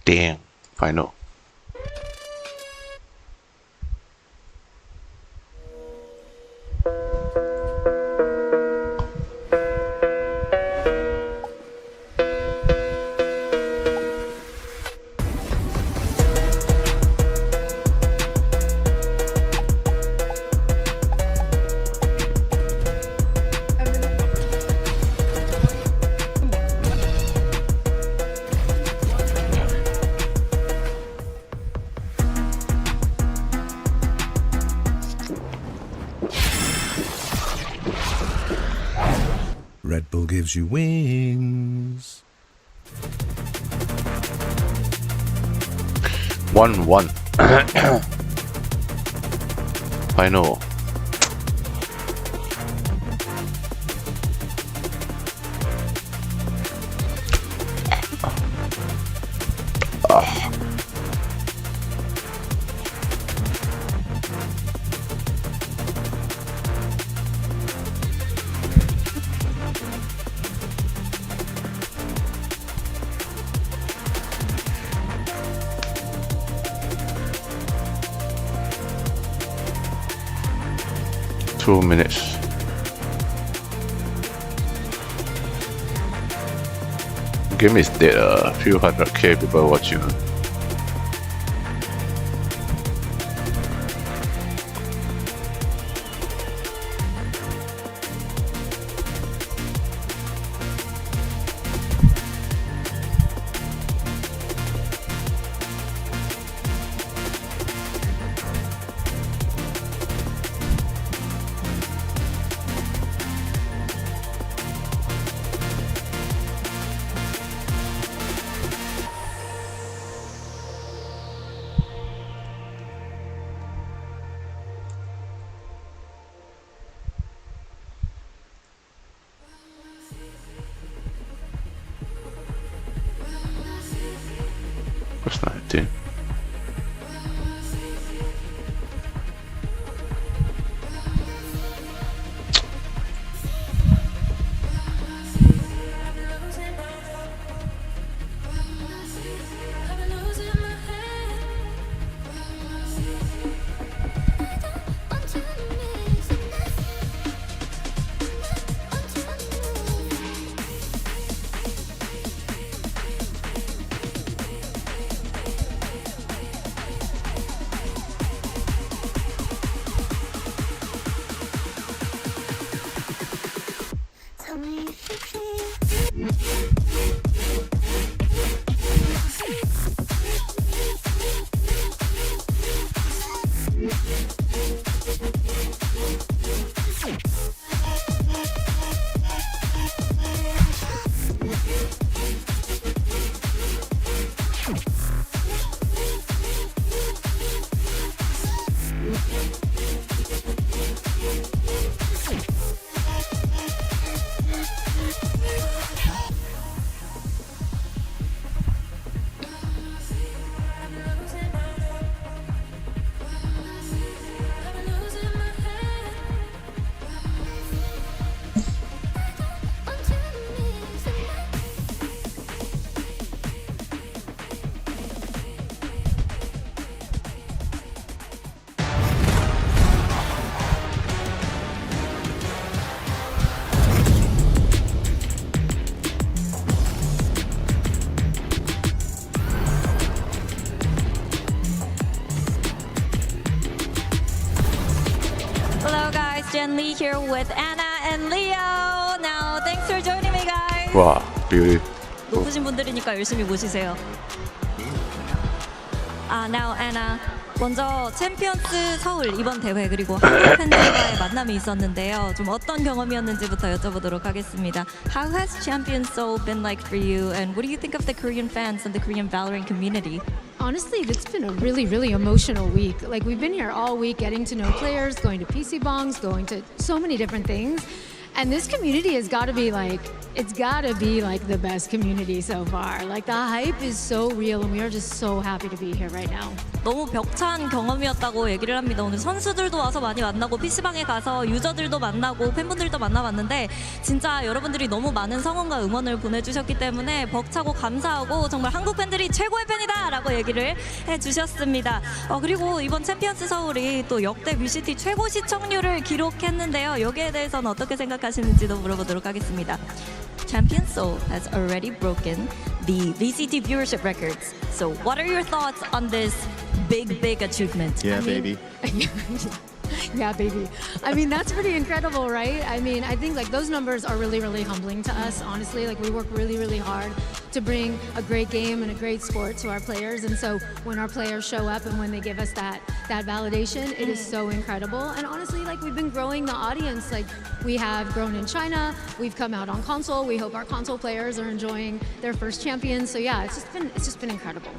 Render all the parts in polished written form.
Dang, final. Red Bull gives you wings. 1-1. Final. Ah. Two minutes. Game is dead. A few 100k people watching. Personality. Hello guys, Jen Lee here with Anna and Leo. Now, thanks for joining me guys. 와, beauty. 높으신 분들이니까 열심히 모시세요. Now Anna. 먼저 챔피언스 서울 이번 대회 그리고 한국 팬들과의 만남이 있었는데요. 좀 어떤 경험이었는지부터 여쭤보도록 하겠습니다. How has Champions Seoul been like for you, and what do you think of the Korean fans and the Korean Valorant community? Honestly, it's been a really emotional week. Like, we've been here all week getting to know players, going to PC bongs, going to so many different things. And this community has got to be like, it's got to be like the best community so far. Like the hype is so real and we are just so happy to be here right now. 너무 벅찬 경험이었다고 얘기를 합니다. 오늘 선수들도 와서 많이 만나고 PC방에 가서 유저들도 만나고 팬분들도 만나봤는데 진짜 여러분들이 너무 많은 성원과 응원을 보내주셨기 때문에 벅차고 감사하고 정말 한국 팬들이 최고의 팬이다 라고 얘기를 해주셨습니다. 그리고 이번 챔피언스 서울이 또 역대 VCT 최고 시청률을 기록했는데요. 여기에 대해서는 어떻게 생각하시는지도 물어보도록 하겠습니다. Champion Seoul has already broken the VCT viewership records. So what are your thoughts on this big achievement? Yeah, baby. Yeah, baby. I mean, that's pretty incredible, right? I mean, I think like those numbers are really, really humbling to us, honestly. Like we work really, really hard to bring a great game and a great sport to our players. And so when our players show up and when they give us that validation, it is so incredible. And honestly, like we've been growing the audience. Like we have grown in China. We've come out on console. We hope our console players are enjoying their first champions. So yeah, it's just been incredible.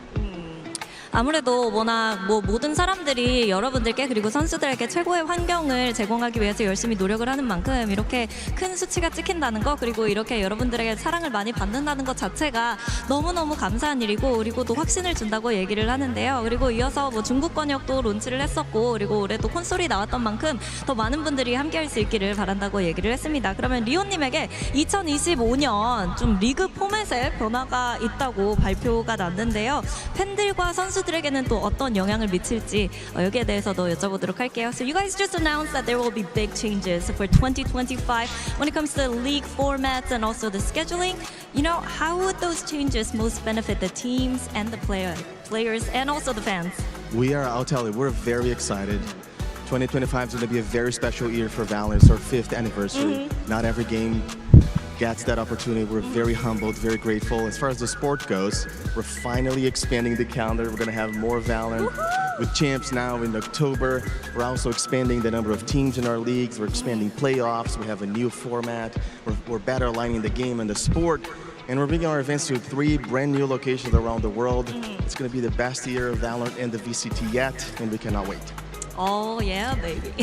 아무래도 워낙 모든 사람들이 여러분들께 그리고 선수들에게 최고의 환경을 제공하기 위해서 열심히 노력을 하는 만큼 이렇게 큰 수치가 찍힌다는 거 그리고 이렇게 여러분들에게 사랑을 많이 받는다는 것 자체가 너무너무 감사한 일이고 그리고 또 확신을 준다고 얘기를 하는데요. 그리고 이어서 중국 권역도 론치를 했었고 그리고 올해 또 콘솔이 나왔던 만큼 더 많은 분들이 함께할 수 있기를 바란다고 얘기를 했습니다. 그러면 리오님에게 2025년 좀 리그 포맷에 변화가 있다고 발표가 났는데요. 팬들과 선수 들에게는 또 어떤 영향을 미칠지 여기에 대해서도 여쭤보도록 할게요. So you guys just announced that there will be big changes for 2025 when it comes to the league formats and also the scheduling. You know, how would those changes most benefit the teams and the players and also the fans? I'll tell you, we're very excited. 2025 is going to be a very special year for Valorant. It's our 5th anniversary. Not every game gets that opportunity. We're very humbled, very grateful. As far as the sport goes, we're finally expanding the calendar. We're going to have more Valorant with champs now in October. We're also expanding the number of teams in our leagues. We're expanding playoffs. We have a new format. We're better aligning the game and the sport. And we're bringing our events to 3 brand new locations around the world. It's going to be the best year of Valorant and the VCT yet, and we cannot wait. Oh yeah, baby.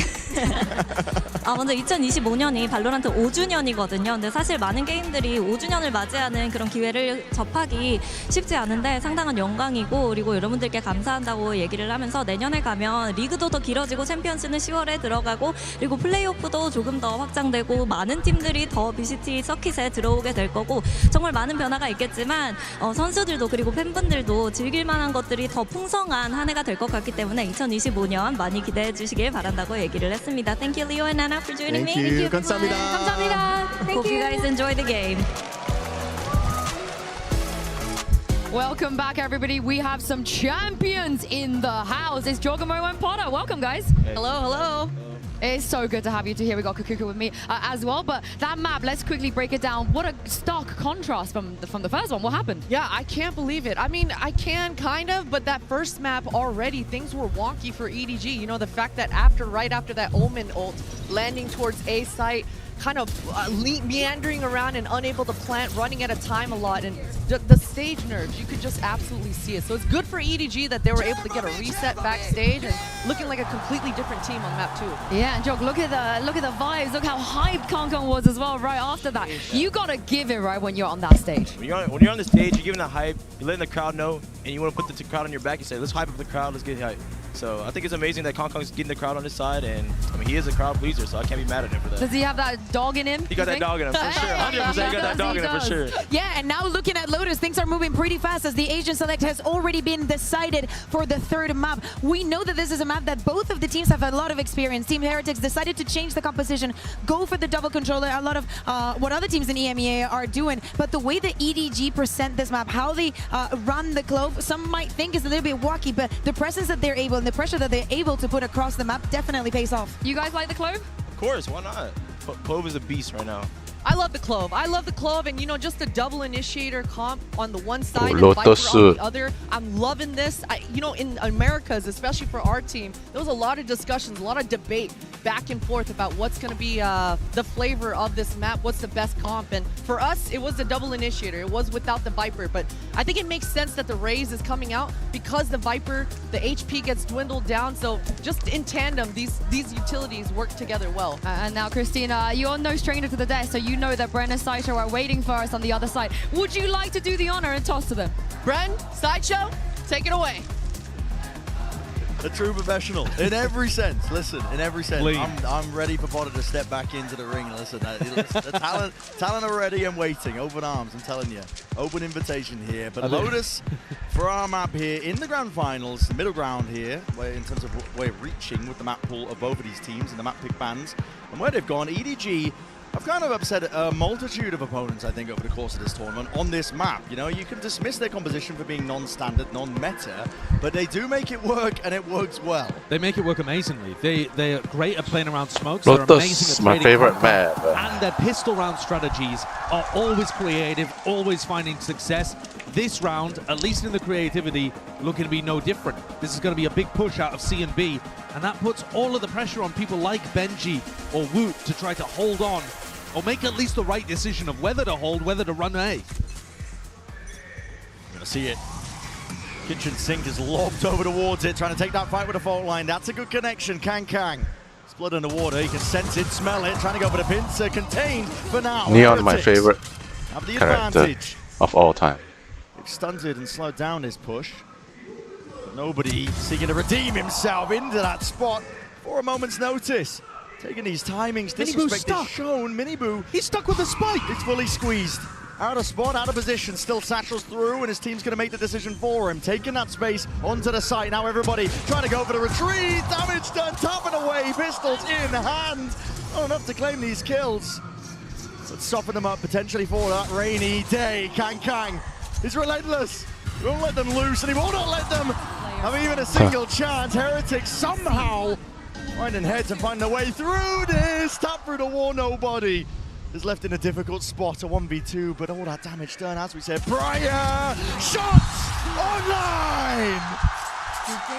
먼저 2025년이 발로란트 5주년이거든요. 근데 사실 많은 게임들이 5주년을 맞이하는 그런 기회를 접하기 쉽지 않은데 상당한 영광이고 그리고 여러분들께 감사한다고 얘기를 하면서 내년에 가면 리그도 더 길어지고 챔피언스는 10월에 들어가고 그리고 플레이오프도 조금 더 확장되고 많은 팀들이 더 VCT 서킷에 들어오게 될 거고 정말 많은 변화가 있겠지만 선수들도 그리고 팬분들도 즐길 만한 것들이 더 풍성한 한 해가 될 것 같기 때문에 2025년 많이 기대해 주시길 바란다고 얘기를 했습니다. Thank you, Leo and Anna, for joining me. Thank you. 감사합니다. 감사합니다. Thank Hope you guys enjoy the game. Welcome back, everybody. We have some champions in the house. It's Jogamo and Potter. Welcome, guys. Hello, hello. It's so good to have you two here. We got Kakuka with me as well. But that map, let's quickly break it down. What a stark contrast from the first one. What happened? Yeah, I can't believe it. I mean, I can kind of, but that first map already, things were wonky for EDG. You know, the fact that right after that Omen ult, landing towards A site, kind of meandering around and unable to plant, running at a time a lot, and the stage nerves, you could just absolutely see it. So it's good for EDG that they were able to get a reset backstage and looking like a completely different team on map 2. Yeah, and Jog, look at the vibes. Look how hyped Kong was as well right after that. You gotta give it right when you're on that stage. When you're on the stage, you're giving the hype, you're letting the crowd know, and you want to put the crowd on your back. You say, let's hype up the crowd, let's get hype. So I think it's amazing that Kong Kong's getting the crowd on his side, and I mean he is a crowd pleaser, so I can't be mad at him for that. Does he have that dog in him? He got that dog in him for sure. 100% he got that dog in him for sure. Yeah, and now looking at Lotus, things are moving pretty fast as the Asian Select has already been decided for the 3rd map. We know that this is a map that both of the teams have a lot of experience. Team Heretics decided to change the composition, go for the double controller, a lot of what other teams in EMEA are doing. But the way that EDG present this map, how they run the Clove, some might think is a little bit wacky, but the presence that they're able and the pressure that they're able to put across the map definitely pays off. You guys like the Clove? Of course, why not? Clove is a beast right now. I love the Clove. I love the Clove, and you know, just the double initiator comp on the one side and Lotus. Viper on the other. I'm loving this. You know, in Americas, especially for our team, there was a lot of discussions, a lot of debate back and forth about what's going to be the flavor of this map, what's the best comp. And for us, it was the double initiator. It was without the Viper, but I think it makes sense that the Raze is coming out. because the Viper, the HP gets dwindled down. So just in tandem, these utilities work together well. And now, Christina, you're no stranger to the desk, so you know that Bren and Saito are waiting for us on the other side. Would you like to do the honor and toss to them? Bren, Sideshow, take it away. A true professional in every sense. Listen, in every sense. I'm ready for Potter to step back into the ring. Listen, the talent are ready and waiting. Open arms, I'm telling you. Open invitation here. But Lotus, for our map here in the grand finals, the middle ground here, where in terms of where reaching with the map pool of both of these teams and the map pick bands, and where they've gone, EDG have kind of upset a multitude of opponents, I think, over the course of this tournament on this map. You know, you can dismiss their composition for being non-standard, non-meta, but they do make it work, and it works well. They make it work amazingly. They are great at playing around smokes. They're amazing Lotus, at my trading favorite combat, map. and their pistol round strategies are always creative, always finding success. This round, at least in the creativity, looking to be no different. This is going to be a big push out of C and B, and that puts all of the pressure on people like Benji or Woot to try to hold on or make at least the right decision of whether to hold, whether to run A. You're gonna see it. Kitchen Sink is lobbed over towards it, trying to take that fight with a fault line. That's a good connection. Kang. It's blood in the water. You can sense it, smell it. Trying to go for the pincer. Contained for now. Neon, my favorite have the character advantage. of all time. They've stunted and slowed down this push. But nobody seeking to redeem himself into that spot for a moment's notice. Taking these timings, disrespect is shown. Miniboo, he's stuck with the spike. It's fully squeezed. Out of spot, out of position, still satchels through, and his team's going to make the decision for him. Taking that space onto the site. Now everybody trying to go for the retreat. Damage done, tapping away, pistols in hand. Not enough to claim these kills. Let's soften them up potentially for that rainy day. Kang is relentless. He won't let them loose, and he will not let them have even a single chance. Heretics somehow finding heads and finding their way through this. Tap through the wall, nobody is left in a difficult spot, a 1v2, but all that damage done, as we said prior. Shots online!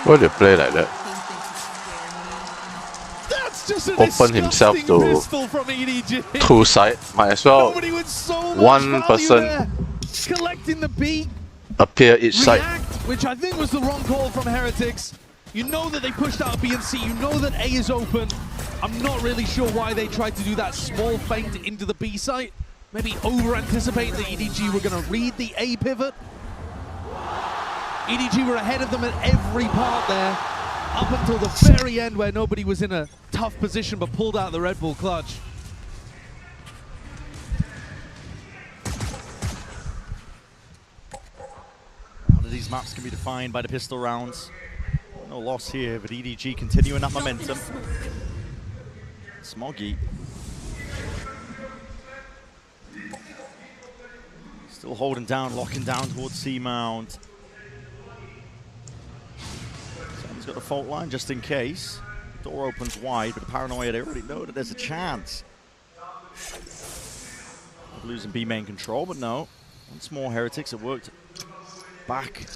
Why do you play like that? That's just an Open himself to pistol from EDG. two side. Might as well Nobody with so much one value person there. Collecting the beat, appear each side. react, which I think was the wrong call from Heretics. You know that they pushed out B and C. You know that A is open. I'm not really sure why they tried to do that small feint into the B site. Maybe over-anticipating that EDG were going to read the A pivot. EDG were ahead of them at every part there, up until the very end where nobody was in a tough position but pulled out the Red Bull clutch. These maps can be defined by the pistol rounds. No loss here, but EDG continuing that momentum. Smoggy still holding down, locking down towards C-Mount. Someone's got the fault line just in case. Door opens wide, but the paranoia, they already know that there's a chance of losing B main control, but no. Once more, Heretics have worked back.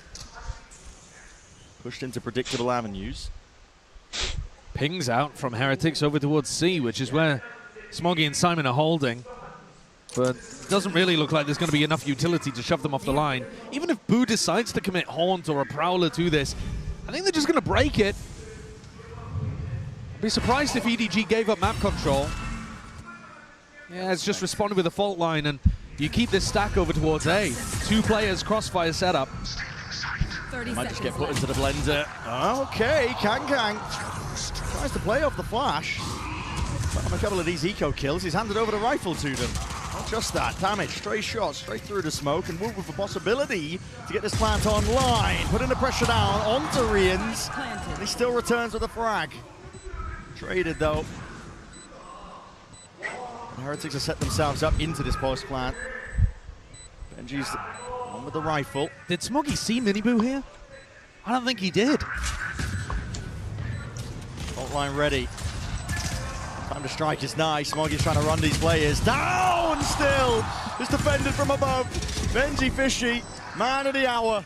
Pushed into predictable avenues. Pings out from Heretics over towards C, which is where Smoggy and Simon are holding. But it doesn't really look like there's going to be enough utility to shove them off the line. Even if Boo decides to commit Haunt or a Prowler to this, I think they're just going to break it. I'd be surprised if EDG gave up map control. Yeah, it's just responded with a fault line, and you keep this stack over towards A. 2 players crossfire setup. Might just get put into the blender. Okay, Kang tries to play off the flash. On a couple of these eco kills, he's handed over the rifle to them. Not just that, damage, stray shots, straight through the smoke, and Woot with the possibility to get this plant online. Putting the pressure down onto Rians. And he still returns with a frag. Traded though. And Heretics have set themselves up into this post plant. Benji's on with the rifle. Did Smoggy see Miniboo here? I don't think he did. Fault line ready. Time to strike is nice. Smoggy's trying to run these players down still. It's defended from above. Benji Fishy, man of the hour.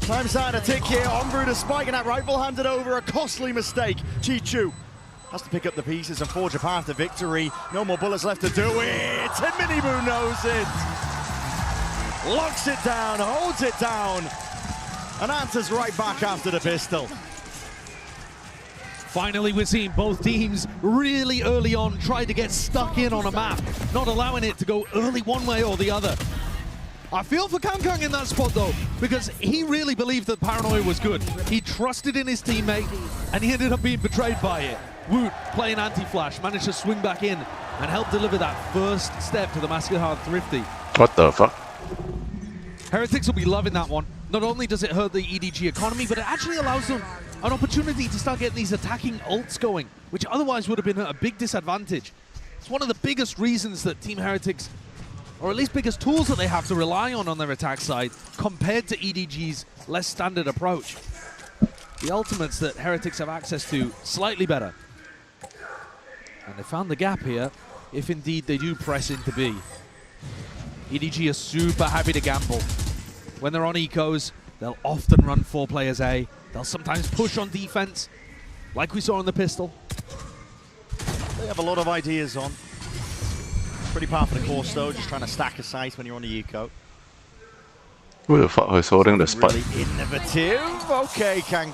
Time starting to tick here. On through the spike, and that rifle handed over. A costly mistake. Chichu has to pick up the pieces and forge a path to victory. No more bullets left to do it. And Miniboo knows it. Locks it down, holds it down. And answers right back after the pistol. Finally, we're seeing both teams really early on try to get stuck in on a map, not allowing it to go early one way or the other. I feel for Kang in that spot though, because he really believed that Paranoia was good. He trusted in his teammate, and he ended up being betrayed by it. Woot, playing anti-flash, managed to swing back in and help deliver that first step to the Masquerade Thrifty. What the fuck? Heretics will be loving that one. Not only does it hurt the EDG economy, but it actually allows them an opportunity to start getting these attacking ults going, which otherwise would have been a big disadvantage. It's one of the biggest reasons that Team Heretics, or at least biggest tools that they have to rely on their attack side, compared to EDG's less standard approach. The ultimates that Heretics have access to, slightly better. And they found the gap here, if indeed they do press into B. EDG are super happy to gamble. When they're on ecos, they'll often run 4 players A. They'll sometimes push on defense, like we saw on the pistol. They have a lot of ideas on. Pretty par for the course though, just trying to stack a site when you're on the eco. Who the fuck was holding the spot? Really innovative. Okay, Kang.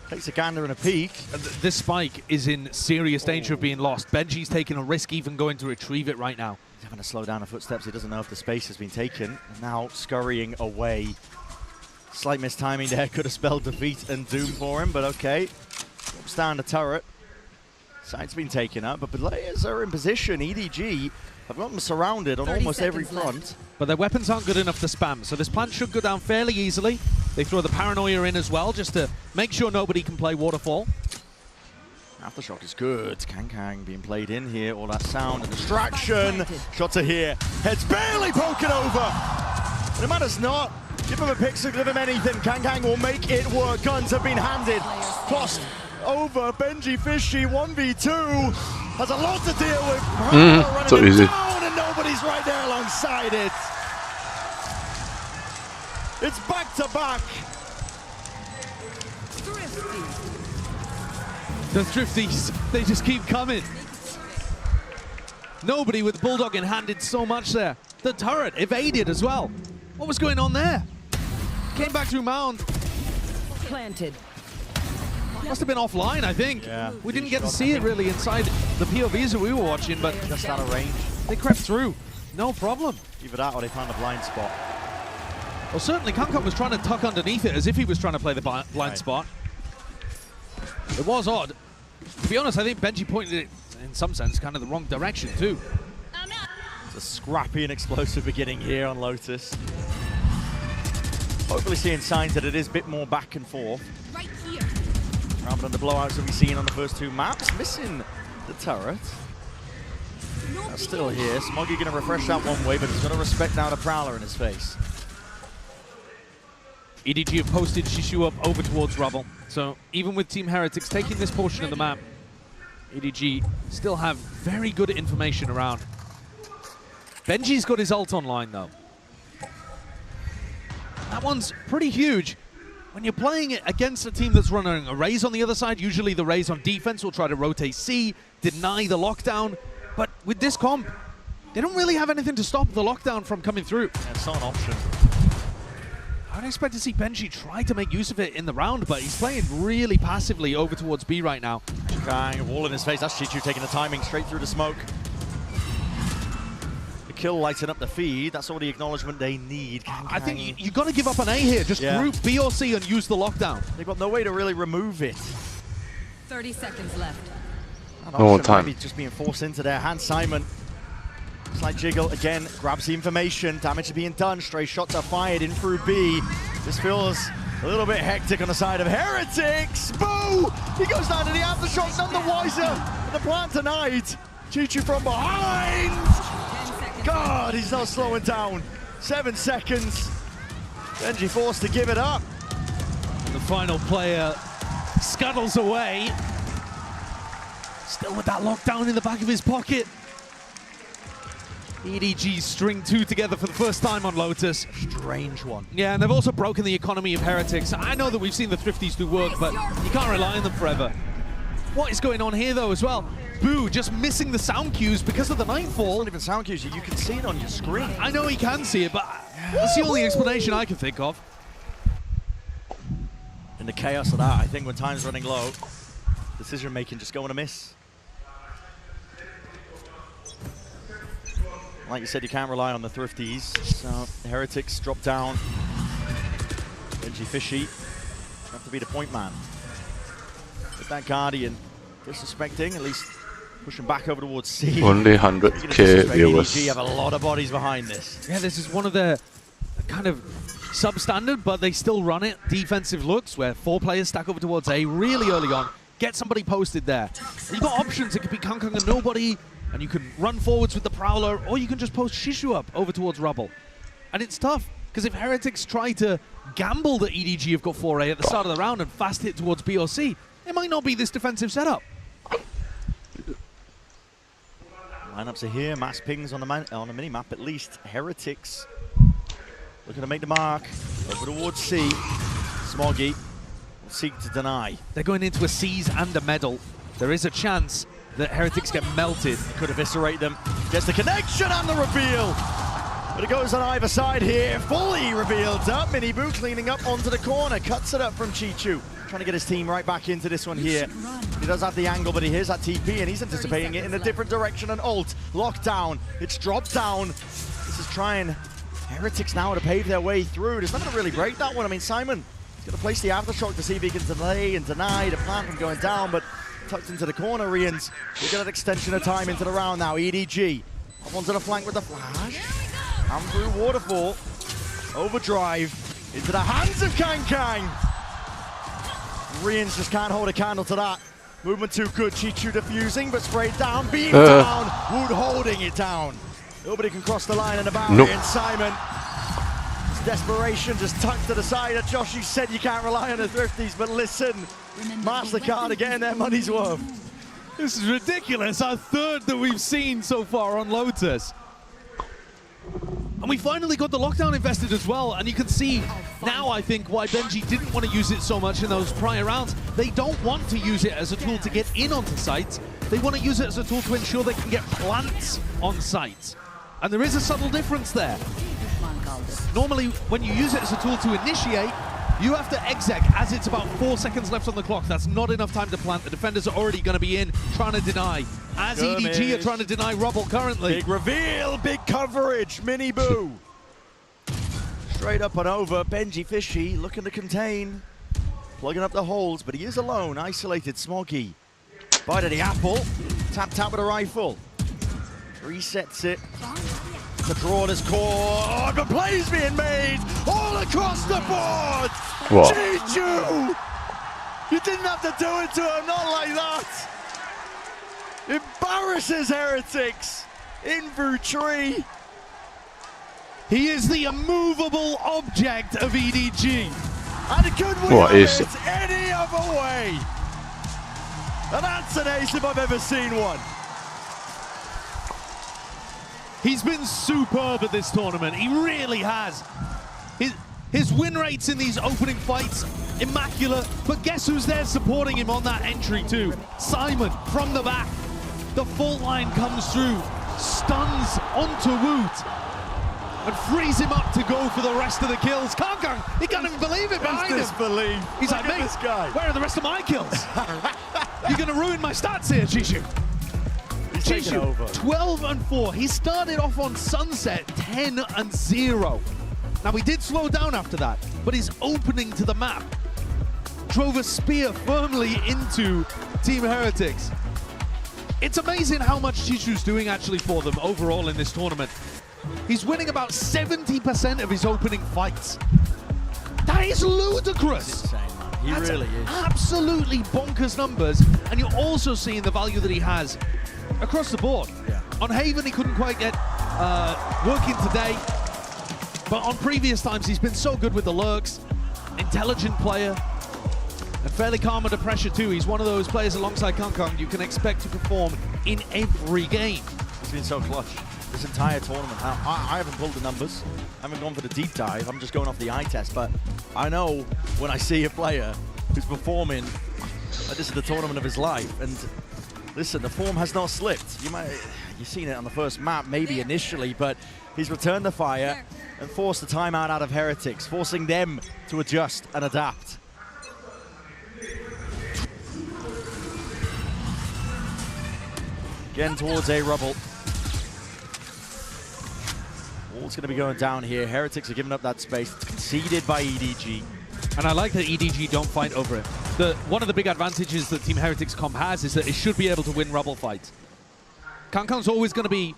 Takes a gander and a peek. This spike is in serious danger of being lost. Benji's taking a risk even going to retrieve it right now. He's having to slow down the footsteps. He doesn't know if the space has been taken. Now scurrying away. Slight mistiming there could have spelled defeat and doom for him, but okay. Stand the turret. Site's been taken up, but players are in position. EDG have got them surrounded on almost every front. But their weapons aren't good enough to spam, so this plant should go down fairly easily. They throw the Paranoia in as well, just to make sure nobody can play Waterfall. Aftershock is good. Kang being played in here. All that sound and distraction. Shots are here. Head's barely poking over. But it matters not. Give him a pixel, give him anything. Kang will make it work. Guns have been handed. Crossed over. Benji Fishy 1v2. Has a lot to deal with. Running so easy. Down and nobody's right there alongside it. It's back to back. The Thrifties, they just keep coming. Nobody with Bulldog in hand did so much there. The turret evaded as well. What was going on there? Came back through Mound. Planted. Must have been offline, I think. Yeah, we didn't get to see it really inside the POVs that we were watching, but just out of range. They crept through. No problem. Either that or they found a blind spot. Well, certainly Kang was trying to tuck underneath it as if he was trying to play the blind spot. It was odd. To be honest, I think Benji pointed it, in some sense, kind of the wrong direction, too. It's a scrappy and explosive beginning here on Lotus. Hopefully seeing signs that it is a bit more back and forth. Right here. Rather than the blowouts that we've seen on the first 2 maps. Missing the turret. That's still here. Smoggy going to refresh that one way, but he's got to respect now the Prowler in his face. EDG have posted Shishu up over towards Rubble. So even with Team Heretics taking this portion of the map, EDG still have very good information around. Benji's got his ult online though. That one's pretty huge. When you're playing it against a team that's running a Raze on the other side, usually the Raze on defense will try to rotate C, deny the lockdown. But with this comp, they don't really have anything to stop the lockdown from coming through. Yeah, it's not an option. I'd expect to see Benji try to make use of it in the round, but he's playing really passively over towards B right now. Kang, wall in his face. That's Chichu taking the timing straight through the smoke. The kill lighting up the feed. That's all the acknowledgement they need. I think you got to give up an A here. Just group B or C and use the lockdown. They've got no way to really remove it. 30 seconds left. No time. Maybe just being forced into their hand. Simon. Slight jiggle again, grabs the information. Damage is being done. Stray shots are fired in through B. This feels a little bit hectic on the side of Heretics. Boo! He goes down to the aftershock, none the wiser. The plan tonight. Chichu from behind. God, he's not slowing down. 7 seconds. Benji forced to give it up. The final player scuttles away. Still with that lockdown in the back of his pocket. EDG string 2 together for the first time on Lotus. Strange one. Yeah, and they've also broken the economy of Heretics. I know that we've seen the Thrifties do work, but you can't rely on them forever. What is going on here, though, as well? Boo just missing the sound cues because of the Nightfall. It's not even sound cues. You can see it on your screen. I know he can see it, but that's the only explanation I can think of. In the chaos of that, I think when time's running low, decision making just going to miss. Like you said, you can't rely on the thrifties. So Heretics drop down. Benji Fishy have to be the point man. With that Guardian disrespecting, at least pushing back over towards C. Only 100k viewers. EDG have a lot of bodies behind this. Yeah, this is one of their kind of substandard, but they still run it. Defensive looks where 4 players stack over towards A really early on. Get somebody posted there. You've got options. It could be Kangkang and nobody, and you can run forwards with the Prowler, or you can just post Shishu up over towards Rubble. And it's tough, because if Heretics try to gamble that EDG have got 4A at the start of the round and fast hit towards B or C, it might not be this defensive setup. Lineups are here, mass pings on the mini-map at least. Heretics looking to make the mark. Over towards C. Smoggy will seek to deny. They're going into a C's and a medal. There is a chance that Heretics get melted. Could eviscerate them. Gets the connection and the reveal. But it goes on either side here. Fully revealed up. Mini Boo cleaning up onto the corner. Cuts it up from Chichu. Trying to get his team right back into this one here. He does have the angle, but he hears that TP and he's anticipating it in a different direction. And ult. Locked down. It's dropped down. This is trying Heretics now to pave their way through. There's not going to really break that one. I mean, Simon is going to place the aftershock to see if he can delay and deny the plan from going down, but tucked into the corner, Rians. We get an extension of time into the round now. EDG up onto the flank with the flash. And through Waterfall. Overdrive into the hands of Kangkang. Rians just can't hold a candle to that. Movement too good. Chichu diffusing, but sprayed down. Beam down. Wood holding it down. Nobody can cross the line in the boundary. And Simon, his desperation just tucked to the side. Josh, you said you can't rely on the thrifties, but listen, MasterCard are getting their money's worth. This is ridiculous. Our third that we've seen so far on Lotus. And we finally got the lockdown invested as well, and you can see now, I think, why Benji didn't want to use it so much in those prior rounds. They don't want to use it as a tool to get in onto sites. They want to use it as a tool to ensure they can get plants on sites. And there is a subtle difference there. Normally, when you use it as a tool to initiate, you have to exec as it's about 4 seconds left on the clock. That's not enough time to plant. The defenders are already going to be in, trying to deny. As EDG are trying to deny Rubble currently. Big reveal, big coverage, Mini Boo. Straight up and over, Benji Fishy looking to contain. Plugging up the holes, but he is alone, isolated. Smoggy. Bite of the apple, tap with a rifle. Resets it. To draw this core, but plays being made all across the board. Chichu! You didn't have to do it to him, not like that. Embarrasses Heretics in through tree. He is the immovable object of EDG. And it could win it any other way. And that's an ace if I've ever seen one. He's been superb at this tournament. He really has. His win rates in these opening fights, immaculate. But guess who's there supporting him on that entry too? Simon from the back. The fault line comes through, stuns onto Woot, and frees him up to go for the rest of the kills. Kangkang, he can't even believe it behind him. Disbelief. He's like, mate, where are the rest of my kills? You're going to ruin my stats here, Chichu. Chichu, 12-4. He started off on Sunset 10-0. Now, he did slow down after that, but his opening to the map drove a spear firmly into Team Heretics. It's amazing how much Chichu's doing actually for them overall in this tournament. He's winning about 70% of his opening fights. That is ludicrous. That's insane, man. He really is. Absolutely bonkers numbers, and you're also seeing the value that he has across the board. Yeah. On Haven, he couldn't quite get working today, but on previous times, he's been so good with the lurks. Intelligent player, and fairly calm under pressure too. He's one of those players alongside Kangkang you can expect to perform in every game. He's been so clutch this entire tournament. I haven't pulled the numbers. I haven't gone for the deep dive. I'm just going off the eye test, but I know when I see a player who's performing like this is the tournament of his life. And listen, the form has not slipped. You've seen it on the first map, maybe initially, but he's returned the fire and forced the timeout out of Heretics, forcing them to adjust and adapt. Getting towards a rubble. All's going to be going down here. Heretics are giving up that space. It's conceded by EDG. And I like that EDG don't fight over it. One of the big advantages that Team Heretics comp has is that it should be able to win rubble fights. Kankan's always going to be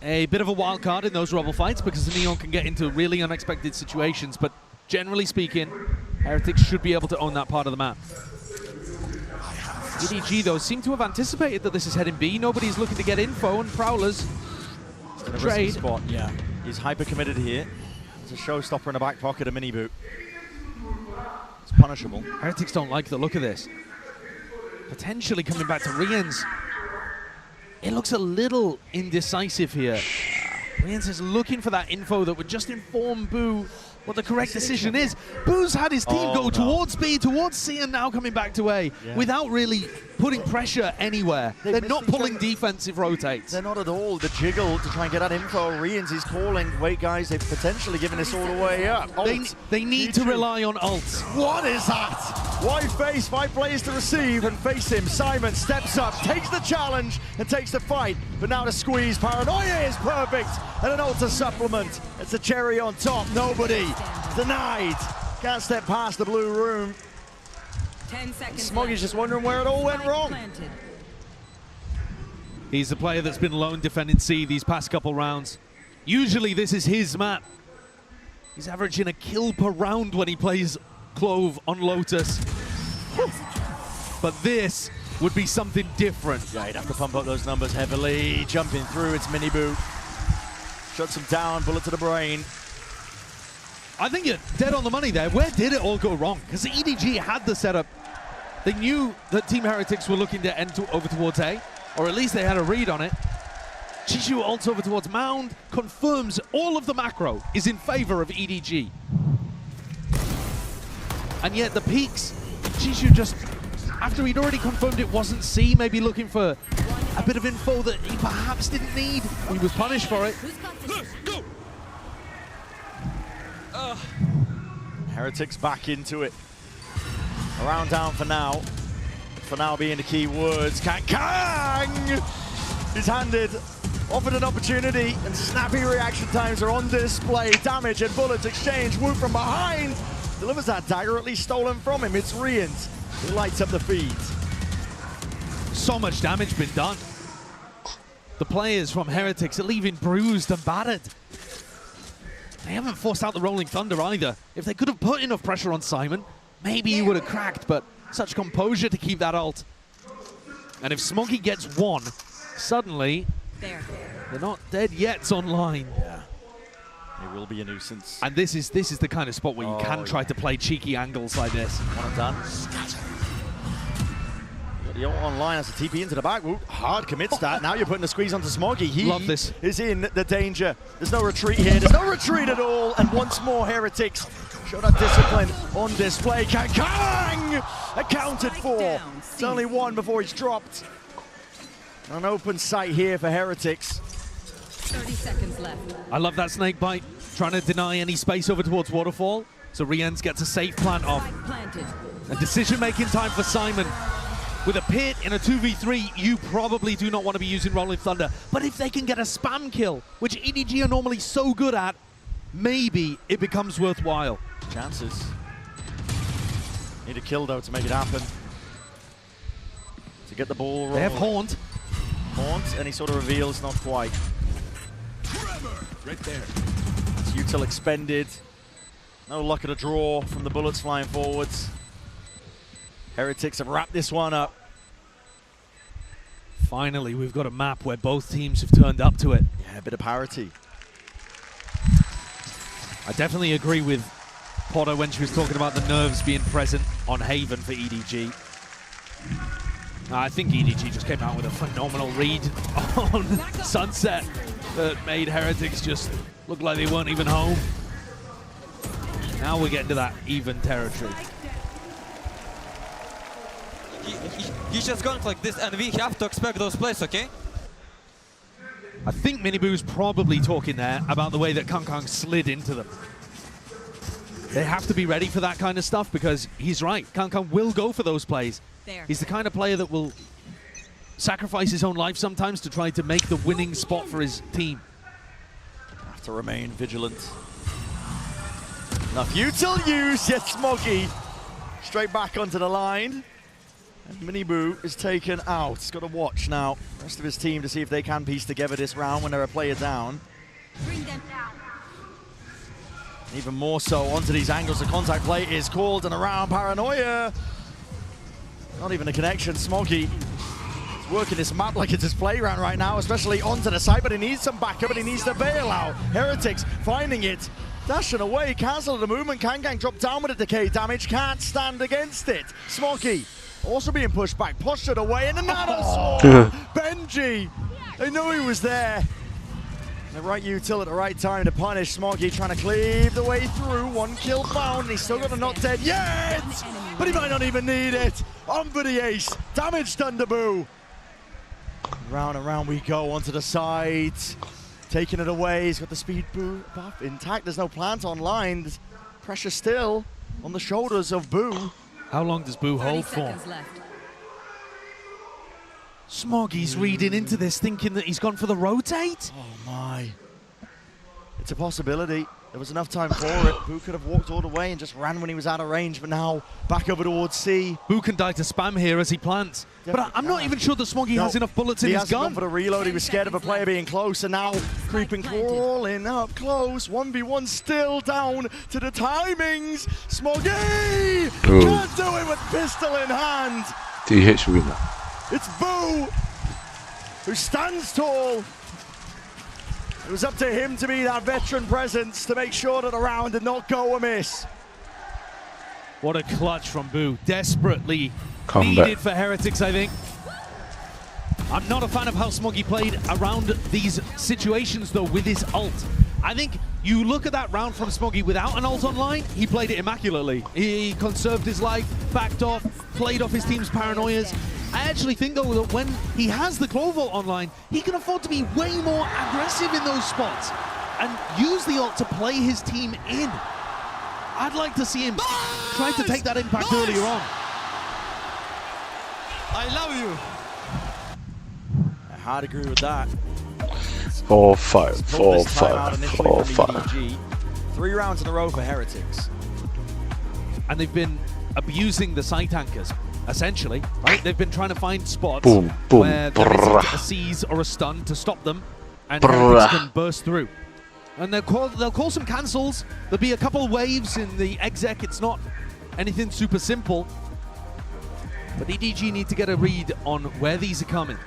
a bit of a wild card in those rubble fights because the Neon can get into really unexpected situations, but generally speaking, Heretics should be able to own that part of the map. EDG, though, seem to have anticipated that this is heading B. Nobody's looking to get info, and Prowler's trade. Spot, yeah. He's hyper committed here. There's a showstopper in the back pocket, a mini boot. It's punishable. Heretics don't like the look of this. Potentially coming back to Riens. It looks a little indecisive here. Riens is looking for that info that would just inform Boo what the correct decision is. Boo's had his team go towards B, towards C, and now coming back to A without really putting pressure anywhere. They're not pulling defensive rotates. They're not at all. The jiggle to try and get that info. Riens is calling, wait guys, they've potentially given this all the way up. They need to rely on ults. What is that? Wide face, 5 players to receive and face him. Simon steps up, takes the challenge and takes the fight. But now the squeeze, Paranoia is perfect. And an ultra supplement. It's a cherry on top. Nobody denied. Can't step past the blue room. 10 seconds. Smoggy's just wondering where it all went wrong. He's the player that's been lone defending C these past couple rounds. Usually this is his map. He's averaging a kill per round when he plays Clove on Lotus. But this would be something different. Yeah, he'd have to pump up those numbers heavily. Jumping through, it's mini boot. Shuts him down, bullet to the brain. I think you're dead on the money there. Where did it all go wrong? Because EDG had the setup. They knew that Team Heretics were looking to end over towards A, or at least they had a read on it. Chishu ults over towards Mound, confirms all of the macro is in favor of EDG. And yet the peaks, Chishu just, after he'd already confirmed it wasn't C, maybe looking for a bit of info that he perhaps didn't need. He was punished for it. Heretics back into it. Around down for now. For now being the key words. Kang! He's handed, offered an opportunity, and snappy reaction times are on display. Damage and bullets exchange. Wu from behind delivers that dagger, at least stolen from him. It's Riens who lights up the feed. So much damage been done. The players from Heretics are leaving bruised and battered. They haven't forced out the Rolling Thunder either. If they could have put enough pressure on Simon, maybe he would have cracked, but such composure to keep that ult. And if Smoggy gets one, suddenly they're not dead yet online. Yeah. It will be a nuisance. And this is the kind of spot where you can try to play cheeky angles like this. One and done. The ult online has a TP into the back. Woo, hard commits that. Now you're putting the squeeze onto Smoggy. He Love this. is in the danger. There's no retreat here. There's no retreat at all. And once more, Heretics show that discipline on display. Kang! Accounted for. It's only one before he's dropped. An open sight here for Heretics. 30 seconds left. I love that snake bite. Trying to deny any space over towards Waterfall. So Riens gets a safe plant off. Planted. A decision-making time for Simon. With a pit in a 2v3, you probably do not want to be using Rolling Thunder. But if they can get a spam kill, which EDG are normally so good at, maybe it becomes worthwhile. Chances. Need a kill, though, to make it happen. To get the ball rolling. They have Haunt. Haunt, any sort of reveals, not quite. Right there. It's util expended. No luck at a draw from the bullets flying forwards. Heretics have wrapped this one up. Finally, we've got a map where both teams have turned up to it. Yeah, a bit of parity. I definitely agree with Potter when she was talking about the nerves being present on Haven for EDG. I think EDG just came out with a phenomenal read on Sunset that made Heretics just look like they weren't even home. Now we're getting to that even territory. He's just going like this, and we have to expect those plays, okay? I think Miniboo's probably talking there about the way that Kang slid into them. They have to be ready for that kind of stuff because he's right. Kang will go for those plays. He's the kind of player that will sacrifice his own life sometimes to try to make the winning spot for his team. Have to remain vigilant. Enough util use, yet Smoggy straight back onto the line. And Miniboo is taken out. He's got to watch now the rest of his team to see if they can piece together this round when they're a player down. Bring them down. Even more so onto these angles. The contact play is called and around Paranoia. Not even a connection. Smoggy is working this map like it's his playground right now, especially onto the side, but he needs some backup and he needs to bail out. Heretics finding it. Dashing away, cancel the movement. Kangang dropped down with the decay damage. Can't stand against it. Smoggy also being pushed back, pushed it away, and the nano sword. Benji, they knew he was there. The right util at the right time to punish Smoggy, trying to cleave the way through. 1 kill found, and he's still got a not dead yet, but he might not even need it. On for the ace, damage done to Boo. Round and round we go, onto the side. Taking it away, he's got the speed Boo buff intact. There's no plant online. There's pressure still on the shoulders of Boo. How long does Boo hold for? Smoggy's reading into this, thinking that he's gone for the rotate. Oh my. It's a possibility. There was enough time for it. Boo could have walked all the way and just ran when he was out of range, but now back over towards C. Boo can die to spam here as he plants. But I'm not even sure that Smoggy has enough bullets in his gun. He hasn't gone for the reload. He was scared of a player being close, and now creeping, crawling up close. 1v1 still down to the timings. Smoggy can't do it with pistol in hand. DH winner. It's Boo who stands tall. It was up to him to be that veteran presence to make sure that the round did not go amiss. What a clutch from Boo. Desperately Comeback. needed for Heretics, I think. I'm not a fan of how Smoggy played around these situations, though, with his ult. I think you look at that round from Smoggy without an ult online, he played it immaculately. He conserved his life, backed off, played off his team's paranoias. I actually think, though, that when he has the Cloval online, he can afford to be way more aggressive in those spots and use the ult to play his team in. I'd like to see him try to take that impact earlier on. I love you. I hard agree with that. 4-5, 4-5, 4-5. 3 rounds in a row for Heretics. And they've been abusing the site anchors, essentially, right? They've been trying to find spots Boom, boom, where there isn't a seize or a stun to stop them, and Heretics can burst through. And they'll call some cancels. There'll be a couple waves in the exec. It's not anything super simple. But EDG need to get a read on where these are coming.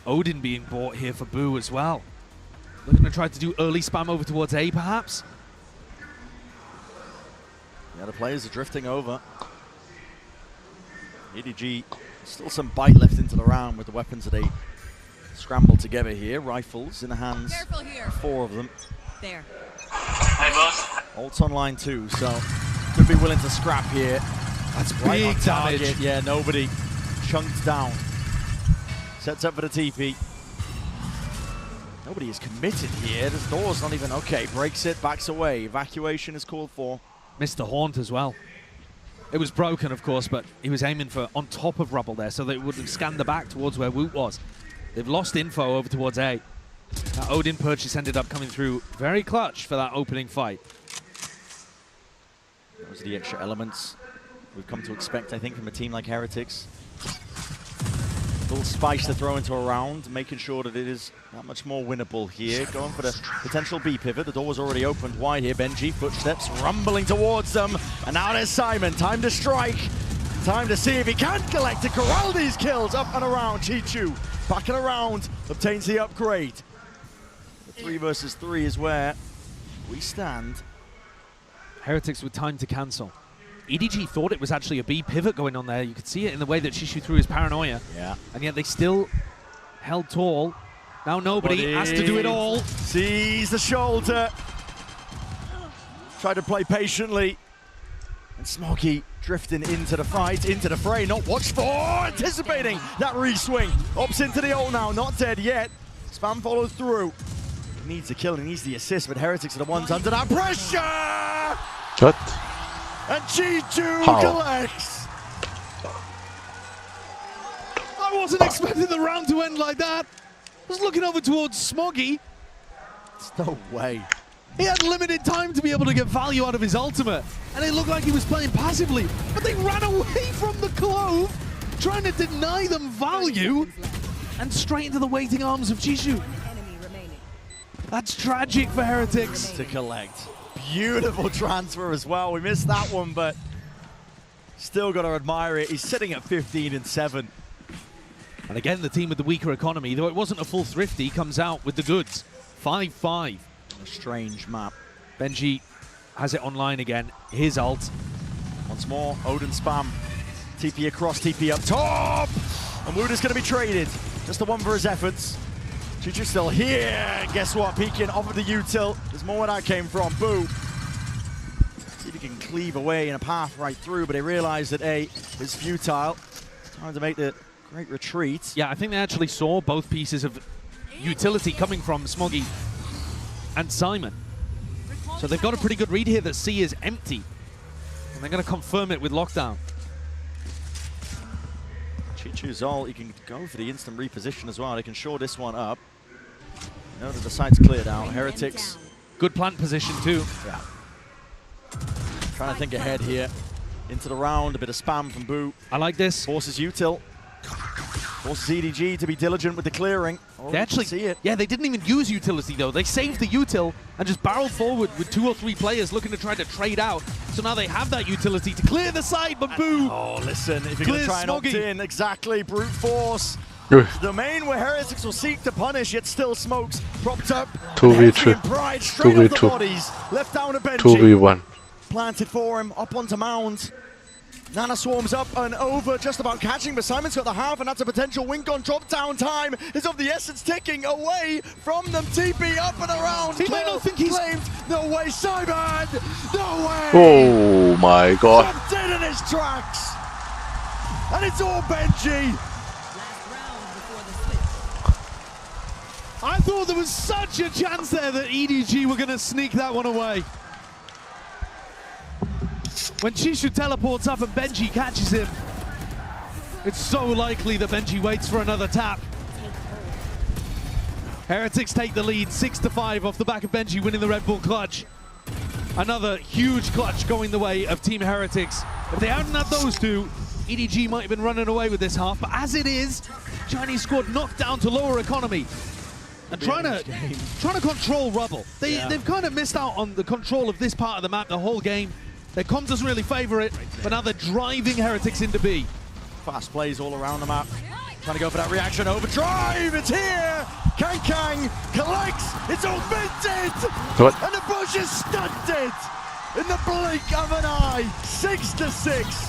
Odin being bought here for Boo as well. Looking to try to do early spam over towards A, perhaps. Yeah, the players are drifting over. EDG, still some bite left into the round with the weapons that they scrambled together here. Rifles in the hands, 4 of them. There. Ult's online too, so could be willing to scrap here. That's Right on big target. damage. Yeah, nobody chunked down. Sets up for the TP. Nobody is committed here. The door's not even okay. Breaks it, backs away. Evacuation is called for. Missed the haunt as well. It was broken, of course, but he was aiming for on top of rubble there, so that it would have scanned the back towards where Woot was. They've lost info over towards A. That Odin purchase ended up coming through very clutch for that opening fight. Those are the extra elements we've come to expect, I think, from a team like Heretics. A little spice to throw into a round, making sure that it is that much more winnable here. Going for the potential B pivot. The door was already opened wide here. Benji, footsteps rumbling towards them. And now there's Simon. Time to strike. Time to see if he can collect and corral these kills. Up and around. Chichu back and around. Obtains the upgrade. The 3 versus 3 is where we stand. Heretics with time to cancel. EDG thought it was actually a B pivot going on there. You could see it in the way that Shishu threw his paranoia. Yeah. And yet they still held tall. Now nobody has to do it all. Sees the shoulder. Tried to play patiently. And Smoggy drifting into the fight, into the fray. Not watched for, anticipating that re-swing. Opts into the ult now, not dead yet. Spam follows through. He needs the kill, he needs the assist, but Heretics are the ones under that pressure! What? And G2 collects! wasn't expecting the round to end like that. I was looking over towards Smoggy. There's no way. He had limited time to be able to get value out of his ultimate, and it looked like he was playing passively, but they ran away from the Clove, trying to deny them value, and straight into the waiting arms of Chishu. That's tragic for Heretics. To collect. Beautiful transfer as well. We missed that one, but still got to admire it. He's sitting at 15-7. And again, the team with the weaker economy, though it wasn't a full thrifty, comes out with the goods. 5-5. A strange map. Benji has it online again. His ult. Once more, Odin spam. TP across, TP up top! And Wooder's going to be traded. Just the one for his efforts. Chichu's still here. Guess what? Peeking off of the util. There's more where that came from. Boo. See if he can cleave away in a path right through, but he realized that A is futile. Time to make the great retreat. Yeah, I think they actually saw both pieces of utility coming from Smoggy and Simon. So they've got a pretty good read here that C is empty. And they're going to confirm it with lockdown. Chichu's ult, he can go for the instant reposition as well. They can shore this one up. You know that the site's cleared out. Heretics. Good plant position too. Yeah. Trying to think ahead here. Into the round, a bit of spam from Boo. I like this. Forces util. Forces EDG to be diligent with the clearing. Oh, They actually, see it. yeah, they didn't even use utility though. They saved the util and just barreled forward with 2 or 3 players looking to try to trade out. So now they have that utility to clear the side, but Boo. Oh, listen, if you're going to try and opt in, exactly, brute force. The main where Heretics will seek to punish, yet still Smokes propped up. 2v2. Pride straight off the 2v2. bodies. Left down a Benji. 2v1. Planted for him, up onto Mound. Nana swarms up and over, just about catching, but Simon's got the half, and that's a potential wink on drop down. Time is of the essence, ticking away from them. TP up and around. He might not think he's claimed. No way, Simon! No way! Oh my god. Jumped in his tracks! And it's all Benji! I thought there was such a chance there that EDG were going to sneak that one away. When Chishu teleports up and Benji catches him, it's so likely that Benji waits for another tap. Heretics take the lead 6-5 off the back of Benji winning the Red Bull clutch. Another huge clutch going the way of Team Heretics. If they hadn't had those two, EDG might have been running away with this half, but as it is, Chinese squad knocked down to lower economy. And trying to control Rubble. They've kind of missed out on the control of this part of the map the whole game. Their comms doesn't really favor it, but now they're driving Heretics into B. Fast plays all around the map. Trying to go for that reaction. Overdrive, it's here! Kang collects, it's augmented! What? And the bush is stunted! In the blink of an eye, 6-6.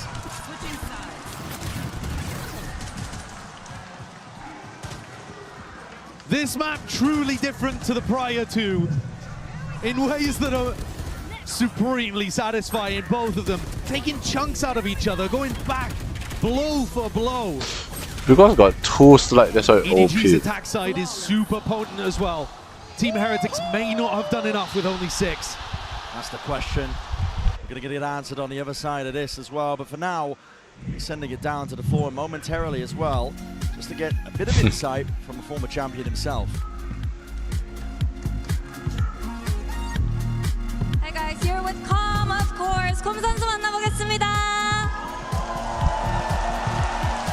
This map truly different to the prior two in ways that are supremely satisfying, both of them. Taking chunks out of each other, going back blow for blow. Because got 2 slide, that's why EDG's OP. attack side is super potent as well. Team Heretics may not have done enough with only 6. That's the question. We're going to get it answered on the other side of this as well, but for now, he's sending it down to the floor momentarily as well, just to get a bit of insight from a former champion himself. Hey guys, here with Com, of course. 콤 선수 만나보겠습니다.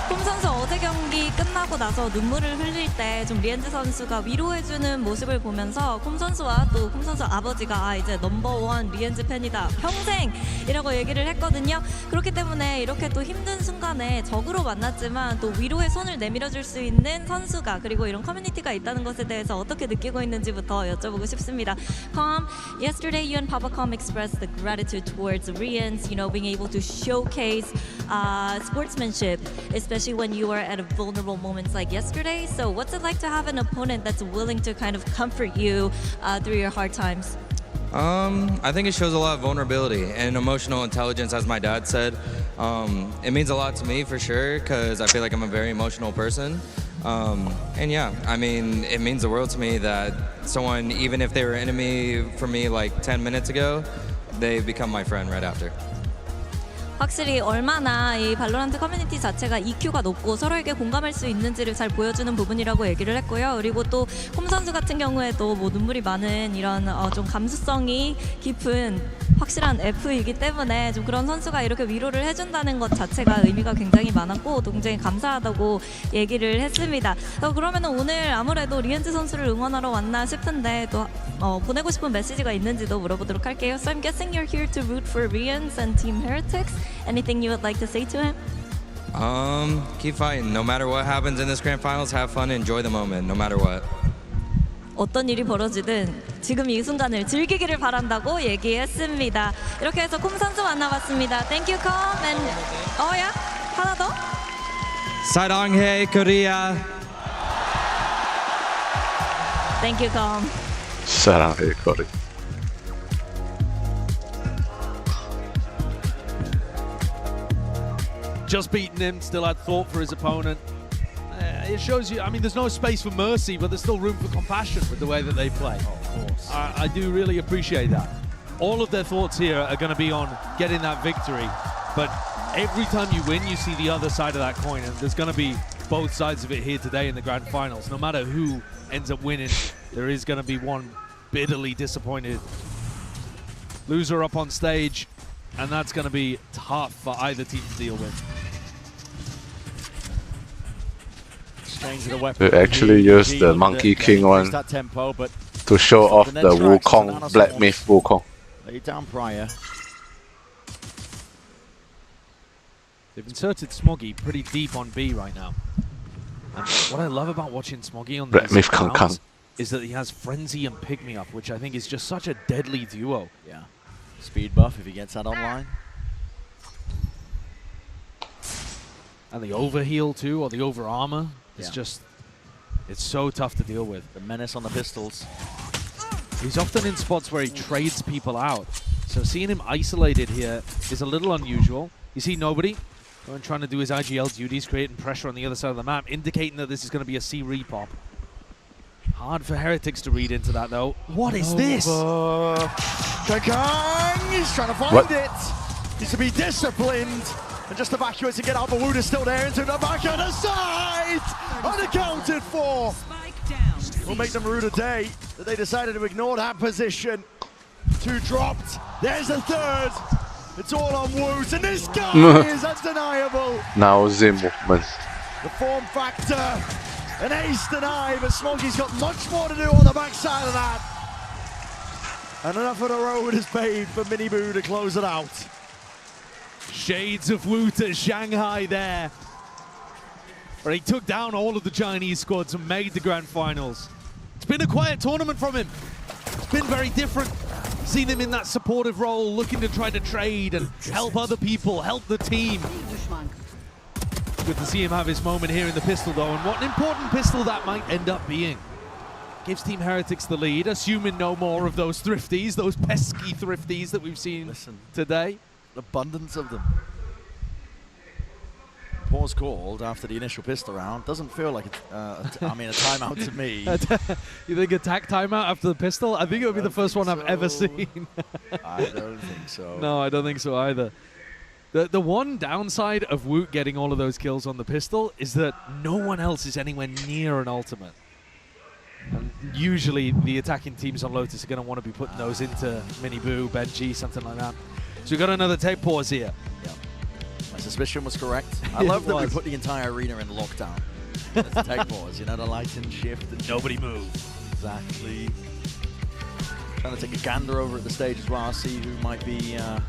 콤 선수 어제 경기 끝나고 나서 눈물을 흘릴 때 좀 리엔즈 선수가 위로해주는 모습을 보면서 콤 선수와 또 콤 선수 아버지가 이제 넘버원 리엔즈 팬이다 평생이라고 얘기를 했거든요. 그렇기 때문에 이렇게 또 힘든 순간에 적으로 만났지만 또 위로의 손을 내밀어줄 수 있는 선수가 그리고 이런 커뮤니티가 있다는 것에 대해서 어떻게 느끼고 있는지부터 여쭤보고 싶습니다. Com, yesterday you and Papa Com expressed the gratitude towards Rians, you know, being able to showcase sportsmanship, especially when you are at a vulnerable moments like yesterday. So what's it like to have an opponent that's willing to kind of comfort you through your hard times? I think it shows a lot of vulnerability and emotional intelligence, as my dad said. It means a lot to me for sure, because I feel like I'm a very emotional person. And yeah, I mean, it means the world to me that someone, even if they were an enemy for me like 10 minutes ago, they become my friend right after. 확실히 얼마나 이 발로란트 커뮤니티 자체가 EQ가 높고 서로에게 공감할 수 있는지를 잘 보여주는 부분이라고 얘기를 했고요. 그리고 또 홈 선수 같은 경우에도 뭐 눈물이 많은 이런 좀 감수성이 깊은 확실한 F이기 때문에 좀 그런 선수가 이렇게 위로를 해준다는 것 자체가 의미가 굉장히 많았고 굉장히 감사하다고 얘기를 했습니다. 그러면은 오늘 아무래도 리엔즈 선수를 응원하러 왔나 싶은데 또 보내고 싶은 메시지가 있는지도 물어보도록 할게요. So I'm guessing you're here to root for Rians and Team Heretics. Anything you would like to say to him? Keep fighting. No matter what happens in this grand finals, have fun and enjoy the moment, no matter what. 어떤 일이 벌어지든 지금 이 순간을 즐기기를 바란다고 얘기했습니다. 이렇게 해서 콤 선수 만나봤습니다. Thank you, 콤. And 야, 하나 더. 사랑해, Korea. Thank you, 콤. 사랑해, 거리. Just beaten him, still had thought for his opponent. It shows you, I mean, there's no space for mercy, but there's still room for compassion with the way that they play. Oh, of course. I do really appreciate that. All of their thoughts here are going to be on getting that victory, but every time you win, you see the other side of that coin, and there's going to be both sides of it here today in the grand finals. No matter who ends up winning, there is going to be one bitterly disappointed loser up on stage, and that's going to be tough for either team to deal with. We actually used the Monkey King one to show off the Wukong, Black Myth Wukong. Laid down prior. They've inserted Smoggy pretty deep on B right now. And what I love about watching Smoggy on Black these Myth Kang rounds Kang is that he has Frenzy and Pick Me Up, which I think is just such a deadly duo. Yeah. Speed buff if he gets that online. And the overheal too, or the over armor. It's just, it's so tough to deal with. The menace on the pistols. He's often in spots where he trades people out. So seeing him isolated here is a little unusual. You see nobody going trying to do his IGL duties, creating pressure on the other side of the map, indicating that this is going to be a C repop. Hard for Heretics to read into that though. What is this? Kang, he's trying to find it. Needs to be disciplined. And just evacuate to get out, but Wooder's still there into the back of the side! Unaccounted for! Will make them rue the day that they decided to ignore that position. Two dropped. There's a third. It's all on Woos, and this guy is undeniable. Now the movement. The form factor, an ace deny, but Smoggy's got much more to do on the backside of that. And enough of the road is paid for Mini Boo to close it out. Shades of Wu to Shanghai there, where he took down all of the Chinese squads and made the grand finals. It's been a quiet tournament from him. It's been very different. Seen him in that supportive role, looking to try to trade and help other people, help the team. Good to see him have his moment here in the pistol though, and what an important pistol that might end up being. Gives Team Heretics the lead, assuming no more of those thrifties, those pesky thrifties that we've seen today. Abundance of them. Pause called after the initial pistol round. Doesn't feel like a timeout to me. You think attack timeout after the pistol? I think it would be the first one I've ever seen. I don't think so. No, I don't think so either. The one downside of Woot getting all of those kills on the pistol is that no one else is anywhere near an ultimate. And usually the attacking teams on Lotus are going to want to be putting those into Mini Boo, Benji, something like that. So we've got another tape pause here. Yeah. My suspicion was correct. I love that we put the entire arena in lockdown. That's a tape pause, you know, the light and shift and nobody move. Exactly. Trying to take a gander over at the stage as well, see who might be the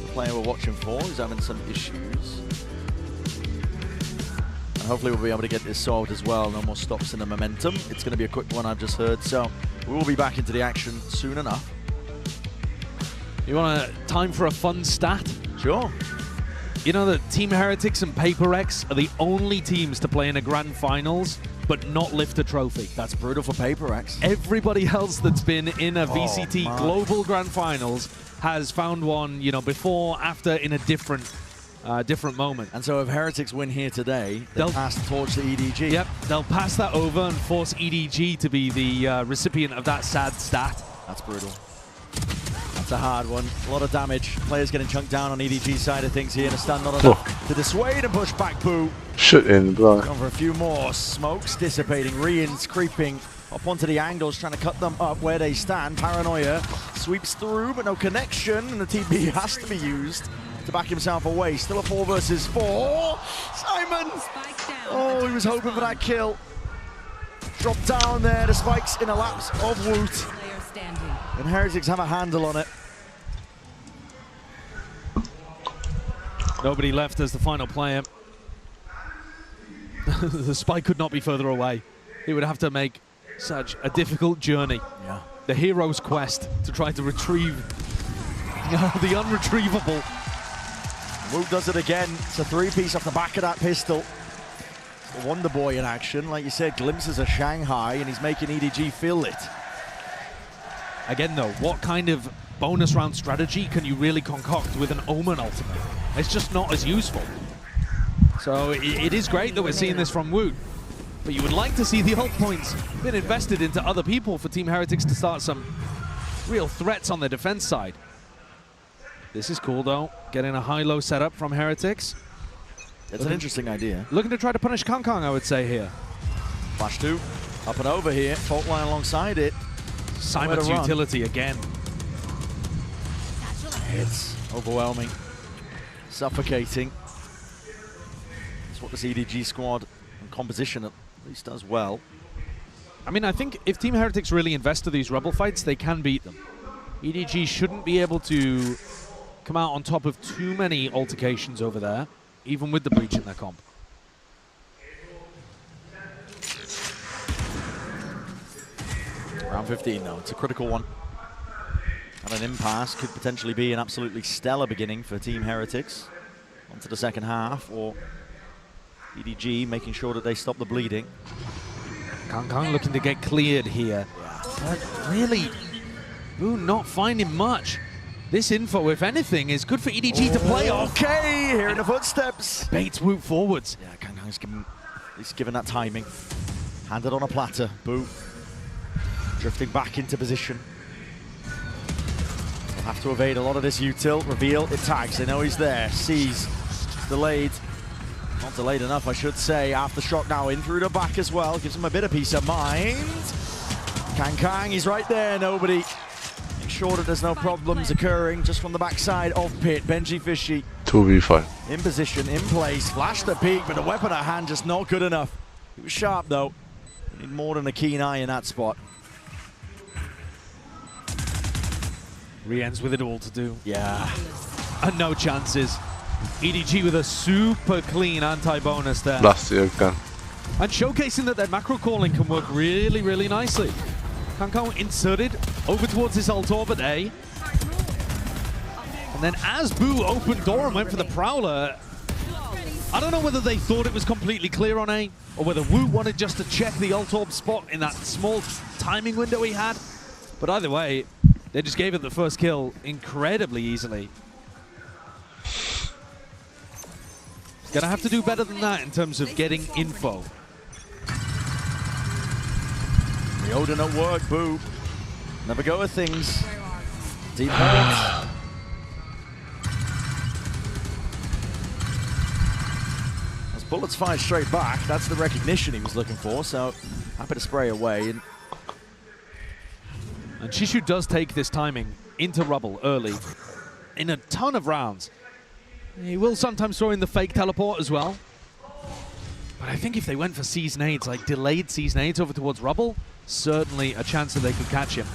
player we're watching for, who's having some issues. And hopefully we'll be able to get this solved as well. No more stops in the momentum. It's going to be a quick one, I've just heard. So we will be back into the action soon enough. You want time for a fun stat? Sure. You know that Team Heretics and Paper X are the only teams to play in a grand finals but not lift a trophy. That's brutal for Paper X. Everybody else that's been in a VCT global grand finals has found one, you know, before, after, in a different moment. And so if Heretics win here today, they'll pass the torch to EDG. Yep, they'll pass that over and force EDG to be the recipient of that sad stat. That's brutal. It's a hard one. A lot of damage. Players getting chunked down on EDG's side of things here. And a stun not enough to dissuade and push back Boo. Shit in, bro. Going for a few more. Smokes dissipating. Rian's creeping up onto the angles, trying to cut them up where they stand. Paranoia sweeps through, but no connection. And the TB has to be used to back himself away. Still a 4 versus 4. Simon! Oh, he was hoping for that kill. Dropped down there. The spikes in a lapse of Woot. And Heretics have a handle on it. Nobody left as the final player. The spike could not be further away. He would have to make such a difficult journey. Yeah. The hero's quest to try to retrieve the unretrievable. Woot does it again. It's a 3-piece off the back of that pistol. The Wonder Boy in action. Like you said, glimpses of Shanghai, and he's making EDG feel it. Again, though, what kind of bonus round strategy can you really concoct with an Omen ultimate? It's just not as useful. So it is great that we're seeing this from Woot, but you would like to see the ult points been invested into other people for Team Heretics to start some real threats on the defense side. This is cool, though. Getting a high-low setup from Heretics. It's an interesting idea. Looking to try to punish Kangkang, I would say, here. Flash 2, up and over here. Fault line alongside it. Simon's utility again. It's overwhelming. Suffocating. That's what this EDG squad and composition at least does well. I mean, I think if Team Heretics really invest to these Rebel fights, they can beat them. EDG shouldn't be able to come out on top of too many altercations over there, even with the breach in their comp. Round 15 though, it's a critical one. And an impasse could potentially be an absolutely stellar beginning for Team Heretics. Onto the second half, or EDG making sure that they stop the bleeding. Kangkang looking to get cleared here. But really, Boo not finding much. This info, if anything, is good for EDG to play off. Okay, here in the footsteps. Baits Woot forwards. Yeah, Kangkang's at least given that timing. Handed on a platter, Boo. Drifting back into position. Will have to evade a lot of this util. Reveal, it tags, they know he's there. Sees, delayed. Not delayed enough, I should say. Aftershock now in through the back as well. Gives him a bit of peace of mind. Kangkang, he's right there, nobody. Make sure that there's no problems occurring just from the backside of pit. Benji Fishy. 2v5. In position, in place. Flash the peak, but the weapon at hand just not good enough. He was sharp though. You need more than a keen eye in that spot. Rian's with it all to do. Yeah. And no chances. EDG with a super clean anti-bonus there. Last year again. And showcasing that their macro calling can work really, really nicely. Kangkang inserted over towards this ult orbit A. And then as Boo opened door and went for the Prowler, I don't know whether they thought it was completely clear on A, or whether Woot wanted just to check the ult orb spot in that small timing window he had. But either way, they just gave it the first kill incredibly easily. Gonna have to do better than that in terms of getting info. Ryoden at work, Boo. Never go with things. Deep point. As bullets fired straight back, that's the recognition he was looking for, so happy to spray away. And Shishu does take this timing into rubble early in a ton of rounds. He will sometimes throw in the fake teleport as well. But I think if they went for Seas nades, like delayed Seas nades over towards rubble, certainly a chance that they could catch him.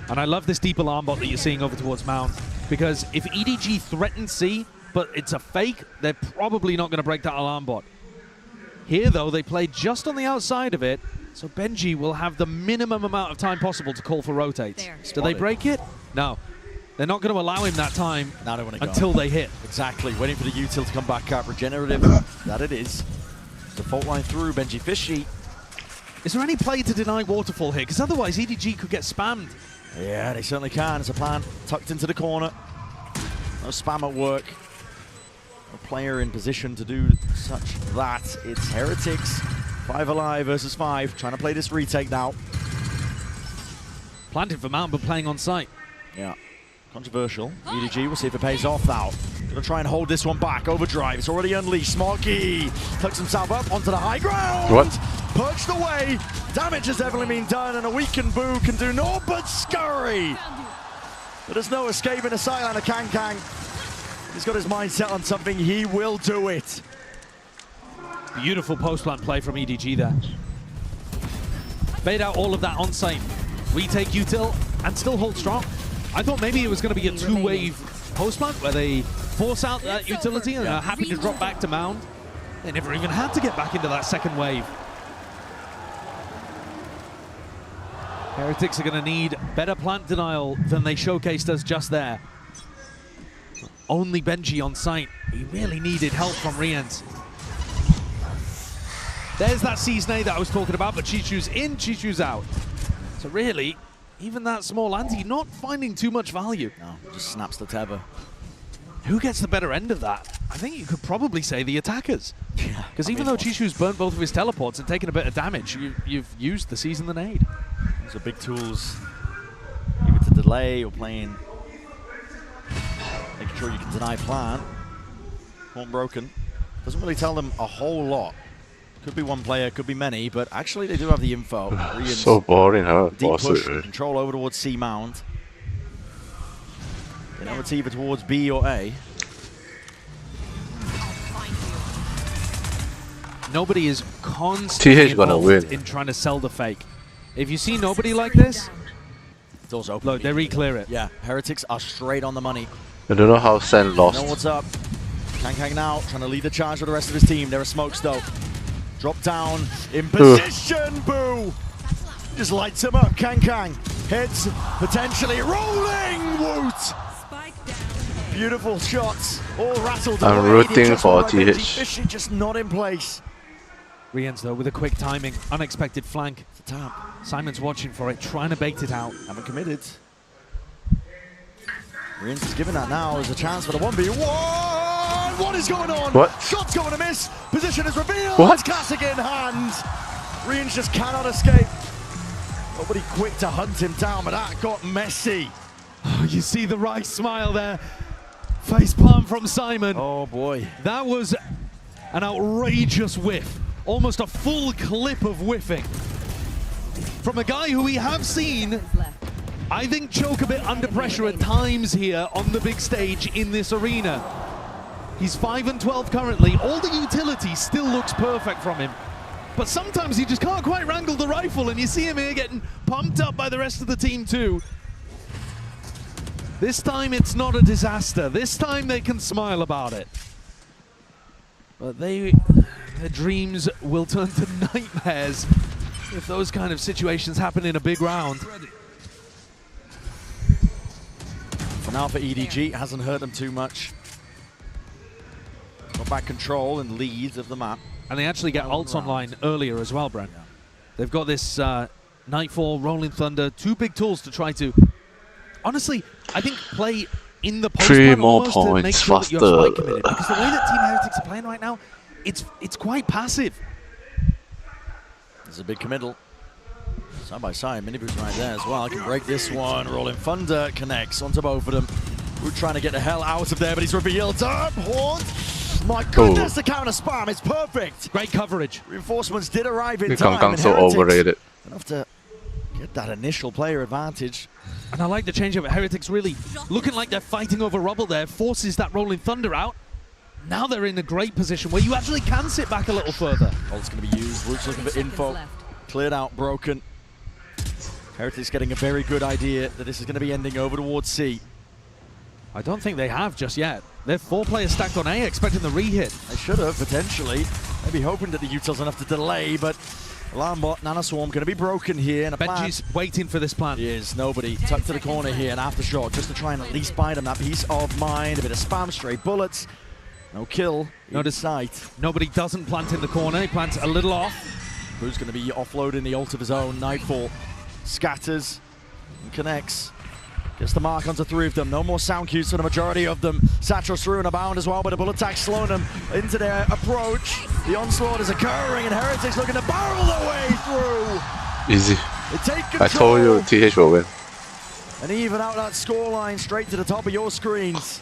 And I love this deep alarm bot that you're seeing over towards Mount, because if EDG threatens C, but it's a fake, they're probably not going to break that alarm bot. Here, though, they play just on the outside of it, so Benji will have the minimum amount of time possible to call for rotates. Do they break it? No. They're not going to allow him that time until they hit. Exactly, waiting for the util to come back up. Regenerative, that it is. The fault line through, Benji Fishy. Is there any play to deny Waterfall here? Because otherwise EDG could get spammed. Yeah, they certainly can. It's a plan tucked into the corner. No spam at work. No player in position to do such that. It's Heretics, 5 alive versus 5. Trying to play this retake now. Planted for Mount, but playing on site. Yeah. Controversial. EDG, we'll see if it pays off now. Gonna try and hold this one back. Overdrive, it's already unleashed. Smoggy tucks himself up onto the high ground. What? Perched away. Damage has definitely been done, and a weakened Boo can do no but scurry. But there's no escaping a sideline of Kang. He's got his mind set on something, he will do it. Beautiful post-plant play from EDG there. Bait out all of that on-site. Retake util and still hold strong. I thought maybe it was going to be a two-wave post-plant where they force out that utility and are happy to drop back to mound. They never even had to get back into that second wave. Heretics are going to need better plant denial than they showcased us just there. Only Benji on site. He really needed help from Riens. There's that Seasonade that I was talking about, but Chichu's in, Chichu's out. So really, even that small anti not finding too much value. No, just snaps the tether. Who gets the better end of that? I think you could probably say the attackers. Yeah. Because even though Chichu's burnt both of his teleports and taken a bit of damage, you've used the Season the Nade. Those are big tools, either to delay or playing, making sure you can deny plant. Horn broken. Doesn't really tell them a whole lot. Could be one player, could be many, but actually they do have the info. So boring, huh? Deep push, control over towards C mount. They know it's either towards B or A. Nobody is constantly gonna win in trying to sell the fake. If you see nobody like this, doors open. Look, they re-clear it. Yeah, Heretics are straight on the money. I don't know how Sen lost. Know what's up. Kang now, trying to lead the charge with the rest of his team. There are smokes though. Drop down, in position, Boo! Just lights him up, Kang. Heads potentially rolling, Woot! Beautiful shots, all rattled away. I'm rooting for TH. Fishy just not in place. Riens though with a quick timing, unexpected flank. It's a tap. Simon's watching for it, trying to bait it out. Haven't committed. Riens is giving that now as a chance for the 1v1. What is going on? What? Shot's going to miss. Position is revealed. What? It's classic in hand. Riens just cannot escape. Nobody quick to hunt him down, but that got messy. Oh, you see the right smile there. Face palm from Simon. Oh boy. That was an outrageous whiff. Almost a full clip of whiffing. From a guy who we have seen, I think, choke a bit under pressure at times here on the big stage in this arena. He's 5 and 12 currently. All the utility still looks perfect from him. But sometimes he just can't quite wrangle the rifle, and you see him here getting pumped up by the rest of the team too. This time it's not a disaster. This time they can smile about it. But their dreams will turn to nightmares if those kind of situations happen in a big round. For now for EDG, hasn't hurt them too much. Got back control and lead of the map. And they actually get ults online earlier as well, Brent. Yeah. They've got this Nightfall, Rolling Thunder, two big tools to try to, honestly, I think play in the post 3 more points to make sure that you're spike committed. Because the way that Team Heretics are playing right now, it's quite passive. There's a big committal. Side by side, Miniboo's right there as well. I can break this one. Rolling Thunder connects onto both of them. We're trying to get the hell out of there, but he's revealed up. Haunt. My goodness, the counter spam is perfect. Great coverage. Reinforcements did arrive in Kang time. so overrated. Enough to get that initial player advantage. And I like the change of it. Heretics really looking like they're fighting over rubble there. Forces that Rolling Thunder out. Now they're in a great position where you actually can sit back a little further. Ult's going to be used. Root's looking for info. Cleared out, broken. Heretics getting a very good idea that this is going to be ending over towards C. I don't think they have just yet. They're 4 players stacked on A, expecting the re-hit. They should have, potentially. Maybe hoping that the util's enough to delay, but Alarm Bot, Nano Swarm going to be broken here. And Benji's waiting for this plan. He is. Nobody. Tucked to the corner here, an aftershock, just to try and at least buy them that peace of mind. A bit of spam, stray bullets. No kill. Notice sight. Nobody doesn't plant in the corner. He plants a little off. Who's going to be offloading the ult of his own? Nightfall scatters and connects. Gets the mark onto 3 of them. No more sound cues for the majority of them. Satchel's through and abound as well, but a bullet attack slowing them into their approach. The onslaught is occurring, and Heretics looking to barrel their way through. Easy. They take control. I told you TH will win. And even out that scoreline straight to the top of your screens.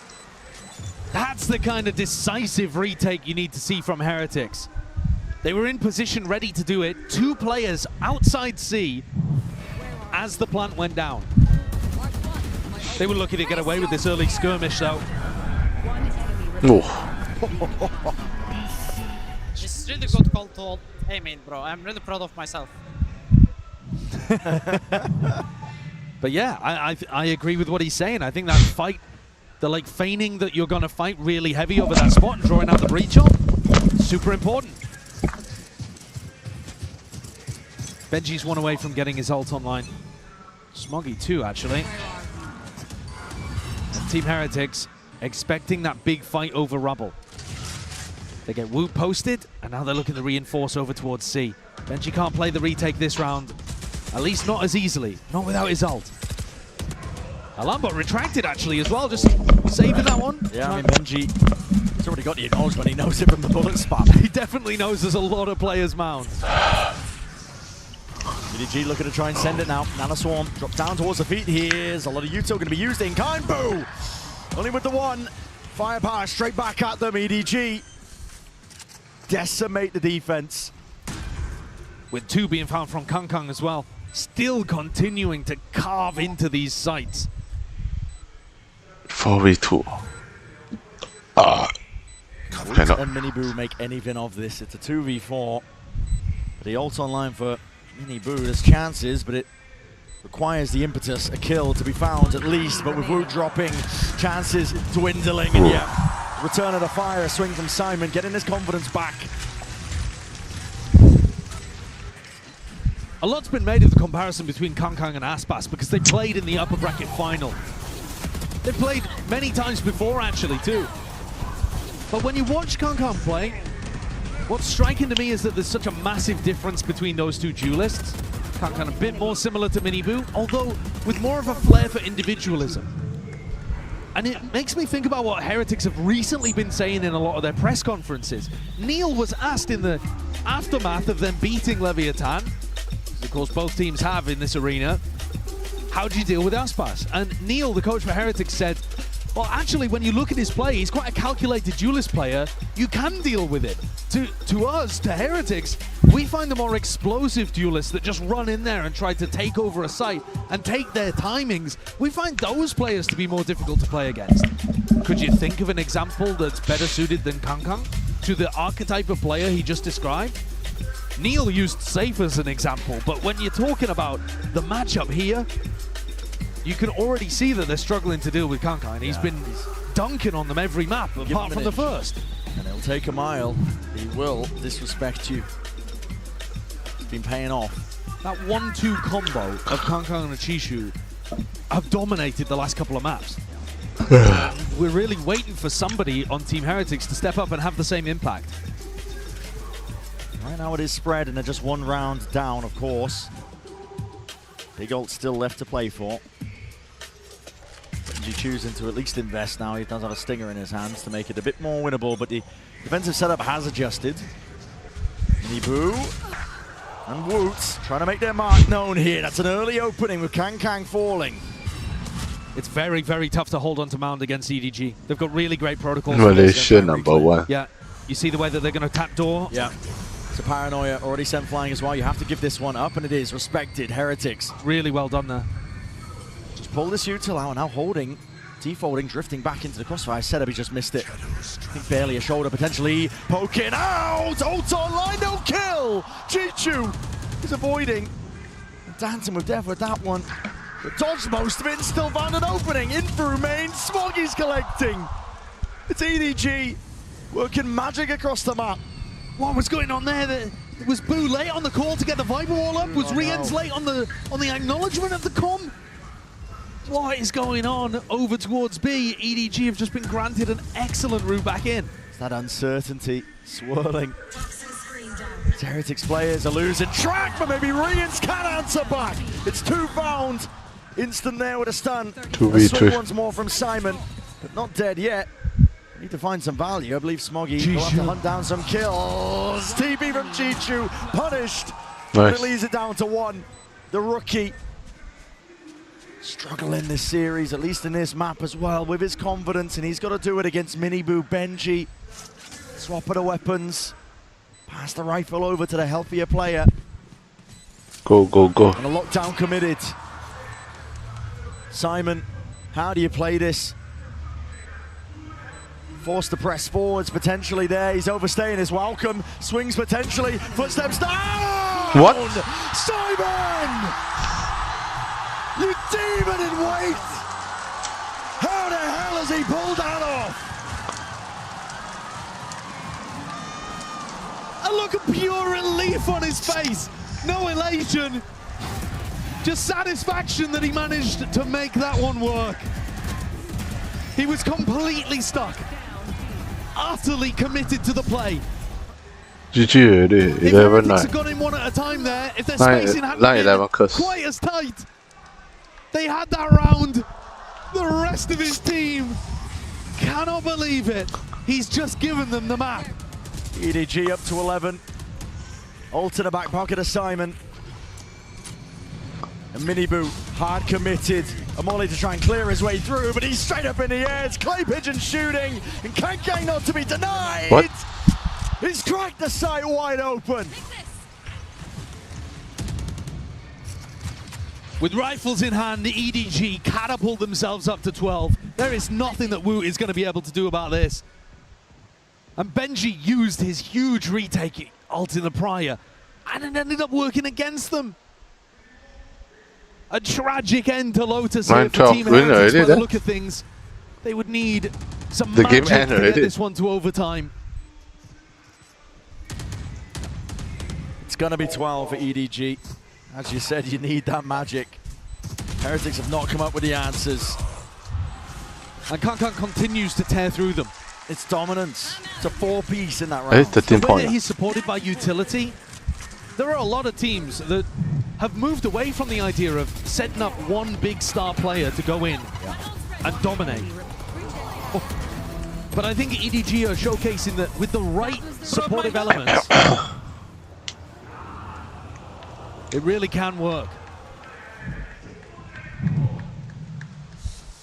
That's the kind of decisive retake you need to see from Heretics. They were in position ready to do it. 2 players outside C as the plant went down. They were lucky to get away with this early skirmish though. It's really good call to hey main, bro. I'm really proud of myself. But yeah, I agree with what he's saying. I think that fight, the like feigning that you're gonna fight really heavy over that spot and drawing out the breach on, super important. Benji's one away from getting his ult online. Smoggy too, actually. And Team Heretics expecting that big fight over Rubble. They get Wu posted, and now they're looking to reinforce over towards C. Benji can't play the retake this round, at least not as easily, not without his ult. Alambot retracted actually as well, just saving that one. Yeah, I mean, Benji, he's already got the acknowledgement, he knows it from the bullet spam. He definitely knows there's a lot of players mounts. EDG looking to try and send it now. Nana Swarm drops down towards the feet. Here's a lot of util going to be used in kind. Boo! Only with the one. Firepower straight back at them. EDG decimate the defense. With 2 being found from Kang as well. Still continuing to carve into these sites. 4v2. Woot and Miniboo make anything of this. It's a 2v4. But the ult's online for Miniboo. There's chances, but it requires the impetus, a kill to be found at least. But with Woot dropping, chances dwindling. And yeah, return of the fire, a swing from Simon, getting his confidence back. A lot's been made of the comparison between Kang and Aspas because they played in the upper bracket final. They've played many times before actually too. But when you watch Kang play, what's striking to me is that there's such a massive difference between those 2 duelists. Kang a bit more similar to Miniboo, although with more of a flair for individualism. And it makes me think about what Heretics have recently been saying in a lot of their press conferences. Neil was asked in the aftermath of them beating Leviathan, of course both teams have in this arena, how do you deal with Aspas? And Neil, the coach for Heretics, said, well, actually, when you look at his play, he's quite a calculated duelist player. You can deal with it. To us, to Heretics, we find the more explosive duelists that just run in there and try to take over a site and take their timings. We find those players to be more difficult to play against. Could you think of an example that's better suited than Kang to the archetype of player he just described? Neil used Safe as an example, but when you're talking about the matchup here, you can already see that they're struggling to deal with Kang, and he's been dunking on them every map, apart from the first. And he'll take a mile. He will disrespect you. It's been paying off. That 1-2 combo of Kang and Chishu have dominated the last couple of maps. We're really waiting for somebody on Team Heretics to step up and have the same impact. Right now it is spread, and they're just 1 round down, of course. Big ult still left to play for. Benji choosing to at least invest now. He does have a stinger in his hands to make it a bit more winnable, but the defensive setup has adjusted. Miniboo and Woots trying to make their mark known here. That's an early opening with Kang falling. It's very, very tough to hold on to Mound against EDG. They've got really great protocols. Malaysia number 1. Yeah, you see the way that they're going to tap door. Yeah. So Paranoia already sent flying as well. You have to give this one up, and it is respected. Heretics. Really well done there. Just pull this util out, now holding, defaulting, drifting back into the crossfire. Setup, he just missed it. I think barely a shoulder, potentially poking out. Ult online, no kill. Chichu is avoiding. Dancing with death with that one. But dodged most of it and still found an opening. In through main, Smoggy's collecting. It's EDG working magic across the map. What was going on there? Was Boo late on the call to get the Viper wall up? Was Rien's late on the acknowledgement of the comm? What is going on over towards B? EDG have just been granted an excellent route back in. It's that uncertainty swirling. Heretics players are losing track, but maybe Rien's can answer back. It's 2 found. Instant there with a stun. 2v2. Once more from Simon, but not dead yet. Need to find some value. I believe Smoggy will have to hunt down some kills. TP from Chichu, punished. Nice. But it leaves it down to 1. The rookie struggling this series, at least in this map as well, with his confidence, and he's got to do it against Miniboo. Benji, swap of the weapons, pass the rifle over to the healthier player. Go, go, go. And a lockdown committed. Simon, how do you play this? Forced to press forwards, potentially there. He's overstaying his welcome. Swings potentially, footsteps down! What? Simon! You demon in wait! How the hell has he pulled that off? A look of pure relief on his face. No elation. Just satisfaction that he managed to make that one work. He was completely stuck. Utterly committed to the play. GG, If Heretics had gone in one at a time there, if their spacing hadn't been quite as tight, they had that round. The rest of his team cannot believe it. He's just given them the map. EDG up to 11. Ult in the back pocket of Simon. And Miniboo hard committed. A molly to try and clear his way through, but he's straight up in the air. It's Clay Pigeon shooting, and Kankang not to be denied. What? He's cracked the sight wide open. With rifles in hand, the EDG catapult themselves up to 12. There is nothing that Wu is going to be able to do about this. And Benji used his huge retake ult in the prior, and it ended up working against them. A tragic end to Lotus here for Team Heretics by the look of things. They would need some magic to get this one to overtime. It's going to be 12 for EDG. As you said, you need that magic. Heretics have not come up with the answers. And Kankan continues to tear through them. It's dominance. It's a 4-piece in that round. The way that he's supported by utility, there are a lot of teams that have moved away from the idea of setting up one big star player to go in and dominate. But I think EDG are showcasing that with the right supportive elements, it really can work.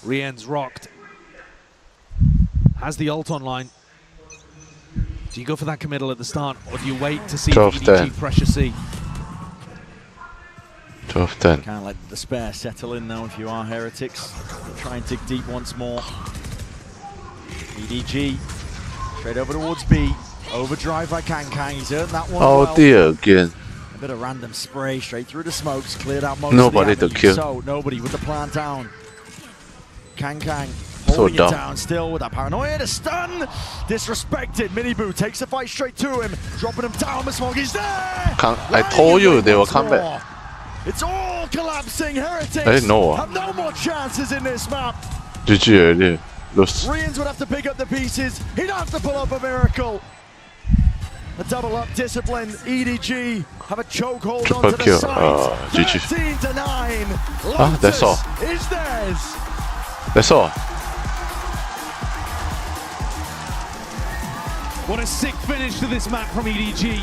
Rien's rocked. Has the ult online. Do you go for that committal at the start, or do you wait to see EDG pressure C? 12-10. Can't let the despair settle in now if you are Heretics. Try and dig deep once more. EDG straight over towards B. Overdrive by Kankang. He's earned that one. Oh dear, again. A bit of random spray straight through the smokes, cleared out most Nobody of the to kill. So nobody with the plant down. Kankang So holding dumb. it down still with that paranoia. The stun disrespected. Miniboo takes the fight straight to him, dropping him down. But Smoggy's there. I told you they will come back. It's all collapsing. Heretics I didn't know. have no more chances in this map. GG already. Lost. Rians would have to pick up the pieces. He'd have to pull up a miracle. A double up discipline. EDG have a chokehold onto the side. GG. 13-9. That's all. Is theirs. That's all. What a sick finish to this map from EDG.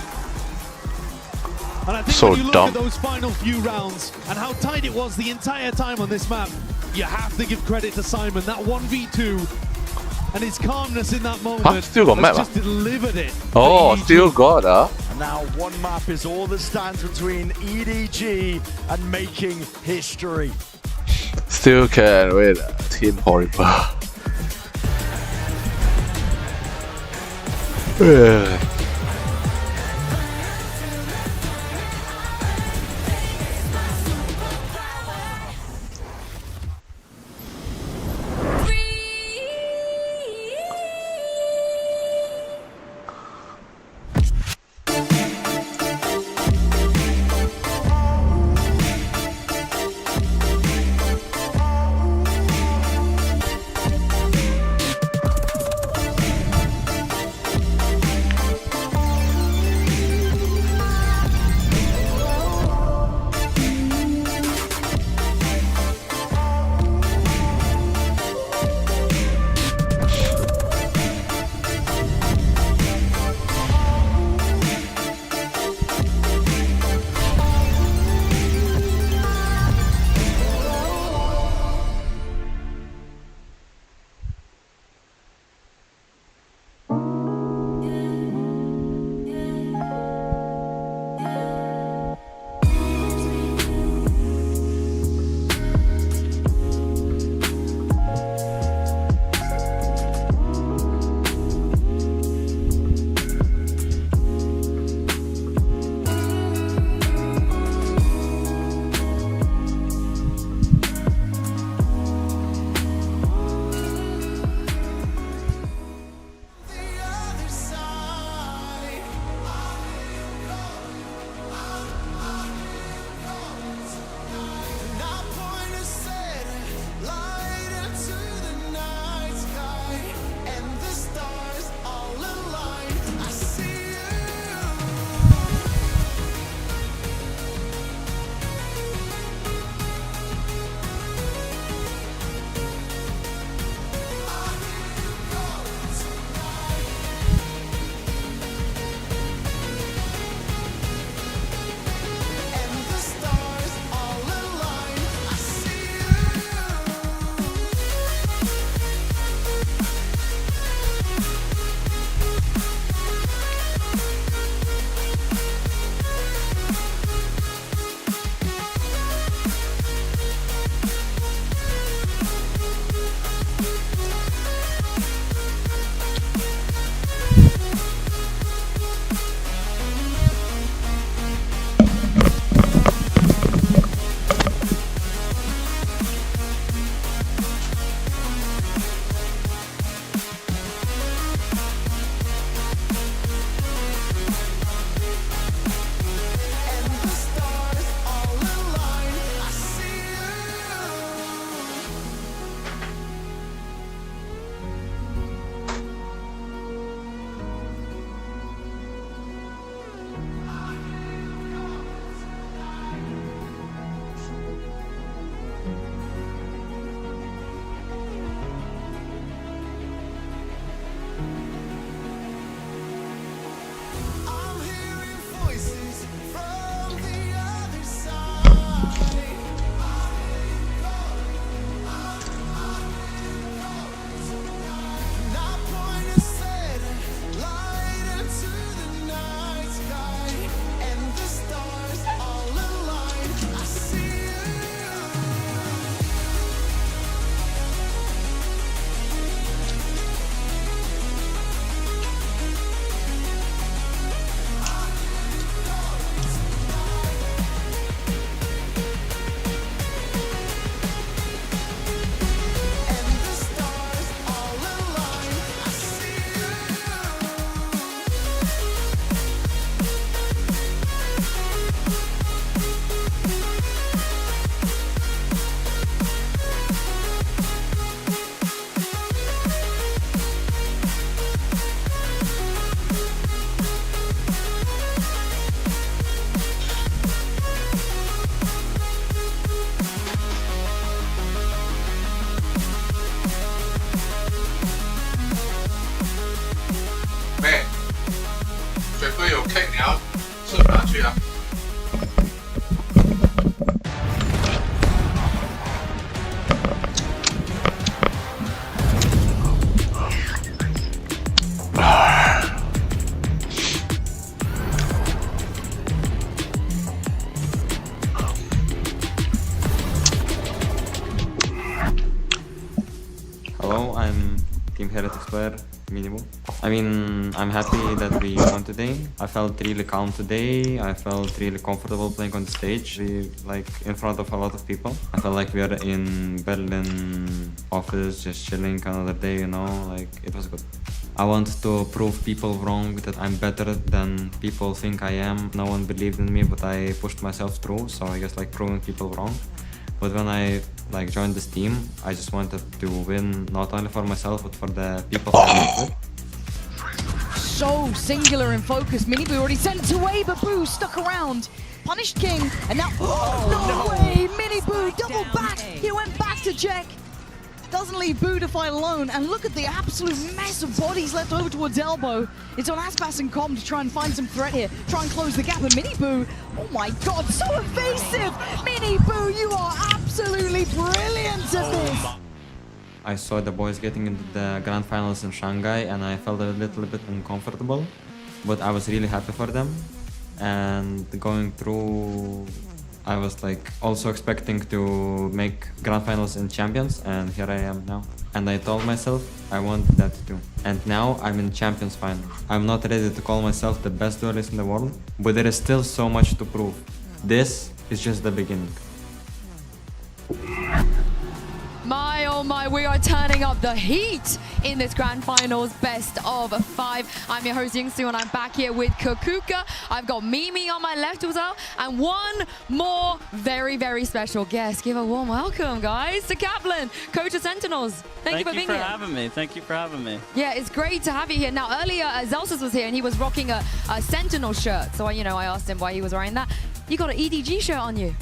And I think So when you look dumb. at those final few rounds and how tight it was the entire time on this map, you have to give credit to Simon. That 1v2 and his calmness in that moment still got map, just delivered it. Oh, still got And now one map is all that stands between EDG and making history. Still can wait. Team horrible. I'm Team Heretics player, Minimu. I mean, I'm happy that we won today. I felt really calm today. I felt really comfortable playing on the stage, like in front of a lot of people. I felt like we are in Berlin office, just chilling another day, you know, like it was good. I want to prove people wrong, that I'm better than people think I am. No one believed in me, but I pushed myself through, so I guess like proving people wrong. But when I like joined this team, I just wanted to win not only for myself, but for the people I work with. So singular and focused. Minibu already sent away, but Boo stuck around. Punished King, and now, no way! Minibu double back. He went back to check. Doesn't leave Boo to fight alone, and look at the absolute mess of bodies left over towards Elbow. It's on Aspas and Com to try and find some threat here, try and close the gap, and Minibu, oh my god, so evasive! Minibu, you are absolutely brilliant at this! I saw the boys getting into the grand finals in Shanghai, and I felt a little bit uncomfortable, but I was really happy for them. And going through, I was like also expecting to make grand finals in champions, and here I am now. And I told myself I want that too. And now I'm in champions final. I'm not ready to call myself the best duelist in the world, but there is still so much to prove. This is just the beginning. My oh my, we are turning up the heat in this grand finals best of 5. I'm your host Yingsu, and I'm back here with Kukuka. I've got Mimi on my left as well, and one more very, very special guest. Give a warm welcome, guys, to Kaplan, coach of Sentinels. Thank you for being here. Thank you for having me. Yeah, it's great to have you here. Now, earlier, Zelsus was here, and he was rocking a Sentinel shirt. So, you know, I asked him why he was wearing that. You got an EDG shirt on you.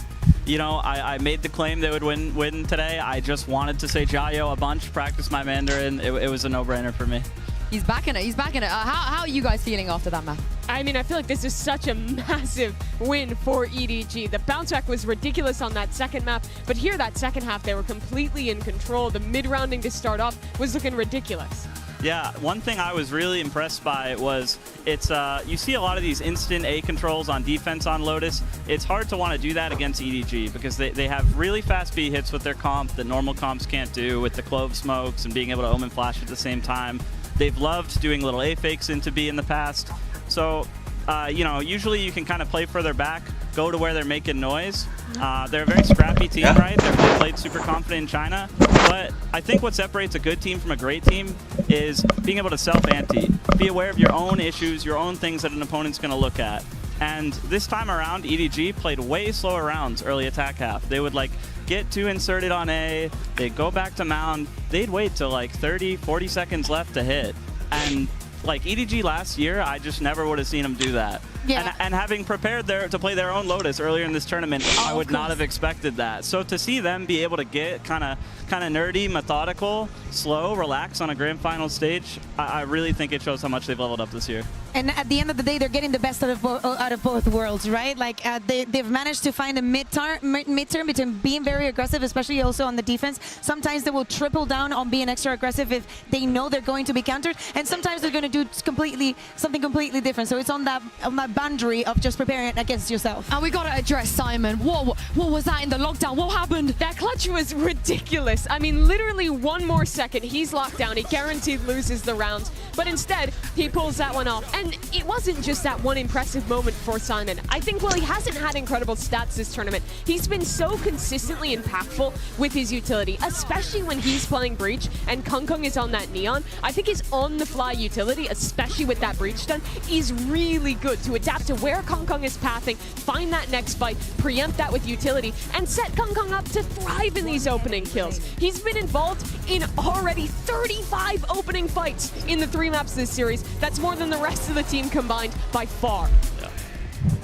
You know, I made the claim they would win today. I just wanted to say Jayo a bunch, practice my Mandarin. It was a no-brainer for me. He's back in it. He's back in it. How are you guys feeling after that map? I mean, I feel like this is such a massive win for EDG. The bounce back was ridiculous on that second map, but here that second half, they were completely in control. The mid-rounding to start off was looking ridiculous. Yeah, one thing I was really impressed by was it's you see a lot of these instant A controls on defense on Lotus. It's hard to want to do that against EDG because they have really fast B hits with their comp that normal comps can't do, with the Clove smokes and being able to Omen flash at the same time. They've loved doing little A fakes into B in the past. So, you know, usually you can kind of play further back, go to where they're making noise. They're a very scrappy team, right? They played super confident in China. But I think what separates a good team from a great team is being able to self-ante. Be aware of your own issues, your own things that an opponent's going to look at. And this time around, EDG played way slower rounds early attack half. They would like get too inserted on A, they'd go back to mound, they'd wait till like 30, 40 seconds left to hit. And like EDG last year, I just never would have seen them do that. Yeah. And having prepared to play their own Lotus earlier in this tournament, I would not have expected that. So to see them be able to get kind of nerdy, methodical, slow, relax on a grand final stage, I really think it shows how much they've leveled up this year. And at the end of the day, they're getting the best out of both worlds, right? Like they've managed to find a midterm between being very aggressive, especially also on the defense. Sometimes they will triple down on being extra aggressive if they know they're going to be countered, and sometimes they're going to do something completely different. So it's on that boundary of just preparing against yourself. And we got to address Simon. What was that in the lockdown? What happened? That clutch was ridiculous. I mean, literally one more second, he's locked down. He guaranteed loses the round, but instead he pulls that one off. And it wasn't just that one impressive moment for Simon. I think while he hasn't had incredible stats this tournament, he's been so consistently impactful with his utility, especially when he's playing Breach and Kung is on that Neon. I think his on-the-fly utility, especially with that Breach stun, is really good to adapt to where Kung is pathing, find that next fight, preempt that with utility, and set Kung up to thrive in these opening kills. He's been involved in already 35 opening fights in the 3 maps this series. That's more than the rest of the team combined by far.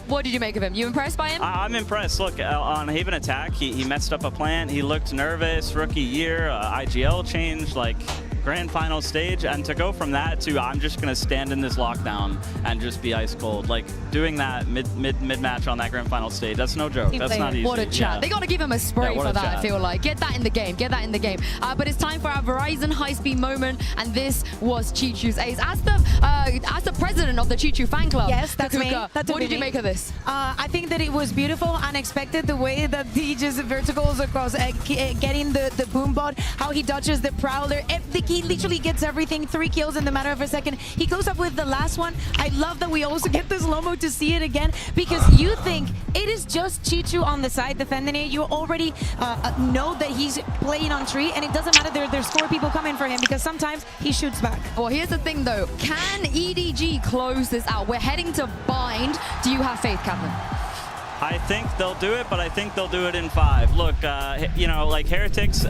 What did you make of him? You impressed by him? I'm impressed. Look, on Haven Attack, he messed up a plant. He looked nervous. Rookie year, IGL change, like grand final stage, and to go from that to I'm just gonna stand in this lockdown and just be ice cold, like doing that mid match on that grand final stage, that's no joke. That's not easy. What a chat. Yeah. They gotta give him a spray for that, I feel like. Get that in the game, get that in the game. But it's time for our Verizon high-speed moment, and this was Chichu's ace. As the president of the Chichu fan club, yes, that's me. What did you make of this? I think that it was beautiful, unexpected, the way that he just verticals across, getting the boom bot, how he dodges the Prowler, the key he literally gets everything, 3 kills in the matter of a second. He goes up with the last one. I love that we also get the slow-mo to see it again, because you think it is just Chichu on the side defending it. You already know that he's playing on tree, and it doesn't matter, there's 4 people coming for him, because sometimes he shoots back. Well, here's the thing though, can EDG close this out? We're heading to Bind. Do you have faith, Kaplan? I think they'll do it, but I think they'll do it in 5. Look, you know, like Heretics,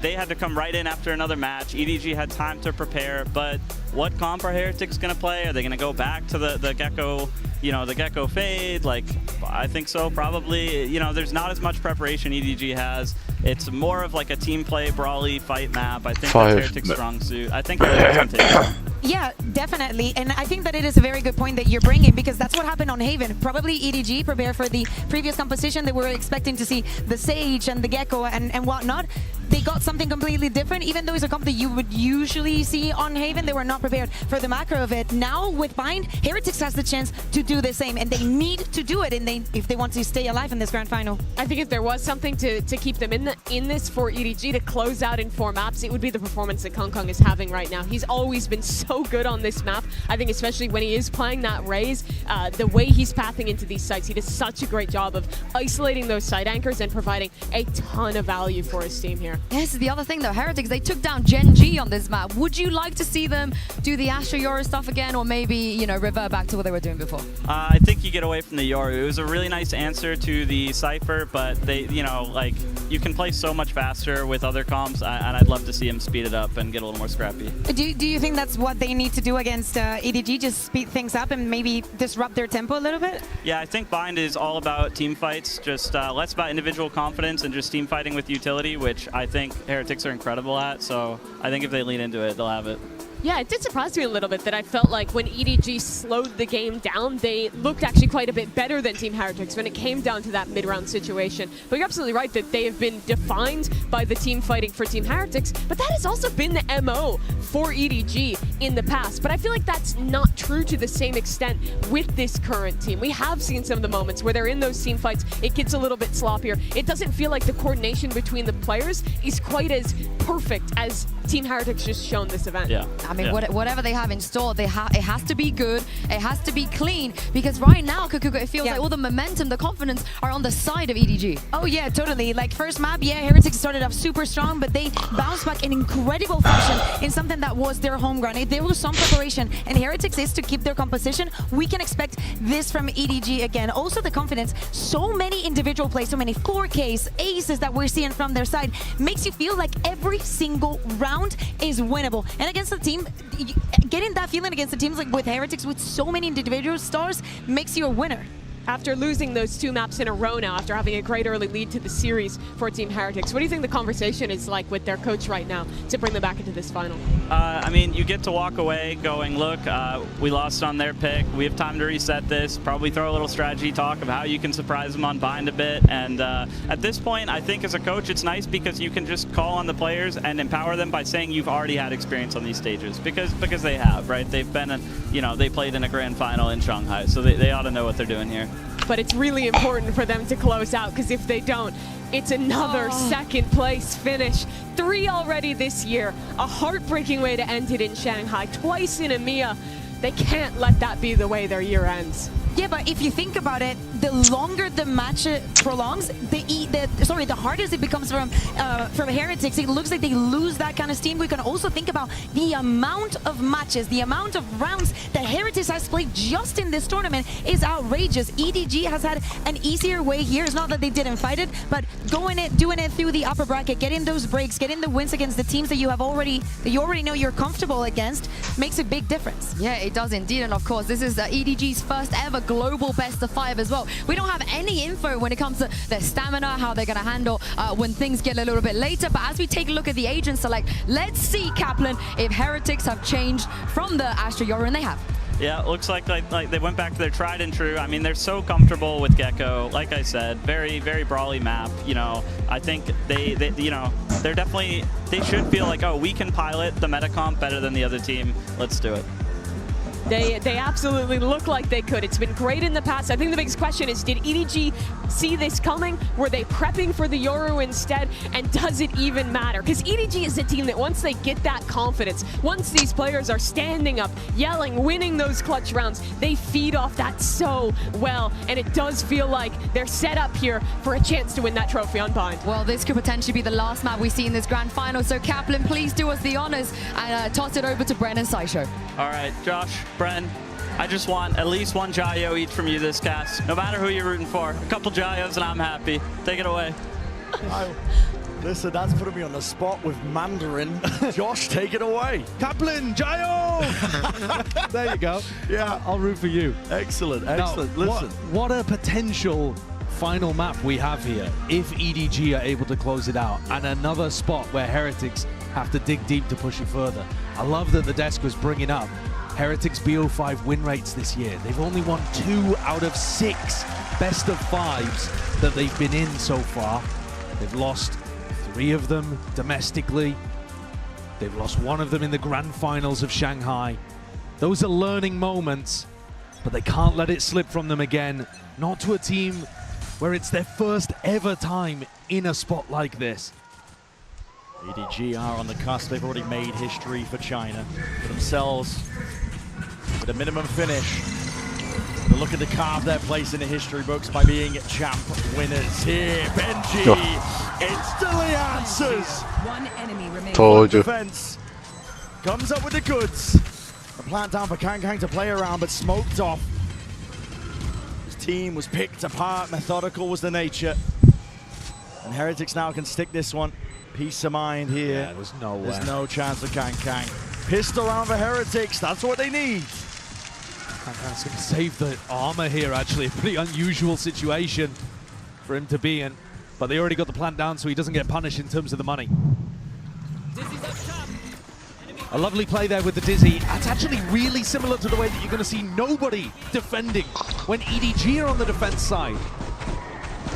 they had to come right in after another match. EDG had time to prepare, but what comp are Heretics going to play? Are they going to go back to the Gecko, you know, the Gecko Fade? Like, I think so, probably. You know, there's not as much preparation EDG has. It's more of like a team play, brawly fight map. I think that's Heretics' strong suit. I think Heretics can take it. Yeah, definitely. And I think that it is a very good point that you're bringing, because that's what happened on Haven. Probably EDG prepared for the previous composition. They were expecting to see the Sage and the Gecko and whatnot. They got something completely different. Even though it's a comp that you would usually see on Haven, they were not prepared for the macro of it. Now with Bind, Heretics has the chance to do the same, and they need to do it if they want to stay alive in this grand final. I think if there was something to keep them in this for EDG to close out in 4 maps, it would be the performance that Kong is having right now. He's always been so good on this map. I think especially when he is playing that Raze, the way he's pathing into these sites, he does such a great job of isolating those site anchors and providing a ton of value for his team here. This is the other thing though, Heretics, they took down Gen G on this map. Would you like to see them do the Asher Yoru stuff again, or maybe, you know, revert back to what they were doing before? I think you get away from the Yoru. It was a really nice answer to the Cypher, but they, you know, like, you can play so much faster with other comps, and I'd love to see him speed it up and get a little more scrappy. Do you think that's what they need to do against EDG, just speed things up and maybe disrupt their tempo a little bit? Yeah, I think Bind is all about team fights, just less about individual confidence and just team fighting with utility, which I think Heretics are incredible at, so I think if they lean into it, they'll have it. Yeah, it did surprise me a little bit that I felt like when EDG slowed the game down, they looked actually quite a bit better than Team Heretics when it came down to that mid-round situation. But you're absolutely right that they have been defined by the team fighting for Team Heretics, but that has also been the MO for EDG in the past. But I feel like that's not true to the same extent with this current team. We have seen some of the moments where they're in those team fights, it gets a little bit sloppier. It doesn't feel like the coordination between the players is quite as perfect as Team Heretics just shown this event. Yeah. I mean, whatever they have in store, it has to be good, it has to be clean, because right now, Kakuka, it feels like all the momentum, the confidence are on the side of EDG. Oh yeah, totally. Like first map, yeah, Heretics started off super strong, but they bounced back in incredible fashion in something that was their home ground. If there was some preparation and Heretics is to keep their composition, we can expect this from EDG again. Also the confidence, so many individual plays, so many 4Ks, aces that we're seeing from their side, makes you feel like every single round is winnable. And against the team, getting that feeling against the teams like with Heretics with so many individual stars makes you a winner. After losing those 2 maps in a row now, after having a great early lead to the series for Team Heretics, what do you think the conversation is like with their coach right now to bring them back into this final? I mean, you get to walk away going, look, we lost on their pick. We have time to reset this, probably throw a little strategy talk of how you can surprise them on Bind a bit. And at this point, I think as a coach, it's nice because you can just call on the players and empower them by saying you've already had experience on these stages, because they have, right? They've been, you know, they played in a grand final in Shanghai, so they ought to know what they're doing here. But it's really important for them to close out, because if they don't, it's another second place finish. 3 already this year. A heartbreaking way to end it in Shanghai, twice in EMEA. They can't let that be the way their year ends. Yeah, but if you think about it, the longer the match prolongs, the hardest it becomes from Heretics. It looks like they lose that kind of steam. We can also think about the amount of matches, the amount of rounds that Heretics has played just in this tournament is outrageous. EDG has had an easier way here. It's not that they didn't fight it, but doing it through the upper bracket, getting those breaks, getting the wins against the teams that you already know you're comfortable against makes a big difference. Yeah, it does indeed. And of course, this is EDG's first ever global best of 5 as well. We don't have any info when it comes to their stamina, how they're going to handle when things get a little bit later. But as we take a look at the agent select, let's see, Kaplan, if Heretics have changed from the Astra Yoru, and they have. Yeah, it looks like they went back to their tried and true. I mean, they're so comfortable with Gecko. Like I said, very, very brawly map. You know, I think they you know, they should feel like, oh, we can pilot the meta comp better than the other team. Let's do it. They absolutely look like they could. It's been great in the past. I think the biggest question is, did EDG see this coming? Were they prepping for the Yoru instead? And does it even matter? Because EDG is a team that once they get that confidence, once these players are standing up, yelling, winning those clutch rounds, they feed off that so well. And it does feel like they're set up here for a chance to win that trophy on Bind. Well, this could potentially be the last map we see in this grand final. So Kaplan, please do us the honors and toss it over to Bren and Saisho. All right, Josh, Bren, I just want at least one Jayo each from you this cast. No matter who you're rooting for. A couple Jayos and I'm happy. Take it away. Listen, that's putting me on the spot with Mandarin. Josh, take it away. Kaplan, Jayo! There you go. Yeah. I'll root for you. Excellent, excellent. Now, Listen. What a potential final map we have here if EDG are able to close it out, and another spot where Heretics have to dig deep to push it further. I love that the desk was bringing up Heretics BO5 win rates this year. They've only won 2 out of 6 best of 5s that they've been in so far. They've lost 3 of them domestically. They've lost 1 of them in the grand finals of Shanghai. Those are learning moments, but they can't let it slip from them again. Not to a team where it's their first ever time in a spot like this. EDG are on the cusp. They've already made history for China, for themselves, with a minimum finish. They're looking to carve their place in the history books by being champ winners here. Benji instantly answers. One enemy remains. Told you. Defense comes up with the goods. The plant down for Kang to play around, but smoked off. His team was picked apart. Methodical was the nature. And Heretics now can stick this one. Peace of mind here. Yeah, there's no way. There's no chance for Kang. Pistol round for Heretics. That's what they need. Kang's going to save the armor here, actually. A pretty unusual situation for him to be in. But they already got the plant down, so he doesn't get punished in terms of the money. A lovely play there with the Dizzy. That's actually really similar to the way that you're going to see nobody defending when EDG are on the defense side.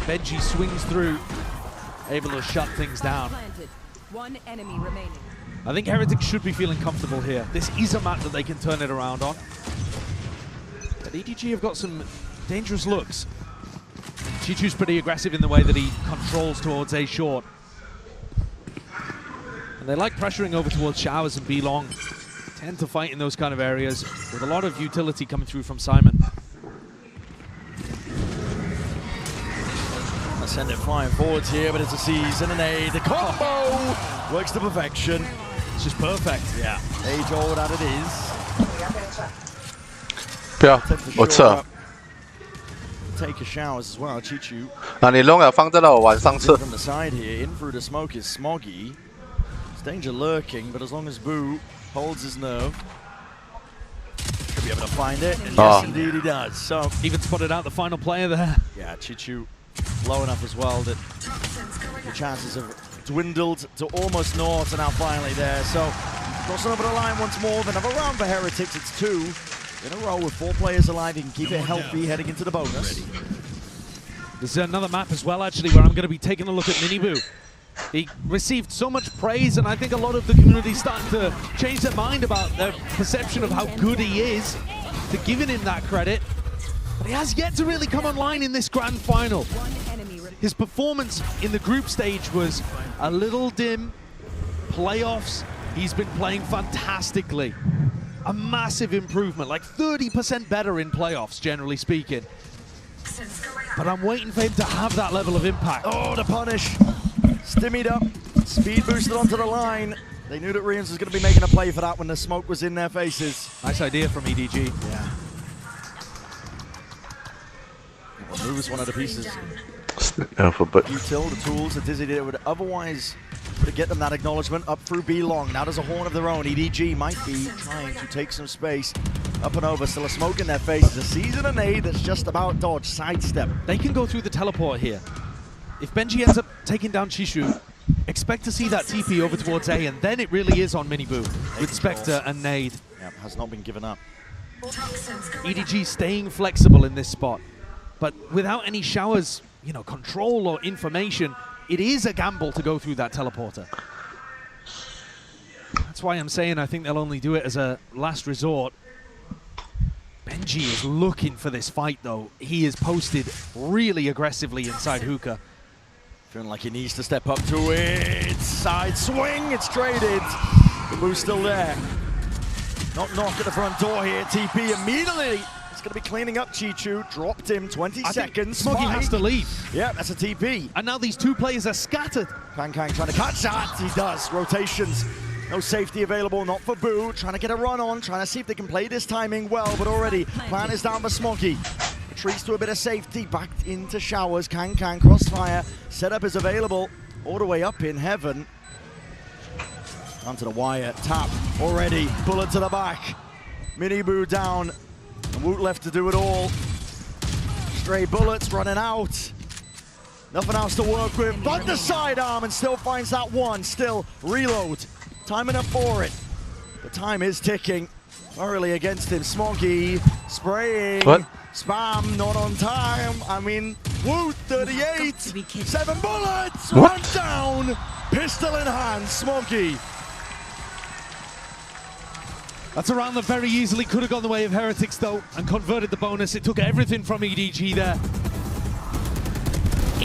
Benji swings through, able to shut things down. One enemy remaining. I think Heretics should be feeling comfortable here. This is a map that they can turn it around on. But EDG have got some dangerous looks. Chichu's pretty aggressive in the way that he controls towards A short. And they like pressuring over towards Showers and B long. Tend to fight in those kind of areas with a lot of utility coming through from Simon. Send it flying forwards here, but it's a season and A. The combo works to perfection. It's just perfect. Yeah. Age-old that it is. Yeah, what's up? Take a showers as well, Chichu. 那你龙要放在了我晚上吃。 From the side here, in through the smoke is Smoggy. There's danger lurking, but as long as Boo holds his nerve, should be able to find it. And yes, indeed he does. So even spotted out the final player there. Yeah, Chichu low enough as well that the chances have dwindled to almost naught, and now finally there. So crossing over the line once more. Another round for Heretics. It's 2 in a row with 4 players alive. You can keep it healthy heading into the bonus. There's another map as well, actually, where I'm going to be taking a look at Miniboo. He received so much praise, and I think a lot of the community is starting to change their mind about their perception of how good he is. They're giving him that credit, but he has yet to really come online in this grand final. His performance in the group stage was a little dim. Playoffs, he's been playing fantastically. A massive improvement, like 30% better in playoffs, generally speaking. But I'm waiting for him to have that level of impact. Oh, the punish. Stimmied up, speed boosted onto the line. They knew that Reams was going to be making a play for that when the smoke was in their faces. Nice idea from EDG. Yeah. Well, moves one of the pieces. Util, the tools that Dizzy did would otherwise get them that acknowledgement up through B long. Now there's a horn of their own. EDG might be trying to take some space up and over. Still a smoke in their faces. A season and A that's just about dodge, sidestep. They can go through the teleport here. If Benji ends up taking down Chishu, expect to see that TP over towards A, and then it really is on Miniboo with Spectre and Nade. Yep, has not been given up. EDG staying flexible in this spot, but without any Showers, you know, control or information, it is a gamble to go through that teleporter. That's why I'm saying I think they'll only do it as a last resort. Benji is looking for this fight, though. He is posted really aggressively inside hookah. Feeling like he needs to step up to it. Side swing, it's traded. The move's still there. Not knock at the front door here. TP immediately. It's going to be cleaning up Chichu. Dropped him, 20 seconds. Smoggy has to leave. Yeah, that's a TP. And now these two players are scattered. Kang trying to catch that. He does. Rotations. No safety available, not for Boo. Trying to get a run on, trying to see if they can play this timing well, but already plan is down for Smoggy. Retreats to a bit of safety, back into showers. Kang crossfire. Setup is available all the way up in heaven. Onto the wire, tap already, bullet to the back. Mini Boo down, and Woot left to do it all. Stray bullets running out. Nothing else to work with, but the sidearm, and still finds that one. Still reload, time enough for it. The time is ticking. Thoroughly against him, Smoggy spraying. What? Spam, not on time. I mean, Woot, 38, 7 bullets, what? one down. Pistol in hand, Smoggy. That's a round that very easily could have gone the way of Heretics, though, and converted the bonus. It took everything from EDG there.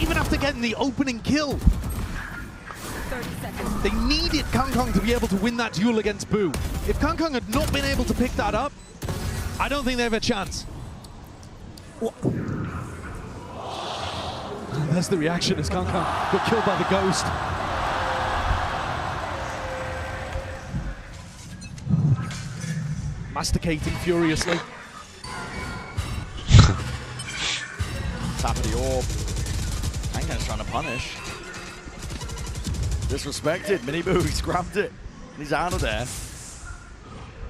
Even after getting the opening kill, 30 seconds. they needed Kang to be able to win that duel against Boo. If Kang had not been able to pick that up, I don't think they have a chance. There's the reaction as Kang got killed by the ghost. Masticating furiously. Top of the orb. Kang's trying to punish. Disrespected. Mini Boo, he's grabbed it. And he's out of there.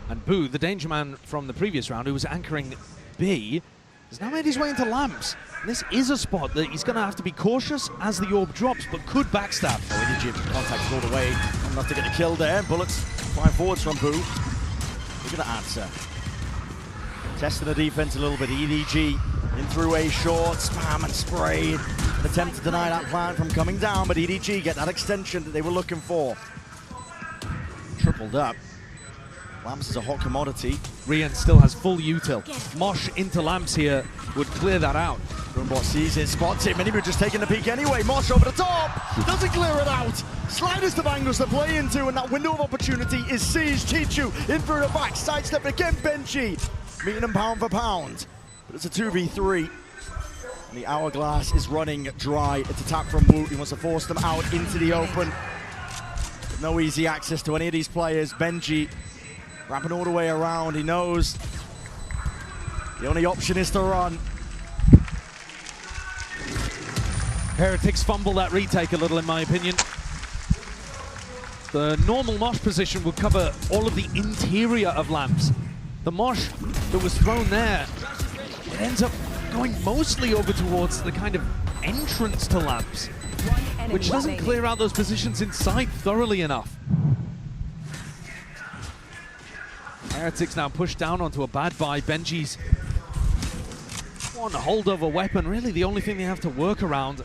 And Boo, the danger man from the previous round, who was anchoring B, has now made his way into lamps. And this is a spot that he's going to have to be cautious as the orb drops, but could backstab. EDG contact all the way. Enough to get a kill there. Bullets flying forwards from Boo. Look at the answer. Testing the defense a little bit. EDG in through a short, spam and sprayed. An attempt to deny that plan from coming down, but EDG get that extension that they were looking for. Tripled up. Lamps is a hot commodity. Rian still has full util. Mosh into Lamps here would clear that out. Rumbot sees it, spots it. Minibu just taking the peek anyway. Mosh over the top. Doesn't clear it out. Sliders of angles to play into, and that window of opportunity is seized. Chichu in through the back. Sidestep again, Benji. Meeting them pound for pound. But it's a 2v3. And the hourglass is running dry. It's a tap from Woot. He wants to force them out into the open. With no easy access to any of these players. Benji wrapping all the way around. He knows the only option is to run. Heretics fumble that retake a little, in my opinion. The normal mosh position would cover all of the interior of Lamps. The mosh that was thrown there, it ends up going mostly over towards the kind of entrance to Lamps, which doesn't clear out those positions inside thoroughly enough. Heretics now pushed down onto a bad buy. Benji's one holdover weapon, really the only thing they have to work around.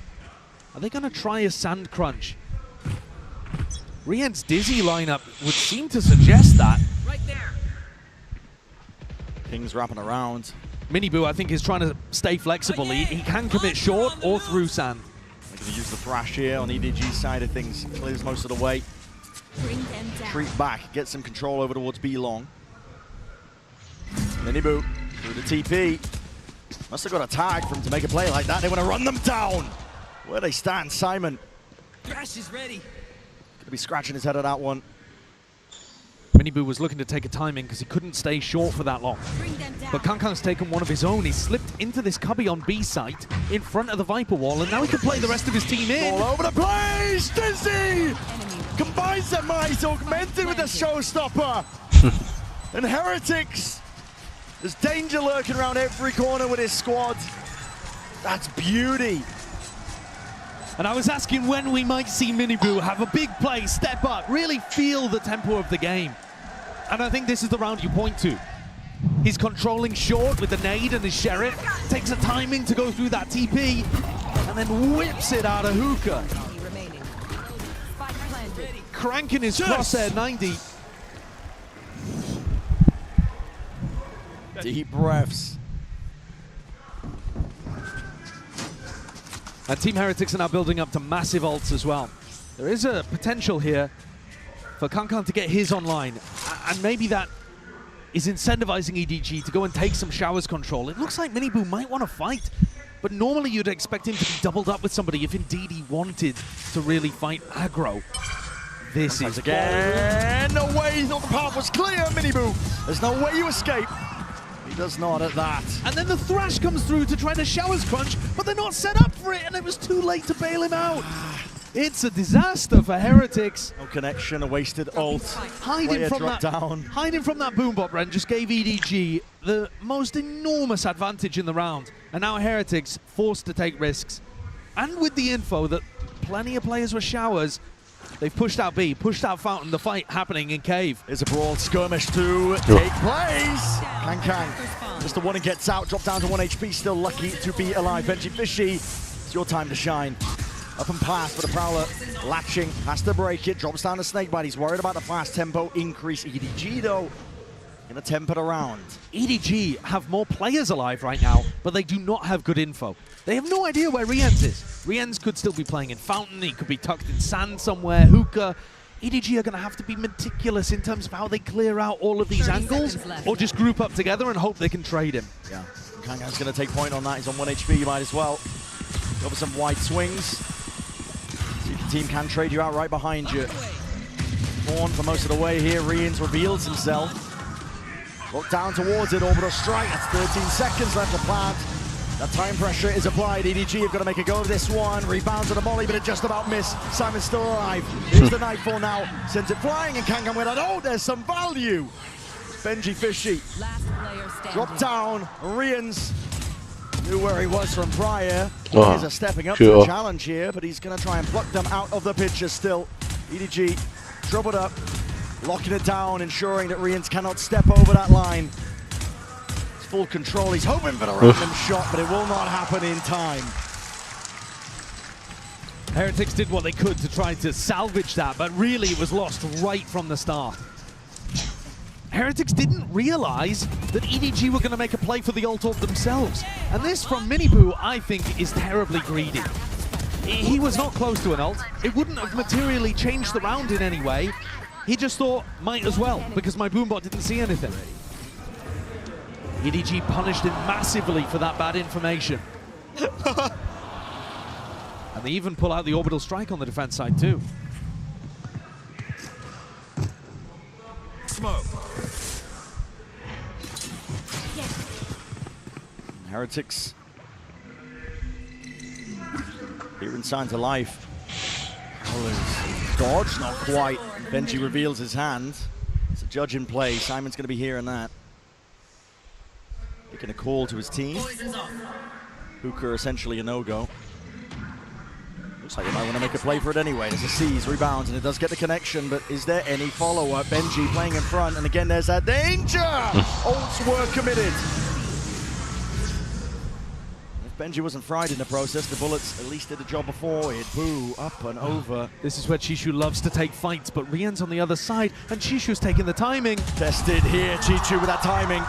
Are they going to try a sand crunch? Rian's Dizzy lineup would seem to suggest that. Right there. King's wrapping around. Miniboo, I think, is trying to stay flexible. He can commit short or through sand. They're going to use the thrash here on EDG's side of things. Clears most of the way. Retreat back, get some control over towards B long. Miniboo through the TP. Must have got a tag for him to make a play like that. They want to run them down. Where they stand, Simon. Thrash is ready. Going to be scratching his head at that one. Miniboo was looking to take a timing because he couldn't stay short for that long. But Kang's taken one of his own. He slipped into this cubby on B site in front of the Viper wall, and now he can play the rest of his team in. All over the place! Dizzy! Combines their might, augmented with a showstopper. And Heretics, there's danger lurking around every corner with his squad. That's beauty. And I was asking when we might see Miniboo have a big play, step up, really feel the tempo of the game. And I think this is the round you point to. He's controlling short with the nade and his Sheriff, takes a timing to go through that TP, and then whips it out of hookah. Cranking his crosshair 90. Deep breaths. And Team Heretics are now building up to massive ults as well. There is a potential here for Kankan to get his online, and maybe that is incentivizing EDG to go and take some Showers control. It looks like Miniboo might want to fight, but normally you'd expect him to be doubled up with somebody if indeed he wanted to really fight aggro. This is again. No way, he thought the path was clear, Miniboo. There's no way you escape. He does not at that. And then the Thrash comes through to try to Showers crunch, but they're not set up for it, and it was too late to bail him out. It's a disaster for Heretics. No connection, a wasted ult. Hiding from that boom bot, Brent, just gave EDG the most enormous advantage in the round. And now Heretics forced to take risks. And with the info that plenty of players were Showers, they've pushed out B, pushed out Fountain, the fight happening in Cave. There's a brawl skirmish to take place. Kang just the one and gets out, dropped down to 1 HP, still lucky to be alive. Benji Fishy, it's your time to shine. Up and past, but the Prowler latching, has to break it, drops down to Snakebite. He's worried about the fast tempo increase. EDG, though, in a tempered around. EDG have more players alive right now, but they do not have good info. They have no idea where Rienz is. Rienz could still be playing in Fountain, he could be tucked in sand somewhere, Hookah. EDG are going to have to be meticulous in terms of how they clear out all of these angles, or just group up together and hope they can trade him. Yeah, Kangan's going to take point on that. He's on 1 HP, you might as well. Go for some wide swings. Team can trade you out right behind you. Horn for most of the way here. Rienz reveals himself. Look down towards it, orbital strike. That's 13 seconds left to plant. That time pressure is applied. EDG have got to make a go of this one. Rebounds to the molly, but it just about missed. Simon's still alive. Here's the Nightfall now. Sends it flying, and Kangan went out. Oh, there's some value. Benji Fishy. Drop down. Rienz knew where he was from prior. Here's a stepping up to the challenge here, but he's going to try and pluck them out of the picture still. EDG troubled up, locking it down, ensuring that Rienz cannot step over that line. It's full control. He's hoping for the random shot, but it will not happen in time. Heretics did what they could to try to salvage that, but really it was lost right from the start. Heretics didn't realize that EDG were going to make a play for the ult orb themselves. And this from Miniboo, I think, is terribly greedy. He was not close to an ult. It wouldn't have materially changed the round in any way. He just thought, might as well, because my boombot didn't see anything. EDG punished him massively for that bad information. And they even pull out the orbital strike on the defense side too. Smoke. Heretics here in signs of life. Dodge, not quite. Benji reveals his hand. It's a judge in play. Simon's going to be hearing that. Making a call to his team. Hookah essentially a no-go. Looks like he might want to make a play for it anyway. There's a seize, rebounds, and it does get the connection, but is there any follow-up? Benji playing in front, and again there's that danger! Ults were committed. If Benji wasn't fried in the process, the bullets at least did the job before it. Boo, up and over. This is where Chishu loves to take fights, but Rien's on the other side, and Chishu's taking the timing. Tested here, Chichu with that timing.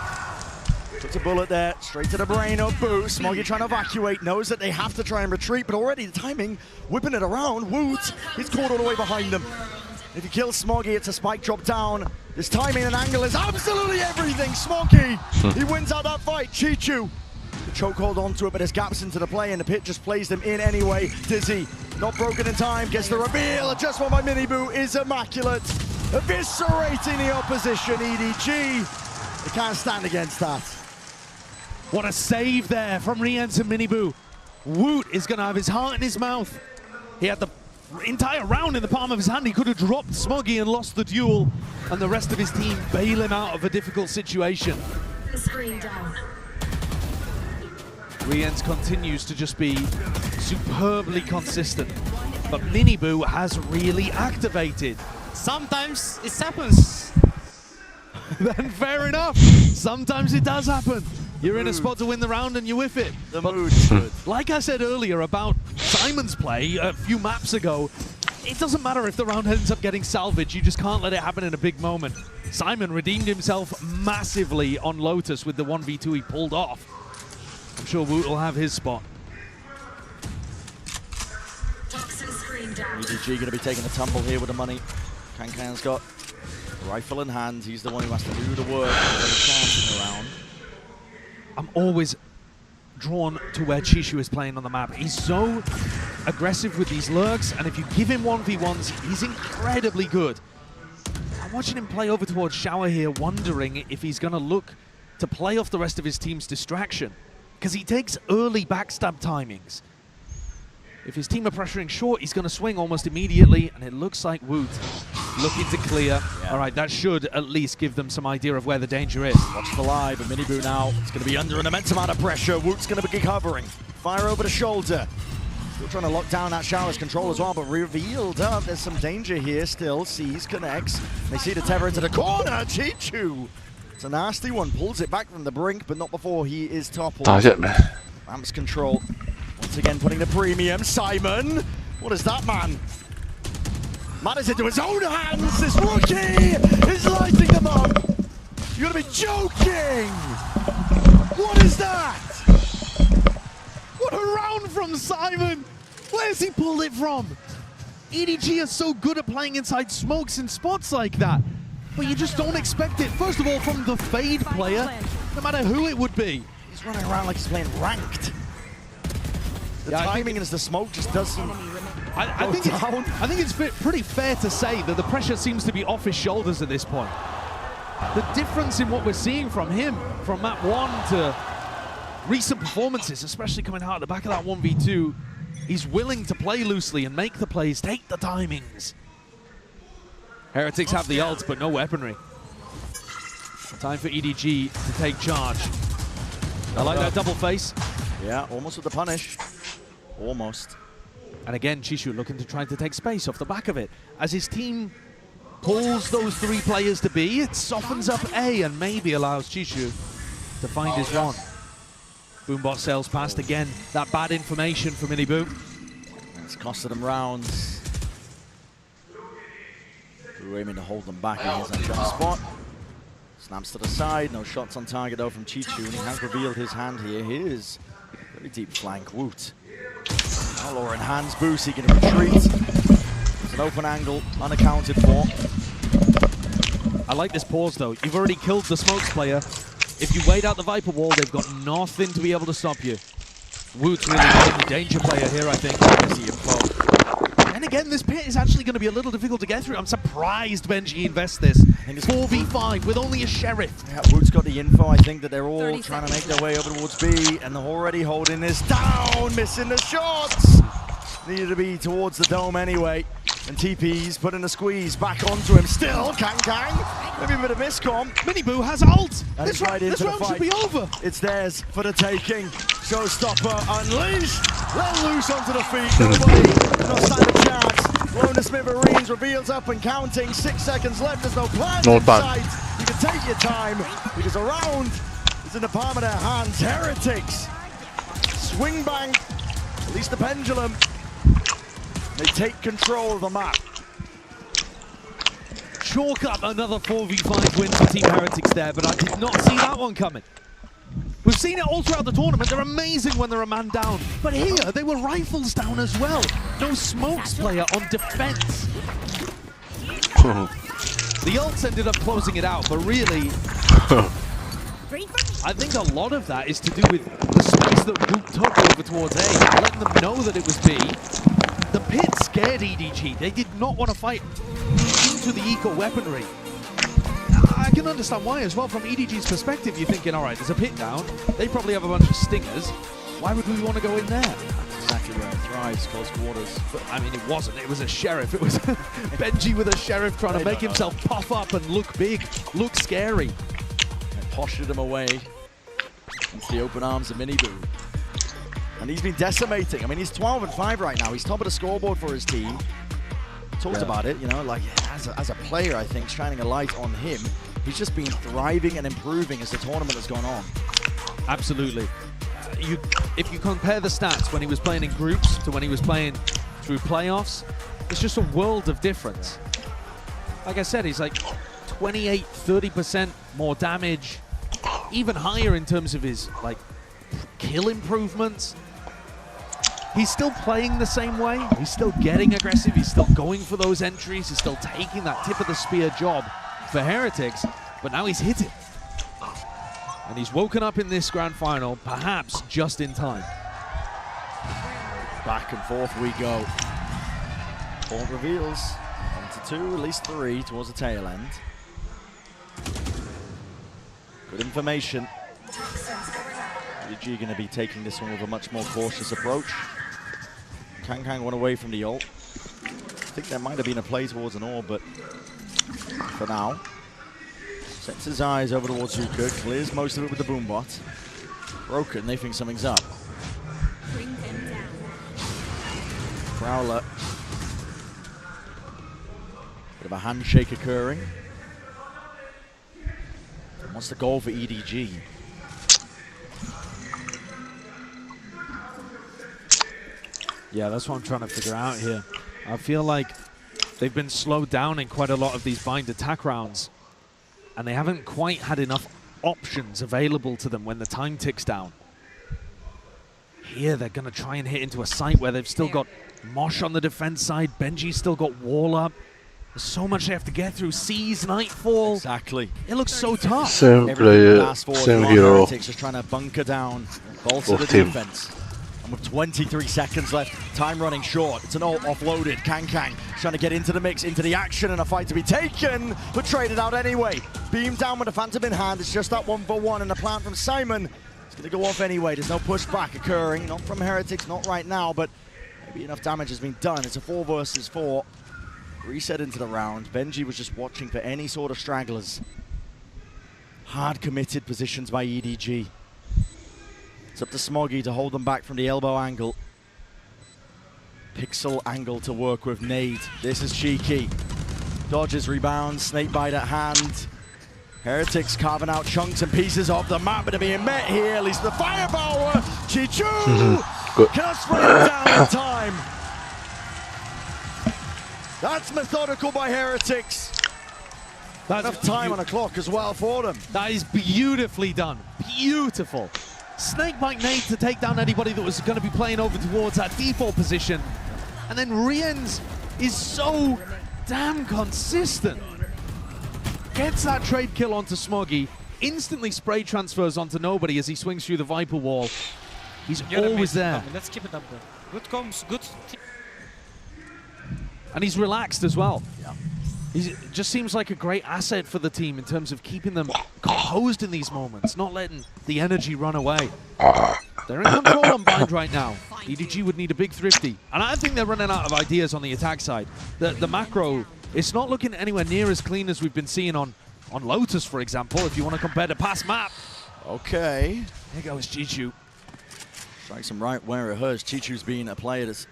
Puts a bullet there, straight to the brain of Boo. Smoggy trying to evacuate, knows that they have to try and retreat, but already the timing, whipping it around. Woot, he's caught all the way behind them. If you kill Smoggy, it's a spike drop down. This timing and angle is absolutely everything. Smoggy, he wins out that fight. Chichu, the chokehold onto it, but there's gaps into the play, and the pit just plays them in anyway. Dizzy, not broken in time, gets the reveal. Adjustment by Miniboo is immaculate. Eviscerating the opposition, EDG. They can't stand against that. What a save there from Rienz and Miniboo. Woot is going to have his heart in his mouth. He had the entire round in the palm of his hand. He could have dropped Smoggy and lost the duel, and the rest of his team bail him out of a difficult situation. Rienz continues to just be superbly consistent, but Miniboo has really activated. Sometimes it happens. Then fair enough. Sometimes it does happen. You're in a spot to win the round and you whiff it. The mood is good. Like I said earlier about Simon's play a few maps ago, it doesn't matter if the round ends up getting salvaged, you just can't let it happen in a big moment. Simon redeemed himself massively on Lotus with the 1v2 he pulled off. I'm sure Woot will have his spot. EDG going to be taking a tumble here with the money. Kankan's got a rifle in hand. He's the one who has to do the work. Around. I'm always drawn to where Chishu is playing on the map. He's so aggressive with these lurks, and if you give him 1v1s, he's incredibly good. I'm watching him play over towards Shower here, wondering if he's going to look to play off the rest of his team's distraction, because he takes early backstab timings. If his team are pressuring short, he's going to swing almost immediately, and it looks like Woot looking to clear. Yeah. All right, that should at least give them some idea of where the danger is. Watch the live, but Miniboo now is going to be under an immense amount of pressure. Woot's going to be covering. Fire over the shoulder. Still trying to lock down that Shower's control as well, but revealed. There's some danger here still. Sees, connects. They see the tether into the corner. Chichu. It's a nasty one. Pulls it back from the brink, but not before he is toppled. Amps control. Once again, putting the premium. Simon. What is that, man? Matters into his own hands. This rookie is lighting them up. You gotta be joking. What is that? What a round from Simon. Where's he pulled it from? EDG are so good at playing inside smokes and spots like that. But you just don't expect it. First of all, from the Fade player, no matter who it would be. He's running around like he's playing ranked. The timing as the smoke just doesn't I think it's pretty fair to say that the pressure seems to be off his shoulders at this point. The difference in what we're seeing from him, from map 1 to recent performances, especially coming out at the back of that 1v2, he's willing to play loosely and make the plays, take the timings. Heretics have the ult, but no weaponry. Time for EDG to take charge. I like that double face. Yeah, almost with the punish. Almost. And again, Chishu looking to try to take space off the back of it. As his team pulls those 3 players to B, it softens up A and maybe allows Chishu to find his one. Boombot sails past again. That bad information for Miniboo. It's costed him rounds. We're aiming to hold them back. He has that jump spot. Snaps to the side. No shots on target though from Chishu, and he has revealed his hand here. Here's very deep flank. Woot. Laura in hands, boost, he can retreat. It's an open angle, unaccounted for. I like this pause though. You've already killed the smokes player. If you wait out the Viper wall, they've got nothing to be able to stop you. Woot's really the danger player here, I think. And again, this pit is actually going to be a little difficult to get through. I'm surprised Benji invests this. 4v5 with only a Sheriff. Yeah, Woot's got the info. I think that they're all trying to make their way over towards B, and they're already holding this down, missing the shots. Needed to be towards the dome anyway. And TP's putting a squeeze back onto him. Still, Kang. Maybe a bit of miscom. Miniboo has ult. And this round should be over. It's theirs for the taking. Showstopper unleashed. Let loose onto the feet. Nobody, not standing a chance. Lona Smithereens reveals up and counting. 6 seconds left. There's no plan in sight. You can take your time because a round is in the palm of their hands. Heretics. Swing bang. At least the pendulum. They take control of the map. Chalk up another 4v5 win for Team Heretics there, but I did not see that one coming. We've seen it all throughout the tournament. They're amazing when they're a man down. But here, they were rifles down as well. No smokes player on defense. The ults ended up closing it out, but really, I think a lot of that is to do with the space that Woot took over towards A, letting them know that it was B. The pit scared EDG. They did not want to fight into the eco weaponry. I can understand why as well. From EDG's perspective, you're thinking, all right, there's a pit down. They probably have a bunch of stingers. Why would we want to go in there? That's exactly where it thrives, close quarters. But, I mean, it wasn't. It was a Sheriff. It was Benji with a Sheriff trying to make himself puff up and look big, look scary. And postured him away into the open arms of Miniboo. And he's been decimating. I mean, he's 12-5 right now. He's top of the scoreboard for his team. Talked about it, you know, like as a player, I think, shining a light on him. He's just been thriving and improving as the tournament has gone on. Absolutely. If you compare the stats when he was playing in groups to when he was playing through playoffs, it's just a world of difference. Like I said, he's like 28, 30% more damage, even higher in terms of his like kill improvements. he's still playing the same way. He's still getting aggressive. He's still going for those entries. He's still taking that tip of the spear job for Heretics, but now he's hit it. And he's woken up in this grand final, perhaps just in time. Back and forth we go. Point reveals. 1-2, at least 3 towards the tail end. Good information. EDG going to be taking this one with a much more cautious approach. Kang went away from the ult. I think there might have been a play towards an orb, but for now, sets his eyes over towards Zuka, clears most of it with the boombot. Broken, they think something's up. Prowler. Bit of a handshake occurring. What's the goal for EDG? Yeah, that's what I'm trying to figure out here. I feel like they've been slowed down in quite a lot of these bind attack rounds, and they haven't quite had enough options available to them when the time ticks down. Here, they're going to try and hit into a site where they've still got Mosh on the defense side. Benji's still got Wall up. There's so much they have to get through. Seas, Nightfall. Exactly. It looks so tough. Same player, same hero. Just trying to bunker down, bolster the team. defense. And with 23 seconds left, time running short. It's an ult offloaded. Kang trying to get into the mix, into the action, and a fight to be taken, but traded out anyway. Beam down with the Phantom in hand. It's just that 1-for-1, and the plant from Simon is going to go off anyway. There's no pushback occurring. Not from Heretics, not right now, but maybe enough damage has been done. It's a 4 versus 4. Reset into the round. Benji was just watching for any sort of stragglers. Hard committed positions by EDG. It's up to Smoggy to hold them back from the elbow angle. Pixel angle to work with. Nade. This is cheeky. Dodges, rebounds, snakebite at hand. Heretics carving out chunks and pieces of the map, but are being met here. At least the firepower. Chichu cannot spray it down in time. That's methodical by Heretics. That's enough time on the clock as well for them. That is beautifully done. Beautiful. Snakebite nade to take down anybody that was going to be playing over towards that default position. And then Rienz is so damn consistent. Gets that trade kill onto Smoggy. Instantly spray transfers onto nobody as he swings through the Viper wall. He's always there. Let's keep it up there. Good comms, good. And he's relaxed as well. Yeah. He just seems like a great asset for the team in terms of keeping them composed in these moments, not letting the energy run away. They're in control on bind right now. EDG would need a big thrifty. And I think they're running out of ideas on the attack side. The macro, it's not looking anywhere near as clean as we've been seeing on Lotus, for example, if you want to compare the past map. Okay. There goes Chichu. Strikes him right where it hurts. Chichu's been a player that's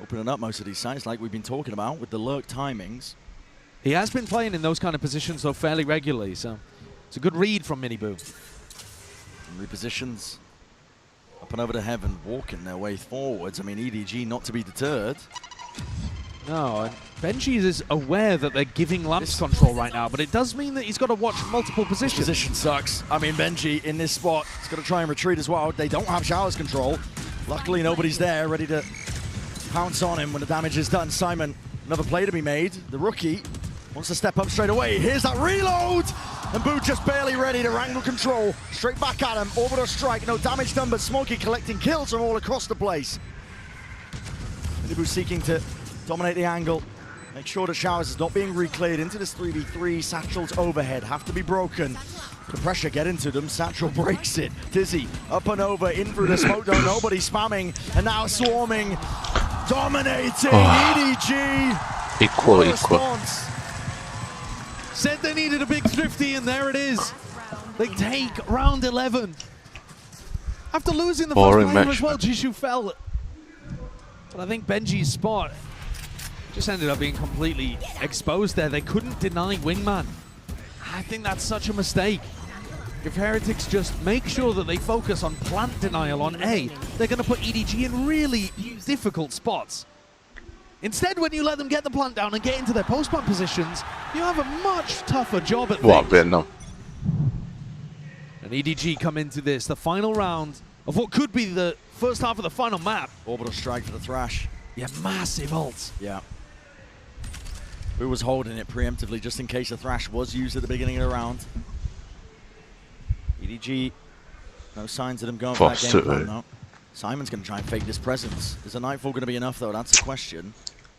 opening up most of these sites like we've been talking about with the lurk timings. He has been playing in those kind of positions though fairly regularly, so it's a good read from Miniboo. Repositions up and over to heaven, walking their way forwards. I mean, EDG not to be deterred. No, and Benji is aware that they're giving Lamps control right now, but it does mean that he's got to watch multiple positions. This position sucks. I mean, Benji in this spot is going to try and retreat as well. They don't have Showers control. Luckily, nobody's there ready to pounce on him when the damage is done. Simon, another play to be made. The rookie wants to step up straight away. Here's that reload! And Boo just barely ready to wrangle control. Straight back at him. Orbital strike. No damage done, but Smokey collecting kills from all across the place. Miniboo seeking to dominate the angle. Make sure that Showers is not being recleared into this 3v3. Satchel's overhead have to be broken. The pressure get into them. Satchel breaks it. Dizzy up and over, in through the smoke dome. Nobody spamming. And now swarming. Dominating EDG. Equal. Said they needed a big thrifty, and there it is. They take round 11. After losing the first game as well, Jishu fell. But I think Benji's spot just ended up being completely exposed there. They couldn't deny Wingman. I think that's such a mistake. If Heretics just make sure that they focus on plant denial on A, they're going to put EDG in really difficult spots. Instead, when you let them get the plant down and get into their post-plant positions, you have a much tougher job at things. Vietnam? And EDG come into this, the final round of what could be the first half of the final map. Orbital strike for the Thrash. Yeah, massive ults. Yeah. Who was holding it preemptively just in case the Thrash was used at the beginning of the round. EDG, no signs of them going for that game plan, though. Simon's going to try and fake this presence. Is a Nightfall going to be enough, though? That's the question.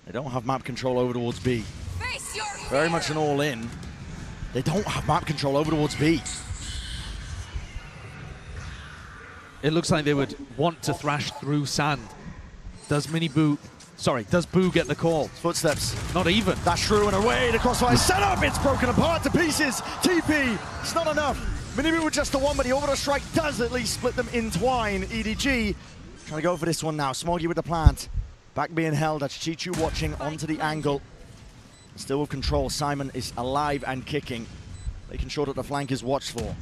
They don't have map control over towards B. Very much an all-in. They don't have map control over towards B. It looks like they would want to thrash through sand. Does does Boo get the call? Footsteps. Not even. That's true, and away, the crossfire set up, it's broken apart to pieces. TP, it's not enough. Minimu with just the one, but the orbital strike does at least split them in twine. EDG trying to go for this one now. Smoggy with the plant. Back being held, that's Chichu watching onto the angle. Still with control, Simon is alive and kicking. Making sure that the flank is watched for.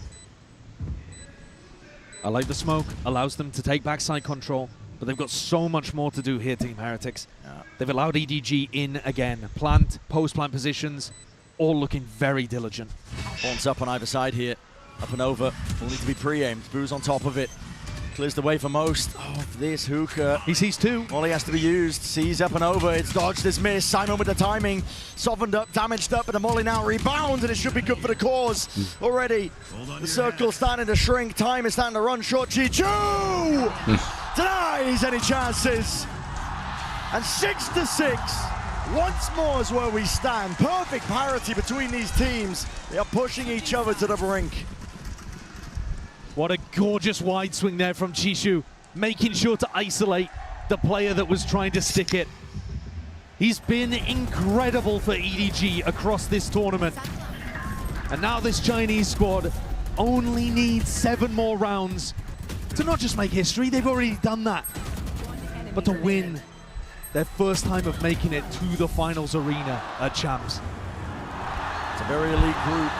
I like the smoke, allows them to take backside control, but they've got so much more to do here, Team Heretics. Yeah. They've allowed EDG in again. Plant, post-plant positions, all looking very diligent. Horns up on either side here. Up and over, will need to be pre-aimed. Boo's on top of it. Clears the way for most of this hookah. He sees two. All he has to be used. Sees up and over. It's dodged, it's missed. Simon with the timing. Softened up, damaged up, but the molly now rebounds, and it should be good for the cause already. The circle's starting to shrink. Time is starting to run short. Chichu denies any chances. And 6-6. Once more is where we stand. Perfect parity between these teams. They are pushing each other to the brink. What a gorgeous wide swing there from Chishu, making sure to isolate the player that was trying to stick it. He's been incredible for EDG across this tournament. And now this Chinese squad only needs 7 more rounds to not just make history, they've already done that, but to win their first time of making it to the finals arena at Champs. It's a very elite group.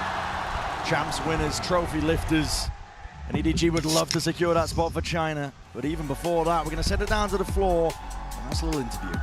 Champs winners, trophy lifters. And EDG would love to secure that spot for China. But even before that, we're going to send it down to the floor. A nice little interview.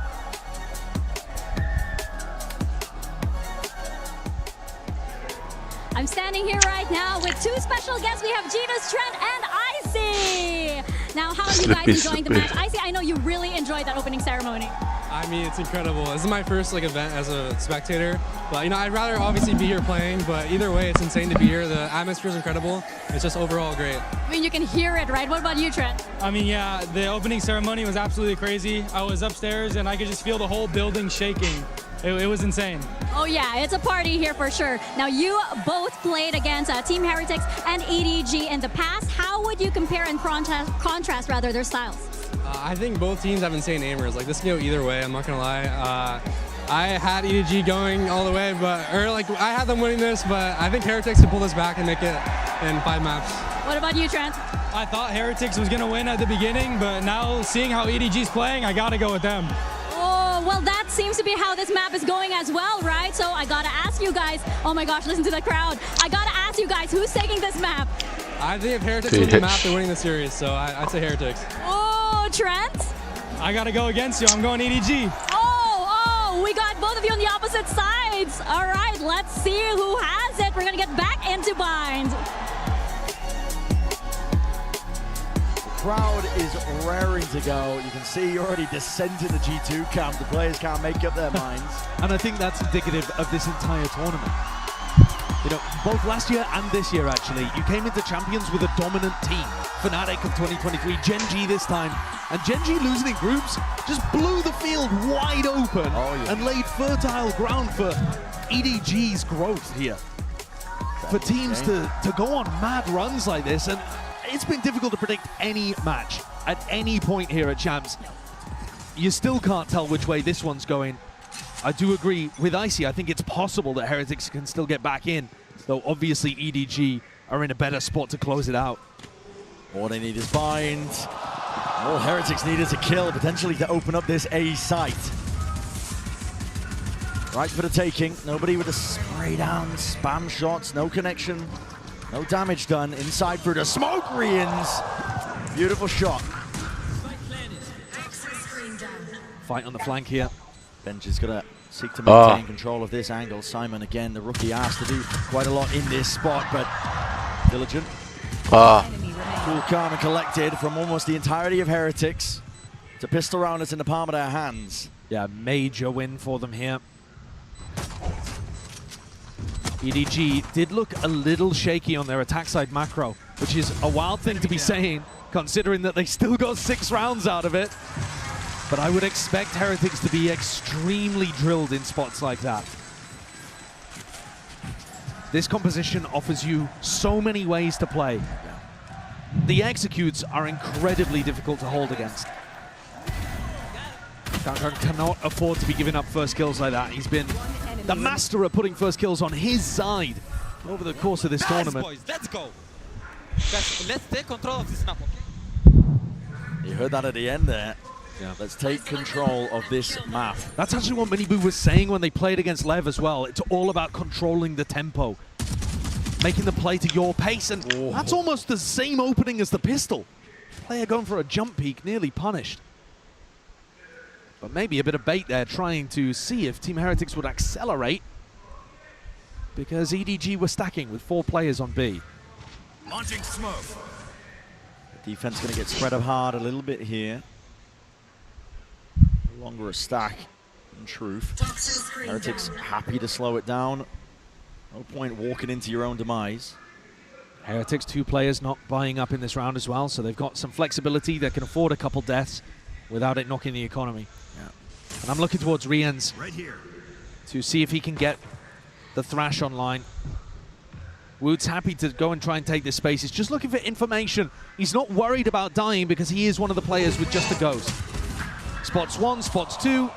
I'm standing here right now with 2 special guests. We have Genius, Trent, and Icy. Now, how are you guys enjoying the match? Icy, I know you really enjoyed that opening ceremony. I mean, it's incredible. This is my first event as a spectator, but I'd rather obviously be here playing, but either way, it's insane to be here. The atmosphere is incredible. It's just overall great. I mean, you can hear it, right? What about you, Trent? I mean, yeah, the opening ceremony was absolutely crazy. I was upstairs and I could just feel the whole building shaking. It was insane. Oh yeah, it's a party here for sure. Now, you both played against Team Heretics and EDG in the past. How would you compare and contrast their styles? I think both teams have insane aimers. This can go either way, I'm not gonna lie. I had EDG going all the way, I had them winning this, but I think Heretics can pull this back and make it in 5 maps. What about you, Trent? I thought Heretics was gonna win at the beginning, but now seeing how EDG's playing, I gotta go with them. Oh, well, that seems to be how this map is going as well, right? So I gotta ask you guys, oh my gosh, listen to the crowd. I gotta ask you guys, who's taking this map? I think if Heretics win the map, they're winning the series, so I'd say Heretics. Oh, Trent? I gotta go against you, I'm going EDG. Oh, we got both of you on the opposite sides. All right, let's see who has it. We're gonna get back into bind. The crowd is raring to go. You can see already descent in the G2 camp. The players can't make up their minds. And I think that's indicative of this entire tournament. Both last year and this year, actually, you came into Champions with a dominant team. Fnatic of 2023, Gen G this time. And Gen G losing in groups just blew the field wide open and laid fertile ground for EDG's growth here. For teams to go on mad runs like this, and it's been difficult to predict any match at any point here at Champs. You still can't tell which way this one's going. I do agree with Icy. I think it's possible that Heretics can still get back in, though obviously EDG are in a better spot to close it out. All they need is bind. All Heretics need is a kill, potentially to open up this A site. Right for the taking. Nobody with a spray down, spam shots, no connection, no damage done. Inside through the smoke, Rians. Beautiful shot. Fight on the flank here. Benj is going to seek to maintain control of this angle. Simon, again, the rookie, asked to do quite a lot in this spot, but diligent. Cool, calm, and collected from almost the entirety of Heretics. It's a pistol round that's in the palm of their hands. Yeah, major win for them here. EDG did look a little shaky on their attack side macro, which is a wild thing to be saying, considering that they still got 6 rounds out of it. But I would expect Heretics to be extremely drilled in spots like that. This composition offers you so many ways to play. The executes are incredibly difficult to hold against. Kankan cannot afford to be giving up first kills like that. He's been the master at putting first kills on his side over the course of this tournament. Boys, let's go. Guys, let's take control of this map, okay? You heard that at the end there. Yeah. Let's take control of this map. That's actually what Miniboo was saying when they played against Lev as well. It's all about controlling the tempo, making the play to your pace, and that's almost the same opening as the pistol. Player going for a jump peek, nearly punished. But maybe a bit of bait there, trying to see if Team Heretics would accelerate, because EDG were stacking with 4 players on B. Launching smoke. The defense going to get spread up hard a little bit here. No longer a stack, in truth. Heretics happy to slow it down. No point walking into your own demise. Heretics, 2 players not buying up in this round as well, so they've got some flexibility. They can afford a couple deaths without it knocking the economy. Yeah. And I'm looking towards Riens to see if he can get the Thrash online. Wood's happy to go and try and take this space. He's just looking for information. He's not worried about dying because he is one of the players with just a ghost. Spots 1, spots 2.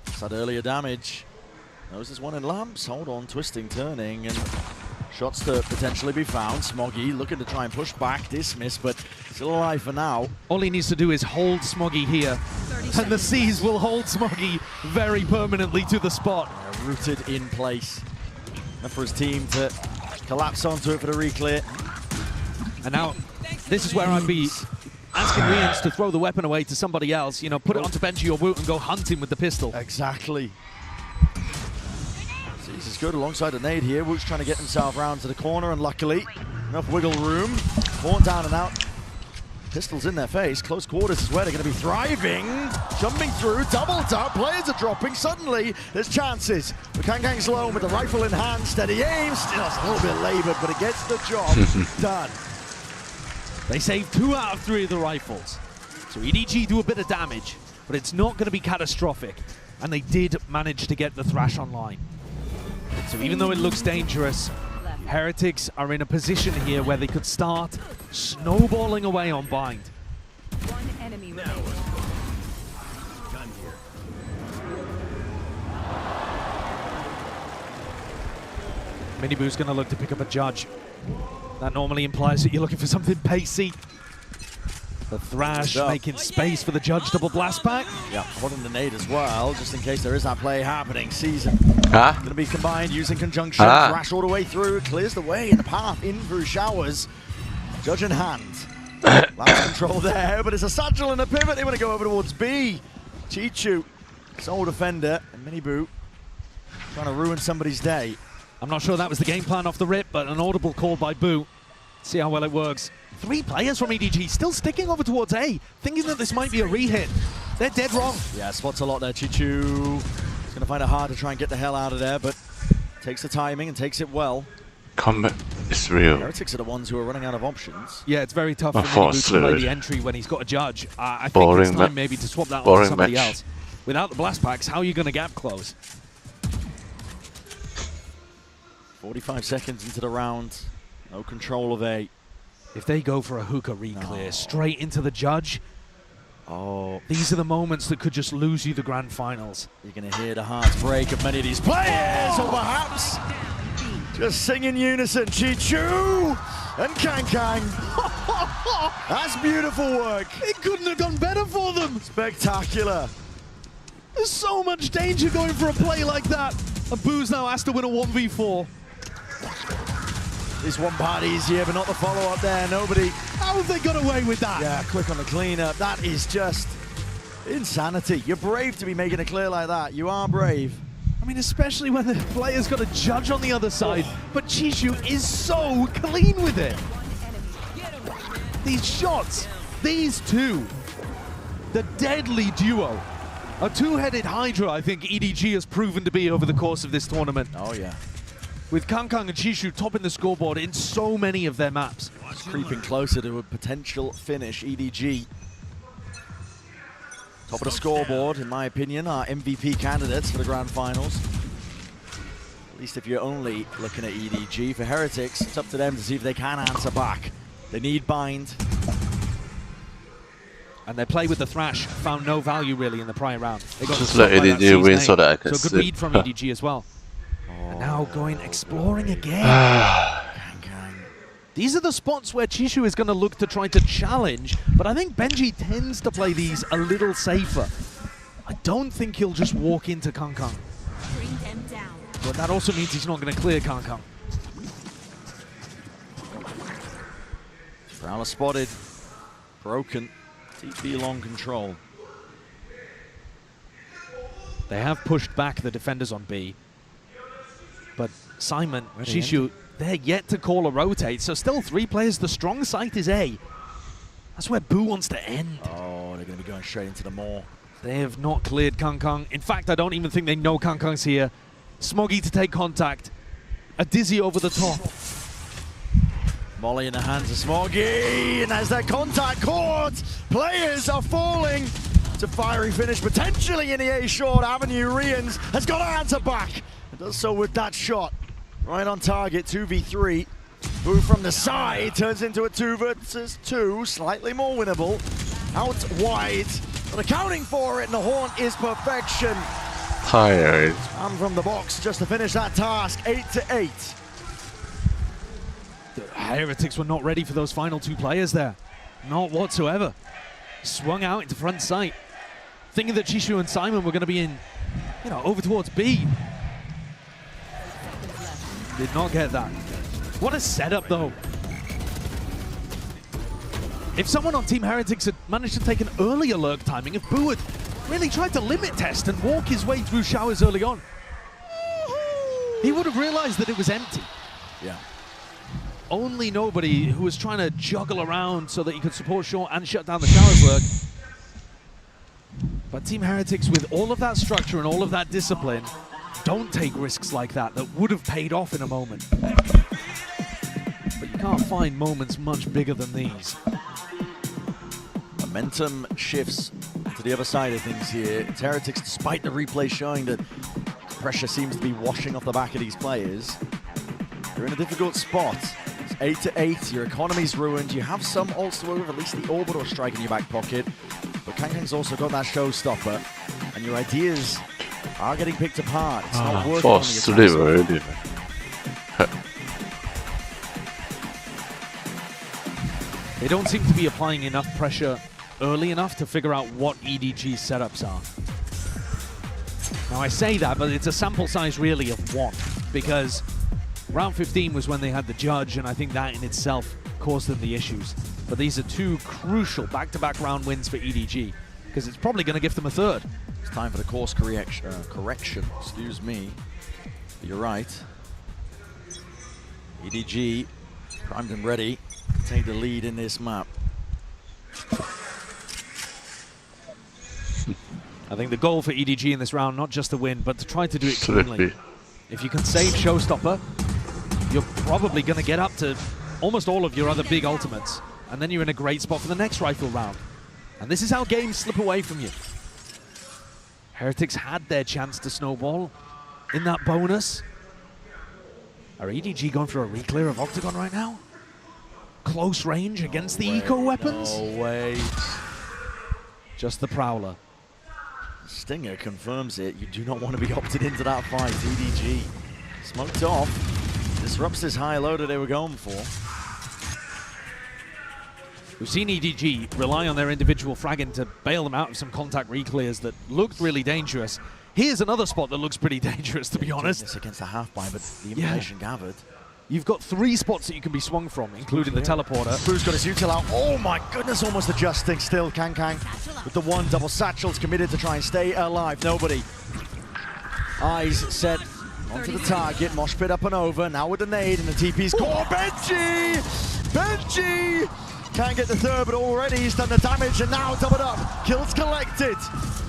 It's that earlier damage. Knows there's one in lamps. Hold on, twisting, turning, and shots to potentially be found. Smoggy looking to try and push back, dismiss, but still alive for now. All he needs to do is hold Smoggy here, and the Seas will hold Smoggy very permanently to the spot. Yeah, rooted in place. Enough for his team to collapse onto it for the reclear. And now, this is where I'd be asking Riens to throw the weapon away to somebody else. You know, put it onto Benji or Woot and go hunting with the pistol. Exactly. This is good alongside a nade here. Woot's trying to get himself round to the corner, and luckily, enough wiggle room. Born down and out. Pistols in their face. Close quarters is where they're going to be thriving. Jumping through, double tap. Players are dropping. Suddenly, there's chances. The Kangkang's lone with the rifle in hand. Steady aim. Still, it's a little bit labored, but it gets the job done. They save 2 out of 3 of the rifles. So EDG do a bit of damage, but it's not going to be catastrophic. And they did manage to get the Thrash online. So even though it looks dangerous, Heretics are in a position here where they could start snowballing away on Bind. One enemy remaining. Gun here. Miniboo's going to look to pick up a judge. That normally implies that you're looking for something pacey. The Thrash making space for the judge double blast back. Yeah, holding the nade as well, just in case there is that play happening. Season going to be combined using conjunction. Thrash all the way through, clears the way in the path in through showers. Judge in hand. Last control there, but it's a satchel and a pivot. They want to go over towards B. Chichu, sole defender, and Miniboo trying to ruin somebody's day. I'm not sure that was the game plan off the rip, but an audible call by Boo. See how well it works. 3 players from EDG still sticking over towards A, thinking that this might be a re-hit. They're dead wrong. Yeah, spots a lot there. Chichu is going to find it hard to try and get the hell out of there, but takes the timing and takes it well. Combat is real. Heretics are the ones who are running out of options. Yeah, it's very tough for Miniboo to play the entry when he's got a judge. I think it's time maybe to swap that on to somebody else. Without the blast packs, how are you going to gap close? 45 seconds into the round. No control of A. If they go for a hookah re-clear straight into the judge, these are the moments that could just lose you the grand finals. You're going to hear the hearts break of many of these players, or perhaps just sing in unison. Chichu and Kangkang. That's beautiful work. It couldn't have gone better for them. Spectacular. There's so much danger going for a play like that. And Boo's now has to win a 1v4. This one part easier, but not the follow-up there. Nobody. How have they got away with that? Yeah, quick on the cleanup. That is just insanity. You're brave to be making a clear like that. You are brave. I mean, especially when the player's got a judge on the other side. But Chichu is so clean with it. these shots. These two, the deadly duo. A two-headed Hydra, I think EDG has proven to be over the course of this tournament. Oh, yeah. With Kangkang and Chishu topping the scoreboard in so many of their maps. It's creeping closer to a potential finish. EDG, top of the scoreboard, in my opinion, are MVP candidates for the Grand Finals. At least if you're only looking at EDG. For Heretics, it's up to them to see if they can answer back. They need bind. And their play with the Thrash found no value really in the prior round. They got just let EDG win so that I can So a good read from EDG as well. And now going exploring again. These are the spots where Chishu is going to look to try to challenge, but I think Benji tends to play these a little safer. I don't think he'll just walk into Kangkang. Bring them down. But that also means he's not going to clear Kangkang. Prowler spotted. Broken. TP long control. They have pushed back the defenders on B. But Simon, Chishu, they're yet to call a rotate, so still 3 players. The strong site is A. That's where Boo wants to end. Oh, they're going to be going straight into the maw. They have not cleared Kangkang. In fact, I don't even think they know Kangkang's here. Smoggy to take contact. A Dizzy over the top. Molly in the hands of Smoggy, and as that contact caught, players are falling to fiery finish, potentially in the A short avenue. Rians has got to answer back. It does so with that shot. Right on target, 2v3. Boo from the side turns into a 2 versus 2, slightly more winnable. Out wide, but accounting for it, and the Haunt is perfection. Tired. And from the box just to finish that task, 8-8. The Heretics were not ready for those final 2 players there. Not whatsoever. Swung out into front sight. Thinking that Chishu and Simon were going to be in, you know, over towards B. Did not get that. What a setup, though. If someone on Team Heretics had managed to take an earlier lurk timing, if Boo had really tried to limit test and walk his way through showers early on, he would have realized that it was empty. Yeah. Only nobody who was trying to juggle around so that he could support short and shut down the showers lurk. But Team Heretics, with all of that structure and all of that discipline, don't take risks like that would have paid off in a moment. But you can't find moments much bigger than these. Momentum shifts to the other side of things here. It's Heretics, despite the replay showing that pressure seems to be washing off the back of these players. You're in a difficult spot. It's 8-8, your economy's ruined. You have some ults to work with, at least the orbital strike in your back pocket. But Kangkang's also got that showstopper, and your ideas are getting picked apart. It's not working on the attack. They don't seem to be applying enough pressure early enough to figure out what EDG's setups are. Now I say that, but it's a sample size really of 1, because round 15 was when they had the judge, and I think that in itself caused them the issues. But these are 2 crucial back-to-back round wins for EDG, because it's probably going to give them a 3rd. It's time for the course correction, excuse me. You're right. EDG primed and ready to take the lead in this map. I think the goal for EDG in this round, not just to win, but to try to do it cleanly. If you can save Showstopper, you're probably going to get up to almost all of your other big ultimates, and then you're in a great spot for the next rifle round. And this is how games slip away from you. Heretics had their chance to snowball in that bonus. Are EDG going for a reclear of Octagon right now? Close range against the eco weapons? No way. Just the Prowler. Stinger confirms it. You do not want to be opted into that fight. EDG smoked off. Disrupts this high low that they were going for. We've seen EDG rely on their individual fragging to bail them out of some contact reclears that looked really dangerous. Here's another spot that looks pretty dangerous, to be honest. This against the half-buy, but the information gathered. You've got 3 spots that you can be swung from, including the teleporter. Boo's got his util out. Oh my goodness, almost adjusting still. Kangkang with the 1 double satchels, committed to try and stay alive. Nobody. Eyes set onto the target. Mosh pit up and over. Now with the nade and the TP's caught. Benji! Benji! Can't get the third, but already he's done the damage, and now doubled up. Kills collected.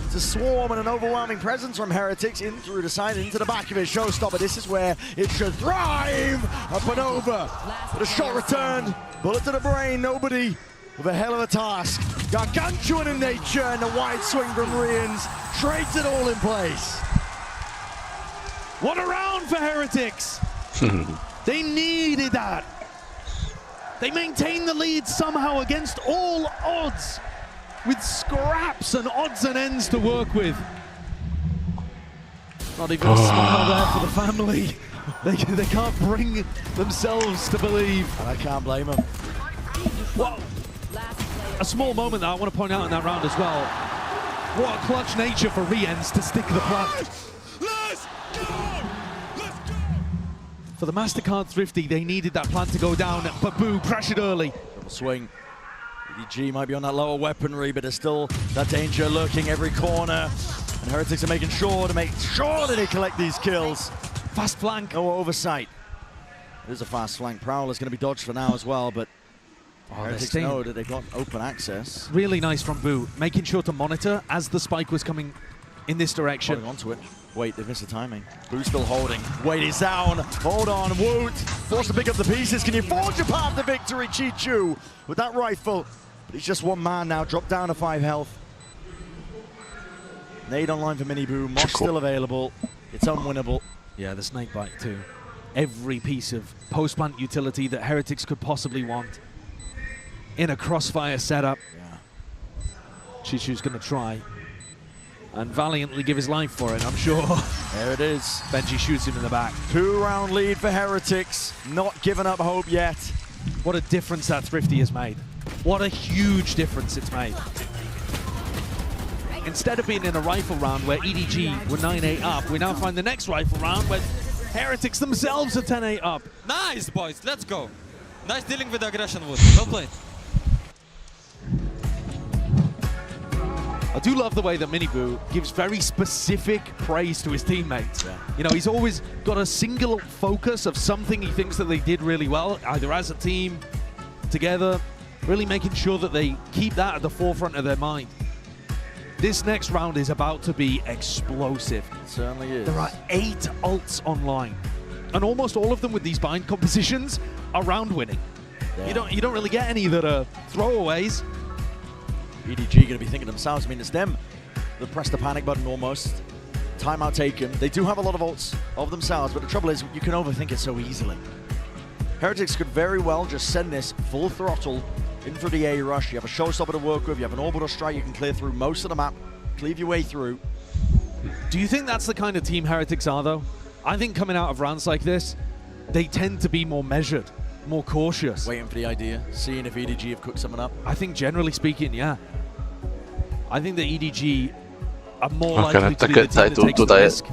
It's a swarm and an overwhelming presence from Heretics in through the side into the back of his showstopper. This is where it should thrive. Up and over. But a shot returned. Bullet to the brain. Nobody with a hell of a task. Gargantuan in nature, and a wide swing from Rians trades it all in place. What a round for Heretics! They needed that. They maintained the lead somehow against all odds, with scraps and odds and ends to work with. Not even a smile there for the family. They can't bring themselves to believe. And I can't blame them. Well, a small moment that I want to point out in that round as well. What a clutch nature for Riens to stick the plant. Let's go! For the MasterCard Thrifty, they needed that plant to go down, but Boo pressured early. Double swing. EDG might be on that lower weaponry, but there's still that danger lurking every corner. And Heretics are making sure to make sure that they collect these kills. Fast flank. No oversight. There's a fast flank. Prowler's going to be dodged for now as well, but Heretics know that they've got open access. Really nice from Boo, making sure to monitor as the spike was coming in this direction. Holding onto it. Wait, they've missed the timing. Boo's still holding. Wait, he's down. Hold on, Woot. Forced to pick up the pieces. Can you forge a path to victory, Chi-Chu, with that rifle? But he's just one man now, dropped down to 5 health. Nade online for Mini Boo. Mosh still available. It's unwinnable. Yeah, the snake bite too. Every piece of post-plant utility that Heretics could possibly want in a crossfire setup. Yeah. Chi-Chu's going to try and valiantly give his life for it, I'm sure. There it is. Benji shoots him in the back. 2-round lead for Heretics. Not giving up hope yet. What a difference that Thrifty has made. What a huge difference it's made. Instead of being in a rifle round where EDG were 9-8 up, we now find the next rifle round where Heretics themselves are 10-8 up. Nice, boys. Let's go. Nice dealing with the aggression, Wood. Well played. I do love the way that Miniboo gives very specific praise to his teammates. Yeah. You know, he's always got a single focus of something he thinks that they did really well, either as a team, together, really making sure that they keep that at the forefront of their mind. This next round is about to be explosive. It certainly is. There are 8 ults online, and almost all of them with these bind compositions are round winning. Yeah. You don't really get any that are throwaways. EDG going to be thinking themselves. I mean, it's them that press the panic button almost. Timeout taken. They do have a lot of ults of themselves, but the trouble is you can overthink it so easily. Heretics could very well just send this full throttle in for the A rush. You have a showstopper to work with. You have an orbital strike. You can clear through most of the map. Cleave your way through. Do you think that's the kind of team Heretics are, though? I think coming out of rounds like this, they tend to be more measured, more cautious. Waiting for the idea, seeing if EDG have cooked something up. I think generally speaking, yeah. I think the EDG are more likely to be the team that takes the risk.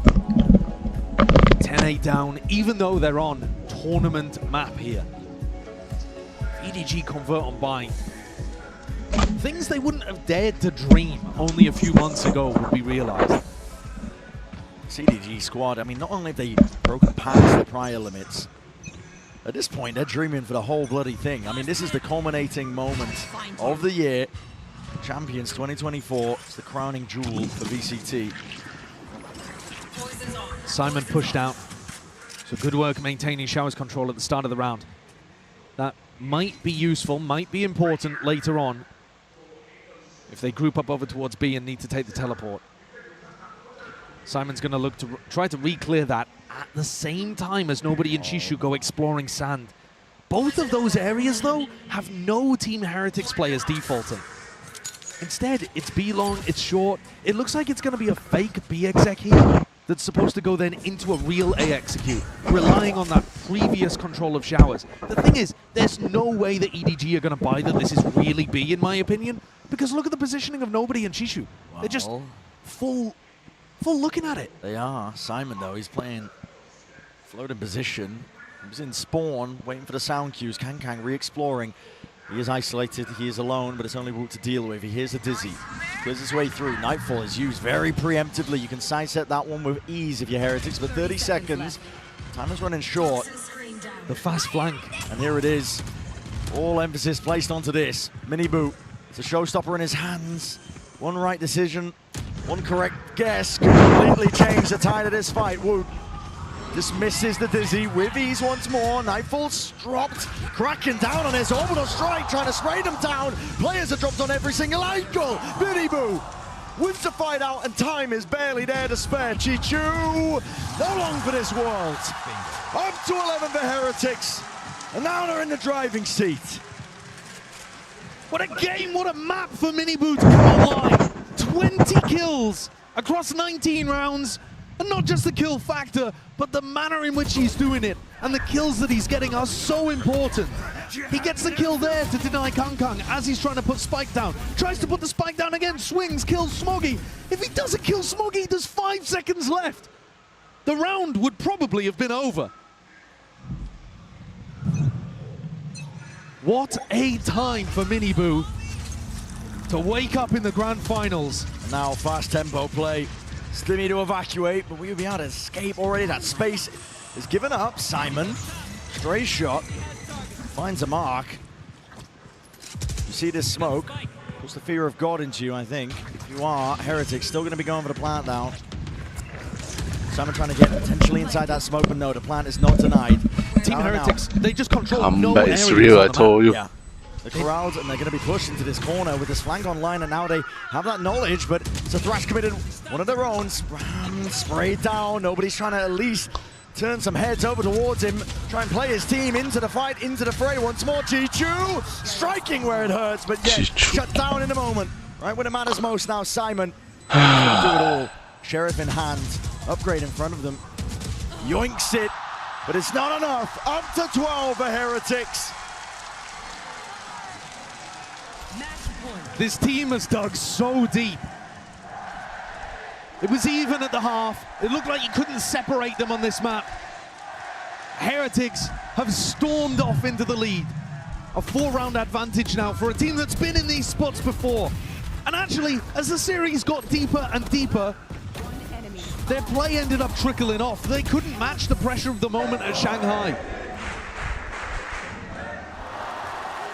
10-8 down, even though they're on tournament map here. EDG convert on bind. Things they wouldn't have dared to dream only a few months ago would be realized. CDG squad, I mean, not only have they broken past the prior limits, at this point, they're dreaming for the whole bloody thing. I mean, this is the culminating moment of the year. Champions 2024. It's the crowning jewel for VCT. Simon pushed out. So good work maintaining Shower's control at the start of the round. That might be useful, might be important later on if they group up over towards B and need to take the teleport. Simon's going to look to try to re-clear that at the same time as Nobody and Chi-Chu go exploring sand. Both of those areas, though, have no Team Heretics players defaulting. Instead, it's B long, it's short. It looks like it's going to be a fake B exec here that's supposed to go then into a real A execute, relying on that previous control of Showers. The thing is, there's no way that EDG are going to buy that this is really B, in my opinion, because look at the positioning of Nobody and Chi-Chu. Wow. They're just full looking at it. They are. Simon, though, he's playing floating position. He's in spawn, waiting for the sound cues. Kang re-exploring. He is isolated, he is alone, but it's only Woot to deal with. He hears a Dizzy, clears his way through. Nightfall is used very preemptively. You can sidestep that one with ease if you're Heretics, but 30 seconds. Time is running short. The fast flank. And here it is. All emphasis placed onto this. Mini boot. It's a showstopper in his hands. One right decision, one correct guess could completely change the tide of this fight. Woot just misses the dizzy with ease once more. Nightfall's dropped, cracking down on his orbital strike, trying to spray them down. Players are dropped on every single ankle. Mini boot wins the fight out, and time is barely there to spare. Chichu, no long for this world. Up to 11 for Heretics, and now they're in the driving seat. What a game, what a map for Miniboo to come online. 20 kills across 19 rounds, and not just the kill factor, but the manner in which he's doing it, and the kills that he's getting are so important. He gets the kill there to deny Kang as he's trying to put Spike down. Tries to put the Spike down again, swings, kills Smoggy. If he doesn't kill Smoggy, there's 5 seconds left. The round would probably have been over. What a time for Miniboo to wake up in the grand finals. And now fast tempo play. Slimmy to evacuate, but we'll be able to escape already. That space is given up. Simon, stray shot, finds a mark. You see this smoke, puts the fear of God into you, I think. If you are, Heretic still going to be going for the plant now. Simon trying to get potentially inside that smoke, but no, the plant is not denied. Team Heretics, they just control no but areas it's real, on I told you. Yeah. The crowd, and they're going to be pushed into this corner with this flank online, and now they have that knowledge, but it's a Thrash committed one of their own. Sprayed down, nobody's trying to at least turn some heads over towards him, try and play his team into the fight, into the fray once more. Chichu striking where it hurts, but yet shut down in a moment. Right when it matters most now, Simon do it all. Sheriff in hand, upgrade in front of them. Yoinks it, but it's not enough. Up to 12 for Heretics. This team has dug so deep. It was even at the half. It looked like you couldn't separate them on this map. Heretics have stormed off into the lead. A 4-round advantage now for a team that's been in these spots before. And actually, as the series got deeper and deeper, their play ended up trickling off. They couldn't match the pressure of the moment at Shanghai.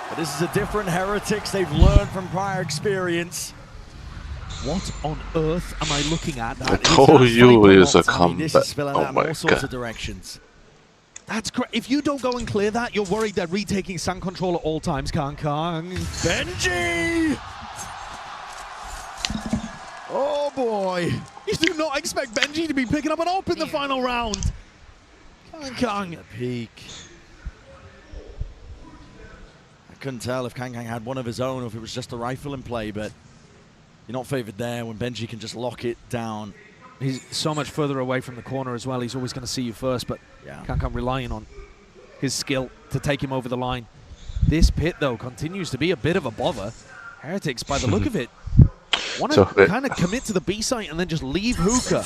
But this is a different Heretics. They've learned from prior experience. What on earth am I looking at? I told you it was a comeback. This is spilling out Oh my all sorts god. of directions. That's great. If you don't go and clear that, you're worried they're retaking sand control at all times, Kang. Benji! Oh boy. You do not expect Benji to be picking up an op in the final round. Kang. Peak. I couldn't tell if Kang had one of his own or if it was just a rifle in play, but you're not favored there when Benji can just lock it down. He's so much further away from the corner as well. He's always going to see you first, but Kang relying on his skill to take him over the line. This pit, though, continues to be a bit of a bother. Heretics, by the look of it, want to kind of commit to the B site and then just leave Hookah.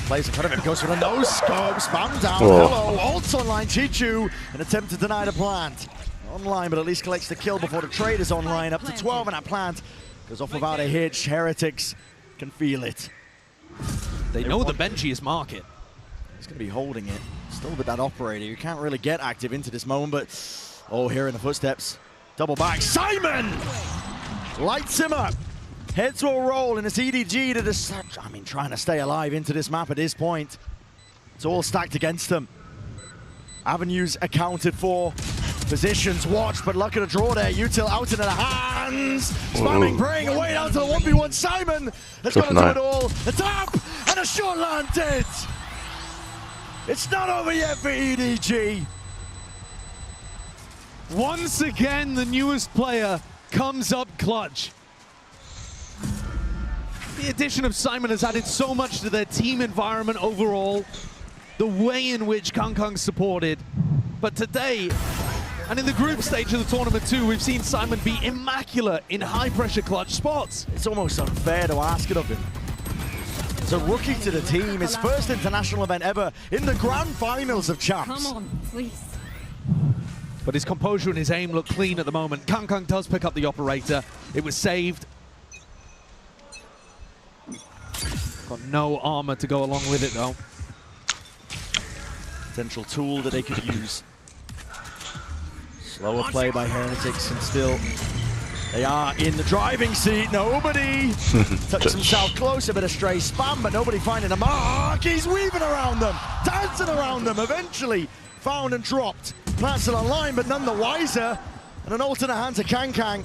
Plays in front of him, goes for the nose scope, spam down. Hello, ults online. Chichu, an attempt to deny the plant. Online, but at least collects the kill before the trade is online. Up to 12, and that plant goes off without a hitch. Heretics can feel it. They know the Benji is market. He's going to be holding it. Still with that operator. You can't really get active into this moment, but oh, hearing the footsteps. Double back. Simon lights him up. Heads will roll, and it's EDG to trying to stay alive into this map at this point. It's all stacked against them. Avenues accounted for. Positions watched, but luck at a draw there. Util out into the hands. Spamming, praying away down to the 1v1. Simon has got to do it all. The tap and a shot landed. It's not over yet for EDG. Once again, the newest player comes up clutch. The addition of Simon has added so much to their team environment overall. The way in which Kang's supported. But today, and in the group stage of the tournament too, we've seen Simon be immaculate in high-pressure clutch spots. It's almost unfair to ask it of him. As a rookie to the team, his first international event ever in the grand finals of champs. Come on, please. But his composure and his aim look clean at the moment. Kang does pick up the operator. It was saved. Got no armor to go along with it though. Potential tool that they could use. Slower play by Heretics, and still they are in the driving seat. Nobody tucks himself close, a bit of stray spam, but nobody finding a mark. He's weaving around them, dancing around them. Eventually found and dropped. Plants it online, but none the wiser. And an alternate hand to Kang.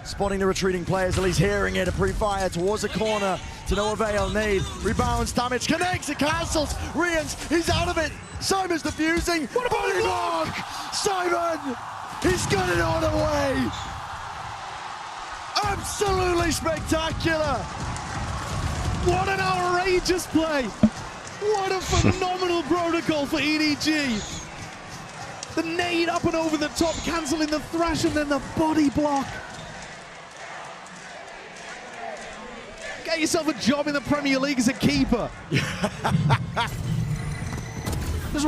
Spotting the retreating players, at least hearing it. A pre-fire towards the corner to no avail. Nade, rebounds, damage, connects, it cancels. Rians, he's out of it. Simon's defusing. What about body block? Simon, he's got it all the way. Absolutely spectacular. What an outrageous play. What a phenomenal protocol for EDG. The nade up and over the top, cancelling the thrash, and then the body block. Get yourself a job in the Premier League as a keeper. Just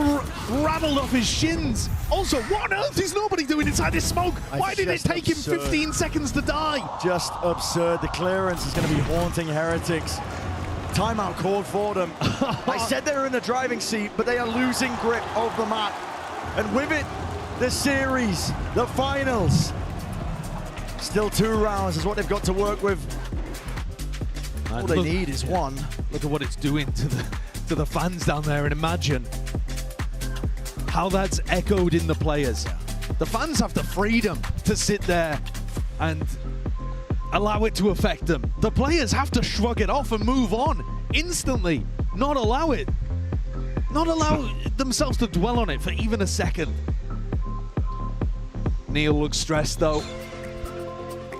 rattled off his shins. Also, what on earth is nobody doing inside this smoke? Why did it take him 15 seconds to die? Just absurd. The clearance is going to be haunting Heretics. Timeout called for them. I said they were in the driving seat, but they are losing grip of the map. And with it, the series, the finals. Still 2 rounds is what they've got to work with. All they need is one. Look at what it's doing to the fans down there, and imagine how that's echoed in the players. The fans have the freedom to sit there and allow it to affect them. The players have to shrug it off and move on instantly, not allow it. Not allow themselves to dwell on it for even a second. Neil looks stressed though.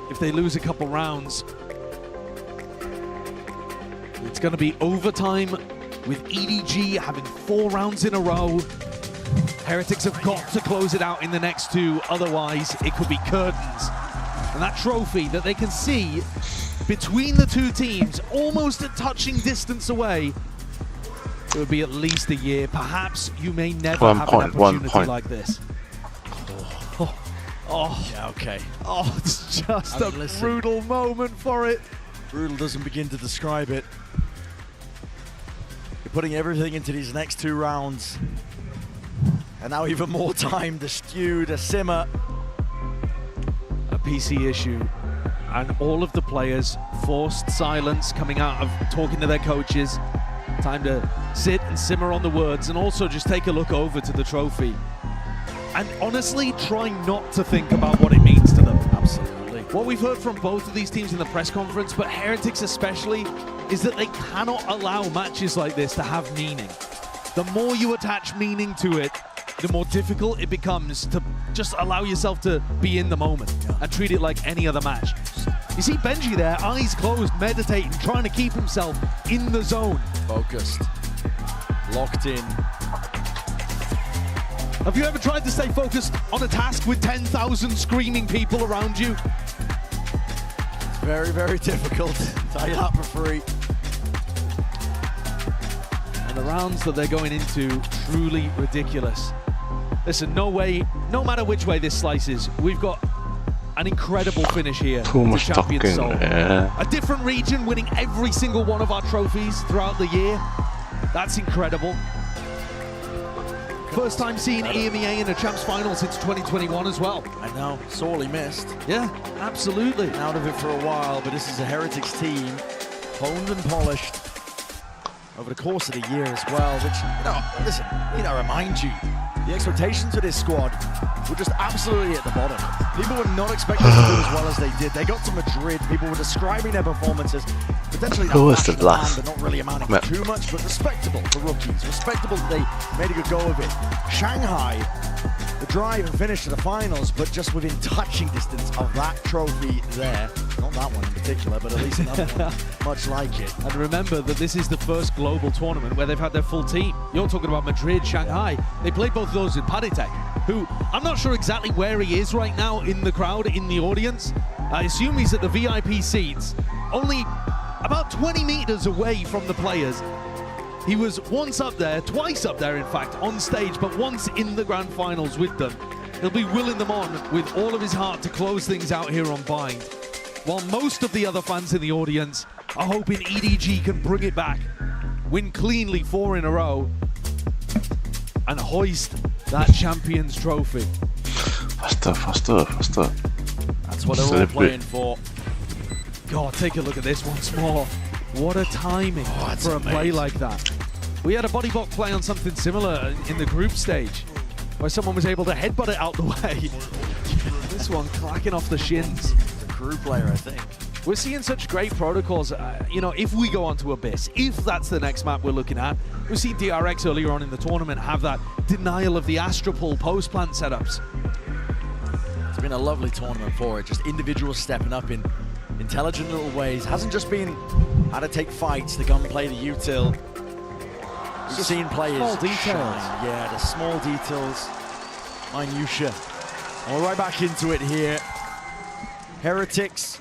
If they lose a couple rounds, it's going to be overtime with EDG having 4 rounds in a row. Heretics have got to close it out in the next 2, otherwise it could be curtains. And that trophy that they can see between the 2 teams, almost a touching distance away, it would be at least a year. Perhaps you may never have an opportunity like this. Yeah, okay. Oh, it's just a brutal moment for it. Brutal doesn't begin to describe it. You're putting everything into these next 2 rounds. And now even more time to stew, to simmer. A PC issue. And all of the players, forced silence coming out of talking to their coaches. Time to sit and simmer on the words, and also just take a look over to the trophy. And honestly, try not to think about what it means to them. Absolutely. What we've heard from both of these teams in the press conference, but Heretics especially, is that they cannot allow matches like this to have meaning. The more you attach meaning to it, the more difficult it becomes to just allow yourself to be in the moment and treat it like any other match. You see Benji there, eyes closed, meditating, trying to keep himself in the zone. Focused, locked in. Have you ever tried to stay focused on a task with 10,000 screaming people around you? It's very, very difficult. Tell you that for free. And the rounds that they're going into, truly ridiculous. Listen, no matter which way this slices, we've got an incredible finish here to Champion Seoul. A different region winning every single one of our trophies throughout the year. That's incredible. First time seeing EMEA in a Champs Final since 2021 as well. I know, sorely missed. Yeah, absolutely. Out of it for a while, but this is a Heretics team, honed and polished over the course of the year as well, which, listen, remind you, the expectations of this squad were just absolutely at the bottom. People were not expecting to do as well as they did. They got to Madrid, people were describing their performances, potentially not but not really amounting to too much, but respectable for rookies, respectable that they made a good go of it. Shanghai, the drive and finish to the finals, but just within touching distance of that trophy there. Not that one in particular, but at least another one much like it. And remember that this is the first global tournament where they've had their full team. You're talking about Madrid, Shanghai. They played both of those with Paditek, who I'm not sure exactly where he is right now in the crowd, in the audience. I assume he's at the VIP seats, only about 20 meters away from the players. He was once up there, twice up there in fact, on stage, but once in the grand finals with them. He'll be willing them on with all of his heart to close things out here on Bind. While most of the other fans in the audience are hoping EDG can bring it back, win cleanly 4 in a row, and hoist that Champions Trophy. Faster. That's what they're all playing for. God, take a look at this once more. What a timing for a play like that. We had a body block play on something similar in the group stage, where someone was able to headbutt it out the way. This one clacking off the shins. It's a crew player, I think. We're seeing such great protocols. You know, if we go on to Abyss, if that's the next map we're looking at, we've seen DRX earlier on in the tournament have that denial of the Astropol post-plant setups. It's been a lovely tournament for it. Just individuals stepping up in intelligent little ways. Hasn't just been how to take fights, the gunplay, the util. We've seen players small details. Shine. Yeah, the small details, minutia. And we're right back into it here. Heretics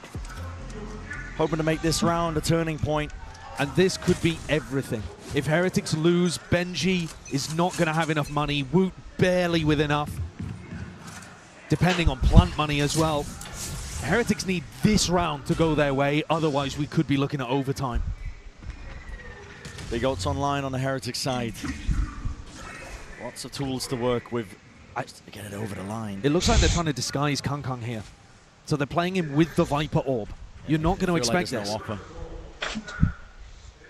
hoping to make this round a turning point. And this could be everything. If Heretics lose, Benji is not going to have enough money. Woot barely with enough. Depending on plant money as well. Heretics need this round to go their way, otherwise we could be looking at overtime. Big odds online on the Heretic side. Lots of tools to work with to get it over the line. It looks like they're trying to disguise Kang here. So they're playing him with the Viper Orb. You're not going to expect this. No offer.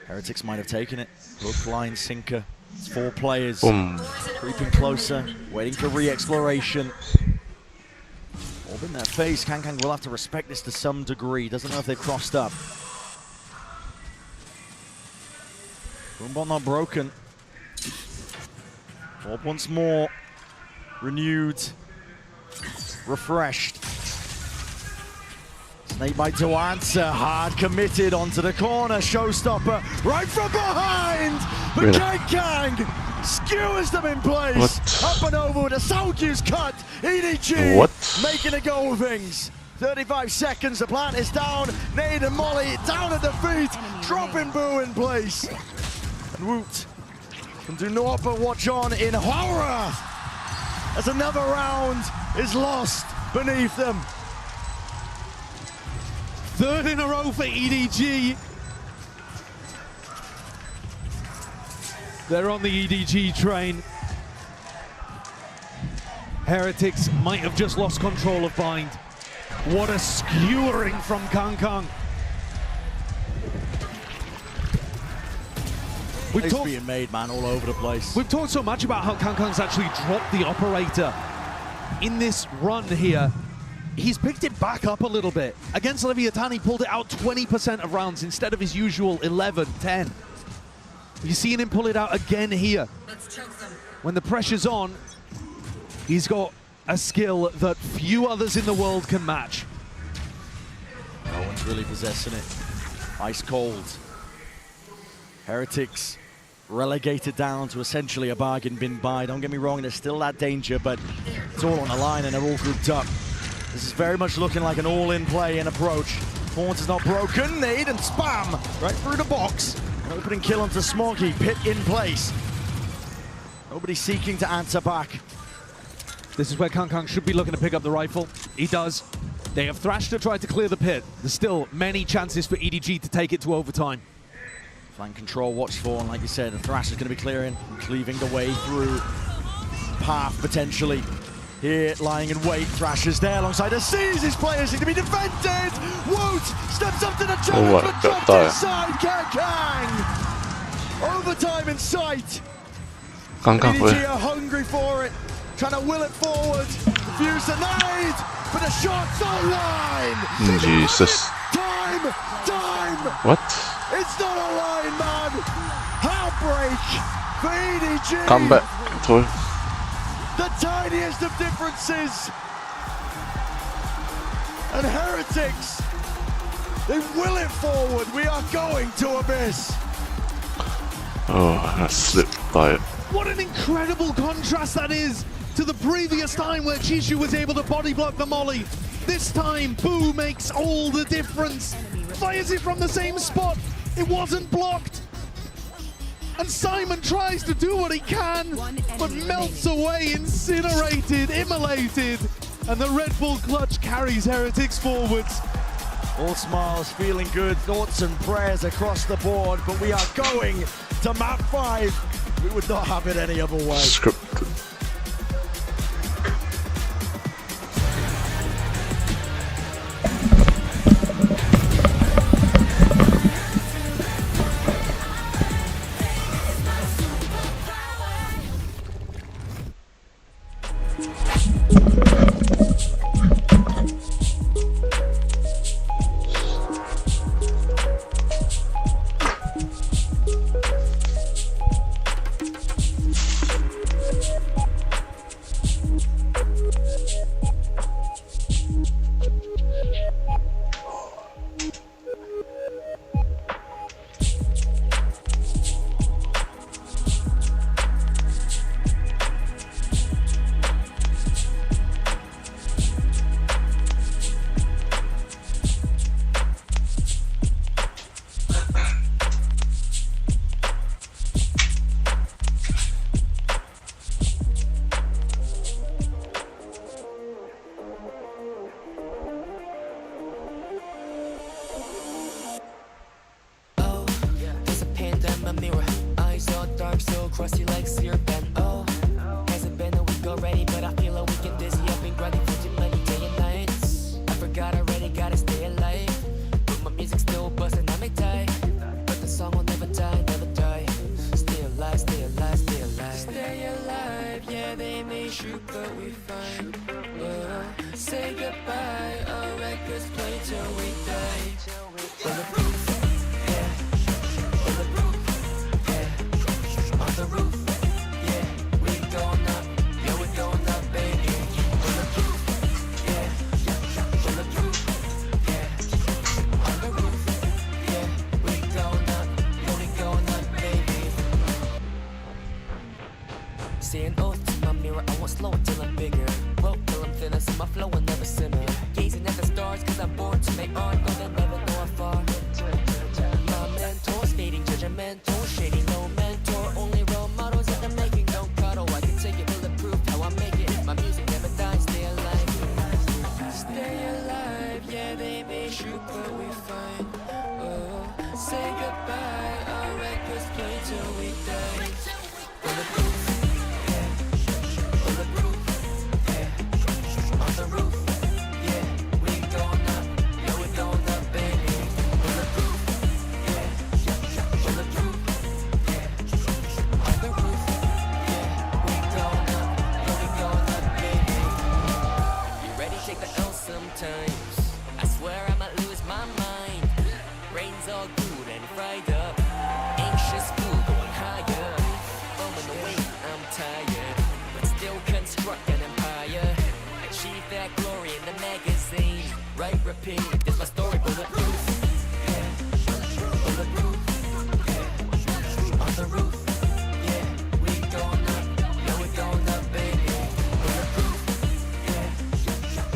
Heretics might have taken it. Hook, line, sinker. It's 4 players. Boom. Creeping closer, waiting for re-exploration. Orb in their face. Kang will have to respect this to some degree. Doesn't know if they've crossed up. Boombot not broken. Orb once more. Renewed. Refreshed. Snake bite to answer. Hard committed onto the corner. Showstopper right from behind. But Really? Kang skewers them in place. What? Up and over with a Soundcue's cut. EDG What? making a go of things. 35 seconds. The plant is down. Nade and Molly down at the feet. Dropping Boo in place. And Woot can do naught but watch on in horror as another round is lost beneath them. 3rd in a row for EDG. They're on the EDG train. Heretics might have just lost control of Bind. What a skewering from Kang. Plays being made, man, all over the place. We've talked so much about how Kang's actually dropped the operator in this run here. He's picked it back up a little bit. Against Leviathan, he pulled it out 20% of rounds instead of his usual 11, 10. You're seeing him pull it out again here. When the pressure's on, he's got a skill that few others in the world can match. No one's really possessing it. Ice cold. Heretics relegated down to essentially a bargain bin buy. Don't get me wrong, there's still that danger, but it's all on the line and they're all grouped up. This is very much looking like an all-in play and approach. Horns is not broken. Nade and spam right through the box. An opening kill onto Smoggy. Pit in place. Nobody seeking to answer back. This is where Kang should be looking to pick up the rifle. He does. They have Thrash to try to clear the pit. There's still many chances for EDG to take it to overtime. Flank control watched for, and like you said, the Thrash is going to be clearing and cleaving the way through. Path potentially. Here, lying in wait, Thrash is there alongside a sees. His players need to be defended. Woot steps up to the challenge, but dropped inside. Kang. Overtime in sight. EDG are hungry for it, trying to will it forward. Fuse the nade, but the shot's online. Jesus. Time. What? It's not online, man. Heartbreak for EDG. Come back. Toy. The tiniest of differences. And Heretics, they will it forward. We are going to Abyss. Oh, I slipped by it. What an incredible contrast that is to the previous time where Chishu was able to body block the molly. This time, Boo makes all the difference. Fires it from the same spot. It wasn't blocked. And Simon tries to do what he can, but melts away, incinerated, immolated. And the Red Bull clutch carries Heretics forwards. All smiles, feeling good, thoughts and prayers across the board, but we are going to map 5. We would not have it any other way. Scripted. alive, yeah, they may shoot, but we find. Say goodbye, our records play till we die. Bulletproof, yeah. Bulletproof, yeah. On the roof, yeah. We going up, yeah, we going up, baby. Bulletproof, yeah. Bulletproof, yeah. On the roof, yeah. We going up, yeah, we going up, baby. Saying oath to my mirror, I won't slow it till I'm bigger. Well, till I'm thinner, so my flow will never simmer. Gazing at the stars, cause I'm born to make art, though they never know I'm far. My mentor, stating judgmental, shady, no mentor, only role models in the making, don't cuddle. I can take it, bulletproof, how I make it. My music never dies, stay alive. Stay alive, yeah, they may shoot, but we find. Say goodbye, our records play till we die. Bulletproof. Sometimes I swear I might lose my mind. Brain's all good and fried up. Anxious fool going higher. Bumming the weight, I'm tired, but still construct an empire. Achieve that glory in the magazine. Write, repeat, this my story, bulletproof. Bulletproof, yeah. On the roof, yeah. We going up, yeah, we going up, baby. Bulletproof, yeah.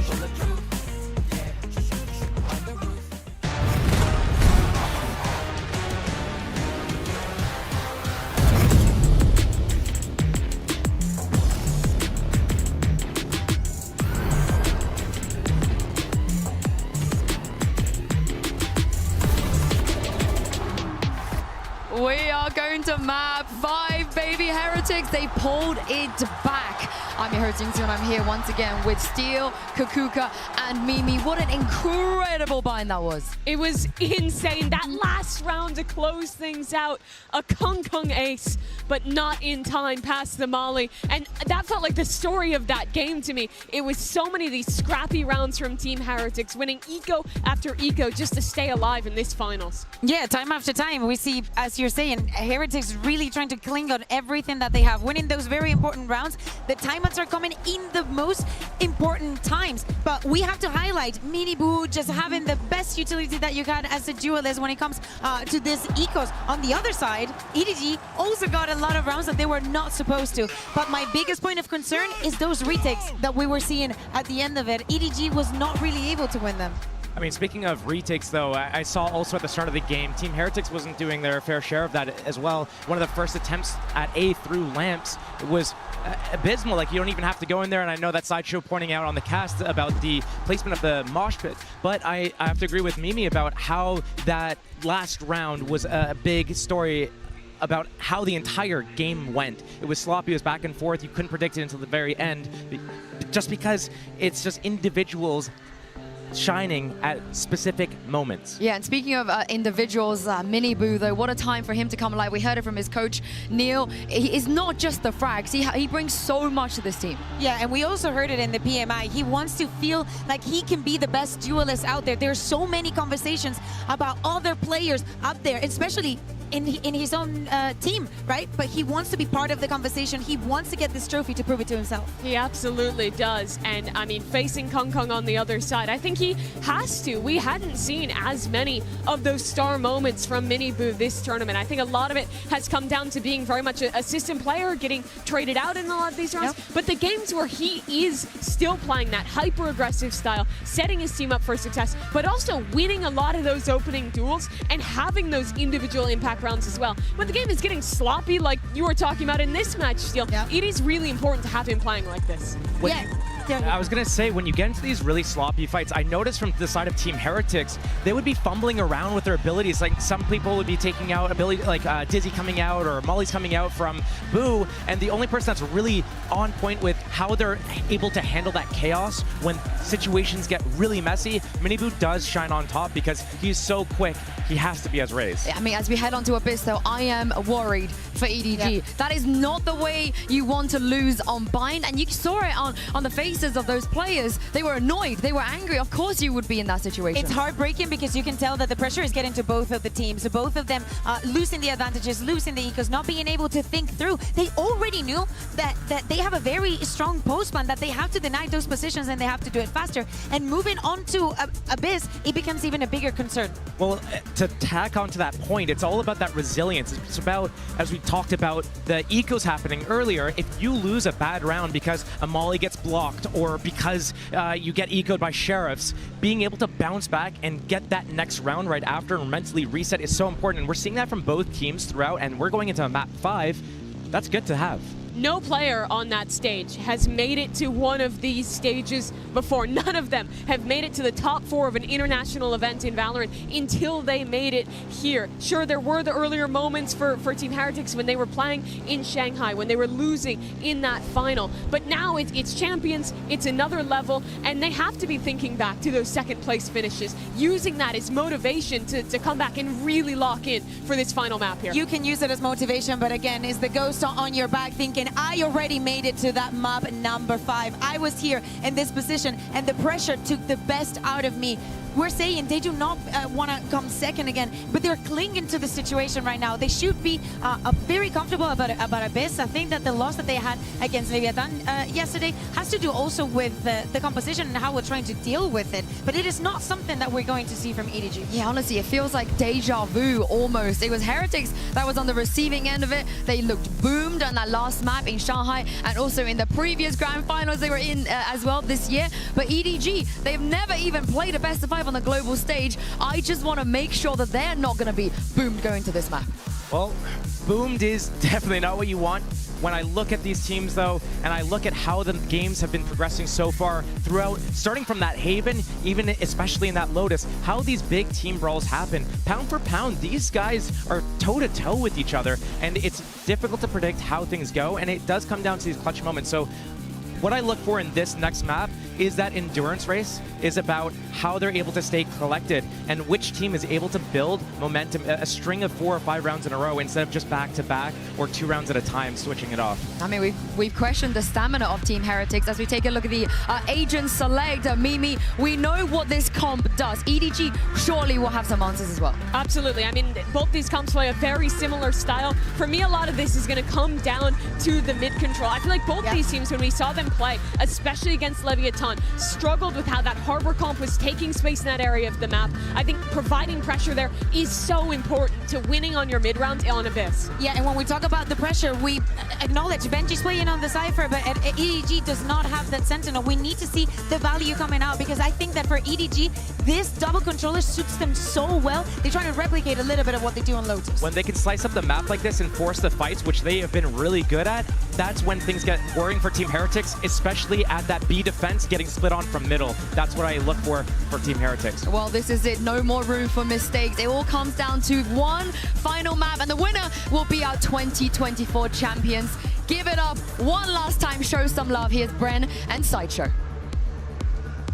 Bulletproof. We are going to map 5, baby. Heretics, they pulled it back. I'm your host, Jingsu, and I'm here once again with Steel, Kakuka, and Mimi. What an incredible bind that was. It was insane. That last round to close things out. A Kong ace, but not in time past the Molly. And that felt like the story of that game to me. It was so many of these scrappy rounds from Team Heretics, winning eco after eco just to stay alive in this finals. Yeah, time after time, we see, as you're saying, Heretics really trying to cling on everything that they have, winning those very important rounds. The timeouts are coming in the most important times, but we have to highlight Miniboo just having the best utility that you can as a duelist when it comes to this ecos. On the other side, EDG also got a lot of rounds that they were not supposed to, but my biggest point of concern is those retakes that we were seeing at the end of it. EDG was not really able to win them. I mean, speaking of retakes, though, I saw also at the start of the game, Team Heretics wasn't doing their fair share of that as well. One of the first attempts at A through lamps was abysmal. Like, you don't even have to go in there, and I know that Sideshow pointing out on the cast about the placement of the mosh pit, but I have to agree with Mimi about how that last round was a big story about how the entire game went. It was sloppy, it was back and forth, you couldn't predict it until the very end, just because it's just individuals shining at specific moments. Yeah, and speaking of individuals, Miniboo, though, what a time for him to come alive. We heard it from his coach, Neil. He is not just the frags. He brings so much to this team. Yeah, and we also heard it in the PMI. He wants to feel like he can be the best duelist out there. There's so many conversations about other players up there, especially in his own team, right? But he wants to be part of the conversation. He wants to get this trophy to prove it to himself. He absolutely does. And I mean, facing Kong on the other side, I think he has to. We hadn't seen as many of those star moments from Miniboo this tournament. I think a lot of it has come down to being very much a system player, getting traded out in a lot of these rounds. Yep. But the games where he is still playing that hyper-aggressive style, setting his team up for success, but also winning a lot of those opening duels and having those individual impact rounds as well. When the game is getting sloppy, like you were talking about in this match, Steel, it is really important to have him playing like this. I was going to say, when you get into these really sloppy fights, I noticed from the side of Team Heretics, they would be fumbling around with their abilities. Like, some people would be taking out ability, like Dizzy coming out or Molly's coming out from Boo, and the only person that's really on point with how they're able to handle that chaos when situations get really messy, Miniboo does shine on top because he's so quick. He has to be as raised. I mean, as we head on to Abyss, though, I am worried for EDG. That is not the way you want to lose on Bind, and you saw it on the faces of those players. They were annoyed, they were angry. Of course you would be in that situation. It's heartbreaking because you can tell that the pressure is getting to both of the teams. So both of them losing the advantages, losing the ecos, not being able to think through. They already knew that they have a very strong post plan, that they have to deny those positions and they have to do it faster. And moving on to Abyss, it becomes even a bigger concern. Well, to tack onto that point, it's all about that resilience. It's about, as we talked about, the ecos happening earlier. If you lose a bad round because a molly gets blocked or because you get ecoed by sheriffs, being able to bounce back and get that next round right after and mentally reset is so important. And we're seeing that from both teams throughout, and we're going into a map 5. That's good to have. No player on that stage has made it to one of these stages before. None of them have made it to the top 4 of an international event in Valorant until they made it here. Sure, there were the earlier moments for Team Heretics when they were playing in Shanghai, when they were losing in that final. But now it's champions, it's another level, and they have to be thinking back to those second place finishes, using that as motivation to come back and really lock in for this final map here. You can use it as motivation, but again, is the ghost on your back thinking, I already made it to that map number 5. I was here in this position and the pressure took the best out of me. We're saying they do not want to come second again, but they're clinging to the situation right now. They should be very comfortable about Abyss. I think that the loss that they had against Leviathan yesterday has to do also with the composition and how we're trying to deal with it. But it is not something that we're going to see from EDG. Yeah, honestly, it feels like deja vu almost. It was Heretics that was on the receiving end of it. They looked boomed on that last map in Shanghai, and also in the previous grand finals they were in as well this year. But EDG, they've never even played a best of 5 on the global stage. I just want to make sure that they're not going to be boomed going to this map. Well, boomed is definitely not what you want. When I look at these teams, though, and I look at how the games have been progressing so far throughout, starting from that Haven, even especially in that Lotus, how these big team brawls happen. Pound for pound, these guys are toe-to-toe with each other, and it's difficult to predict how things go, and it does come down to these clutch moments. So what I look for in this next map is that endurance race is about how they're able to stay collected and which team is able to build momentum, a string of 4 or 5 rounds in a row instead of just back-to-back or 2 rounds at a time, switching it off. I mean, we've questioned the stamina of Team Heretics as we take a look at the agent select. Mimi, we know what this comp does. EDG surely will have some answers as well. Absolutely. I mean, both these comps play a very similar style. For me, a lot of this is going to come down to the mid control. I feel like both these teams, when we saw them play, especially against Leviathan, struggled with how that Harbor comp was taking space in that area of the map. I think providing pressure there is so important to winning on your mid round on Abyss. Yeah, and when we talk about the pressure, we acknowledge Benji's playing on the Cypher, but EDG does not have that Sentinel. We need to see the value coming out, because I think that for EDG, this double controller suits them so well. They're trying to replicate a little bit of what they do on Lotus. When they can slice up the map like this and force the fights, which they have been really good at, that's when things get worrying for Team Heretics, especially at that B defense getting split on from middle. That's what I look for Team Heretics. Well, this is it. No more room for mistakes. It all comes down to one final map, and the winner will be our 2024 champions. Give it up one last time. Show some love. Here's Bren and Sideshow.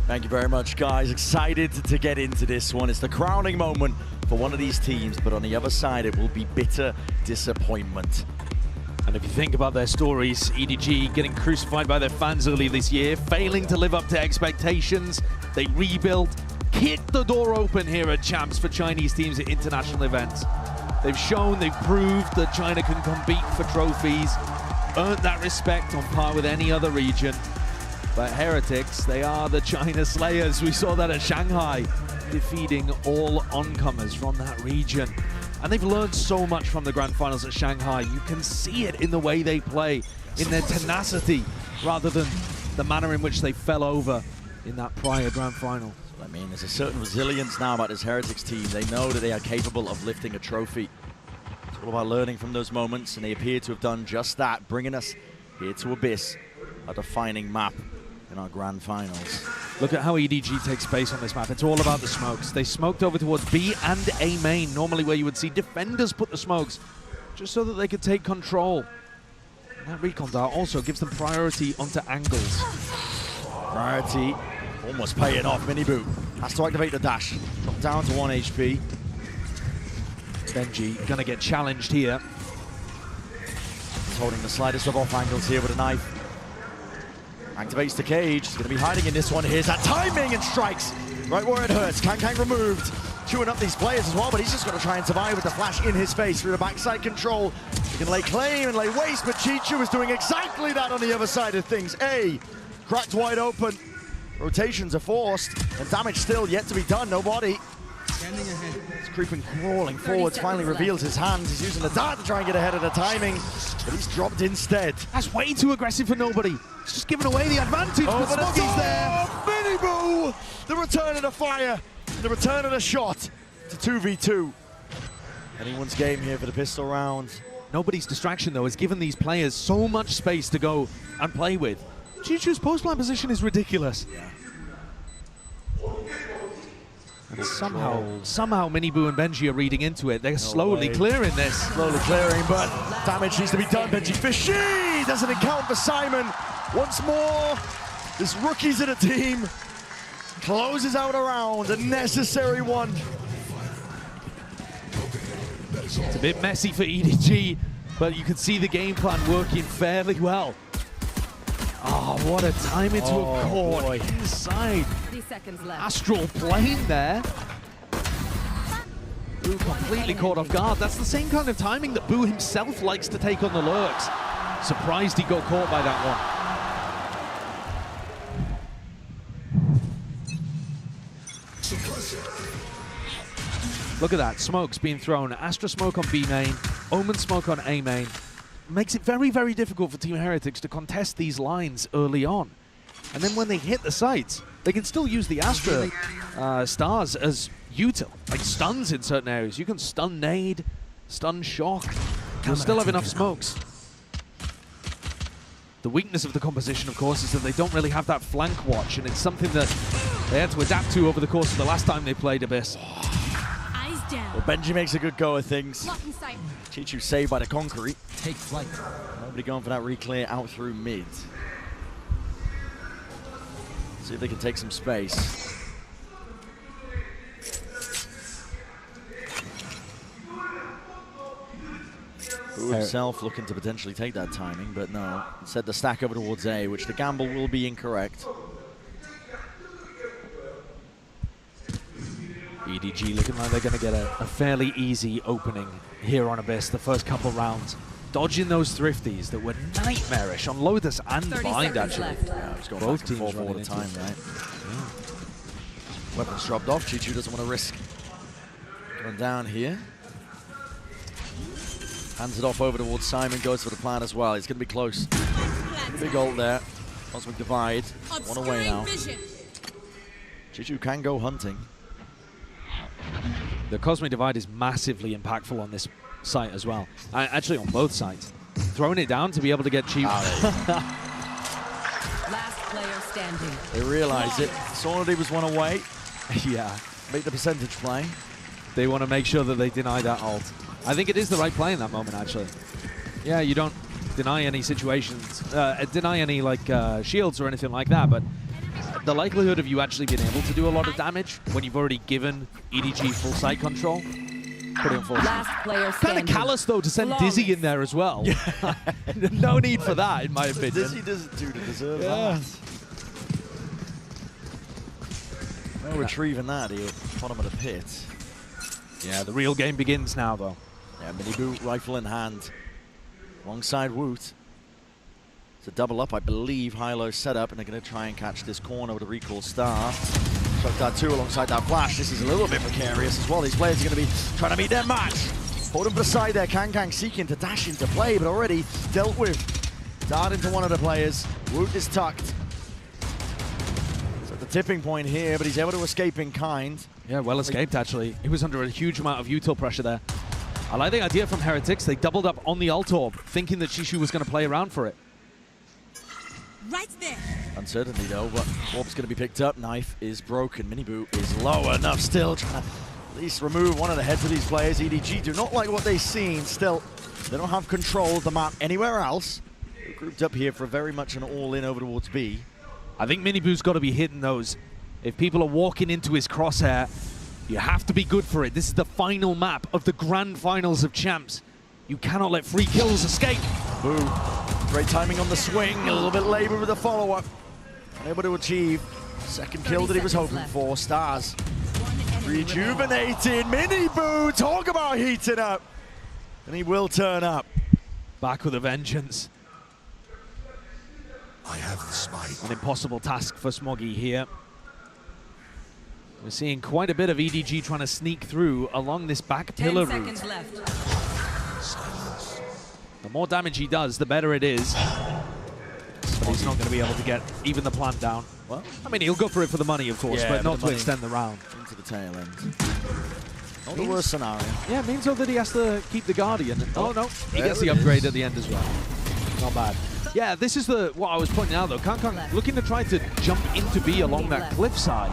Thank you very much, guys. Excited to get into this one. It's the crowning moment for one of these teams, but on the other side, it will be bitter disappointment. And if you think about their stories, EDG getting crucified by their fans early this year, failing to live up to expectations, they rebuilt, kicked the door open here at Champs for Chinese teams at international events. They've shown, they've proved that China can compete for trophies, earned that respect on par with any other region. But Heretics, they are the China Slayers. We saw that at Shanghai, defeating all oncomers from that region. And they've learned so much from the grand finals at Shanghai. You can see it in the way they play, in their tenacity, rather than the manner in which they fell over in that prior grand final. I mean, there's a certain resilience now about this Heretics team. They know that they are capable of lifting a trophy. It's all about learning from those moments, and they appear to have done just that, bringing us here to Abyss, a defining map in our grand finals. Look at how EDG takes space on this map. It's all about the smokes. They smoked over towards B and A main, normally where you would see defenders put the smokes, just so that they could take control. And that recon dart also gives them priority onto angles. Priority almost paying off. Mini boot has to activate the dash. Drop down to 1 HP. Benji gonna get challenged here. holding the slightest of off angles here with a knife. Activates the cage. He's going to be hiding in this one. Here's that timing and strikes right where it hurts. Kang removed. Chewing up these players as well, but he's just got to try and survive with the flash in his face through the backside control. He can lay claim and lay waste, but Chichu is doing exactly that on the other side of things. A, cracked wide open. Rotations are forced, and damage still yet to be done. Nobody. He's creeping, crawling forwards, finally reveals his hands. He's using the dart to try and get ahead of the timing, but he's dropped instead. That's way too aggressive for nobody. He's just giving away the advantage, but Smoggy's there. Miniboo! The return of the fire, the return of the shot to 2v2. Anyone's game here for the pistol round. Nobody's distraction, though, has given these players so much space to go and play with. Chichu's post-line position is ridiculous. Yeah. And somehow Miniboo and Benji are reading into it. They're slowly clearing this. Slowly clearing, but damage needs to be done. Benji Fishy doesn't account for Simon. Once more, this rookie's in a team. Closes out a round, a necessary one. It's a bit messy for EDG, but you can see the game plan working fairly well. Oh, what a time into a caught inside. 30 seconds left. Astral plane there. Boo completely caught off guard. That's the same kind of timing that Boo himself likes to take on the lurks. Surprised he got caught by that one. Look at that, smoke's being thrown. Astra smoke on B main, Omen smoke on A main. Makes it very, very difficult for Team Heretics to contest these lines early on. And then when they hit the sites, they can still use the Astra stars as util, like stuns in certain areas. You can stun nade, stun shock. You'll still have enough smokes. The weakness of the composition, of course, is that they don't really have that flank watch, and it's something that they had to adapt to over the course of the last time they played Abyss. Well, Benji makes a good go of things. Chichu saved by the concrete. Take flight. Nobody going for that re-clear out through mid. See if they can take some space. Boo himself looking to potentially take that timing, but no. Instead the stack over towards A, which the gamble will be incorrect. EDG looking like they're going to get a fairly easy opening here on Abyss the first couple rounds. Dodging those thrifties that were nightmarish on Lotus and Bind, actually. Yeah, it's going both back and teams forth all the time, right? Yeah. Weapons dropped off. Chichu doesn't want to risk going down here. Hands it off over towards Simon, goes for the plan as well. He's going to be close. Big ult there. Cosmic Divide. One away now. Chichu can go hunting. The Cosmic Divide is massively impactful on this site as well. Actually, on both sides. Throwing it down to be able to get cheap. Last player standing. They realize it. Sonody was one away. Yeah. Make the percentage play. They want to make sure that they deny that ult. I think it is the right play in that moment, actually. Yeah, you don't deny any situations, deny any like shields or anything like that, but the likelihood of you actually being able to do a lot of damage when you've already given EDG full site control, pretty unfortunate. Last player Kind of callous, though, to send Dizzy in there as well. No need for that, in my opinion. Dizzy doesn't do to deserve that. No retrieving that here, bottom of the pit. Yeah, the real game begins now, though. Yeah, Miniboo, rifle in hand, alongside Woot. It's a double up, I believe. Hilo set up, and they're going to try and catch this corner with a recall star. Struck that too alongside that flash. This is a little bit precarious as well. These players are going to be trying to meet their match. Hold him for the side there. Kang seeking to dash into play, but already dealt with. Dart into one of the players. Woot is tucked. It's at the tipping point here, but he's able to escape in kind. Yeah, well escaped, actually. He was under a huge amount of util pressure there. I like the idea from Heretics. They doubled up on the ult orb, thinking that Shishu was going to play around for it. Right there. Uncertainty though, but orb's going to be picked up. Knife is broken. Miniboo is low enough still. Trying to at least remove one of the heads of these players. EDG do not like what they've seen. Still, they don't have control of the map anywhere else. They're grouped up here for very much an all-in over towards B. I think Miniboo's got to be hitting those. If people are walking into his crosshair, you have to be good for it. This is the final map of the Grand Finals of Champs. You cannot let free kills escape. Boo, great timing on the swing, a little bit labor with the follow-up. Unable to achieve second kill that he was hoping for. Stars rejuvenated. Mini Boo, talk about heating up. And he will turn up. Back with a vengeance. I have the spike. An impossible task for Smoggy here. We're seeing quite a bit of EDG trying to sneak through along this back pillar route. 10 seconds left. The more damage he does, the better it is. But he's not going to be able to get even the plant down. Well, I mean, he'll go for it for the money, of course, but not to extend the round. Into the tail end. Not the worst scenario. Yeah, it means though that he has to keep the Guardian. Oh no, he gets the upgrade at the end as well. Not bad. Yeah, this is what I was pointing out though. Kang looking to try to jump into B along that cliffside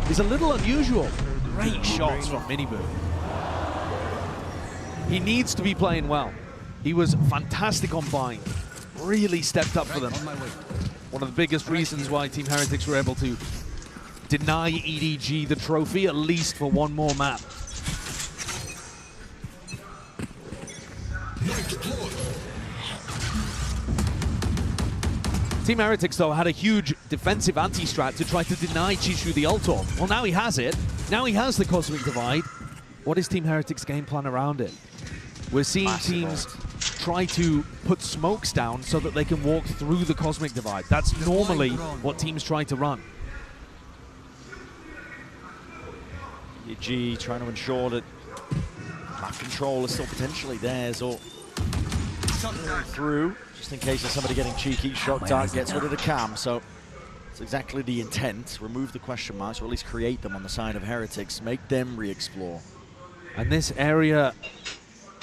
is a little unusual. Great shots from Miniboo. He needs to be playing well. He was fantastic on Bind. Really stepped up for them. One of the biggest reasons why Team Heretics were able to deny EDG the trophy, at least for one more map. Team Heretics, though, had a huge defensive anti-strat to try to deny Chichu the ult orb. Well, now he has it. Now he has the Cosmic Divide. What is Team Heretics' game plan around it? We're seeing teams try to put smokes down so that they can walk through the Cosmic Divide. That's normally what teams try to run. EDG trying to ensure that map control is still potentially theirs, or through, just in case there's somebody getting cheeky. Shock Dart gets rid of the cam, so it's exactly the intent. Remove the question marks, or at least create them on the side of Heretics. Make them re-explore. And this area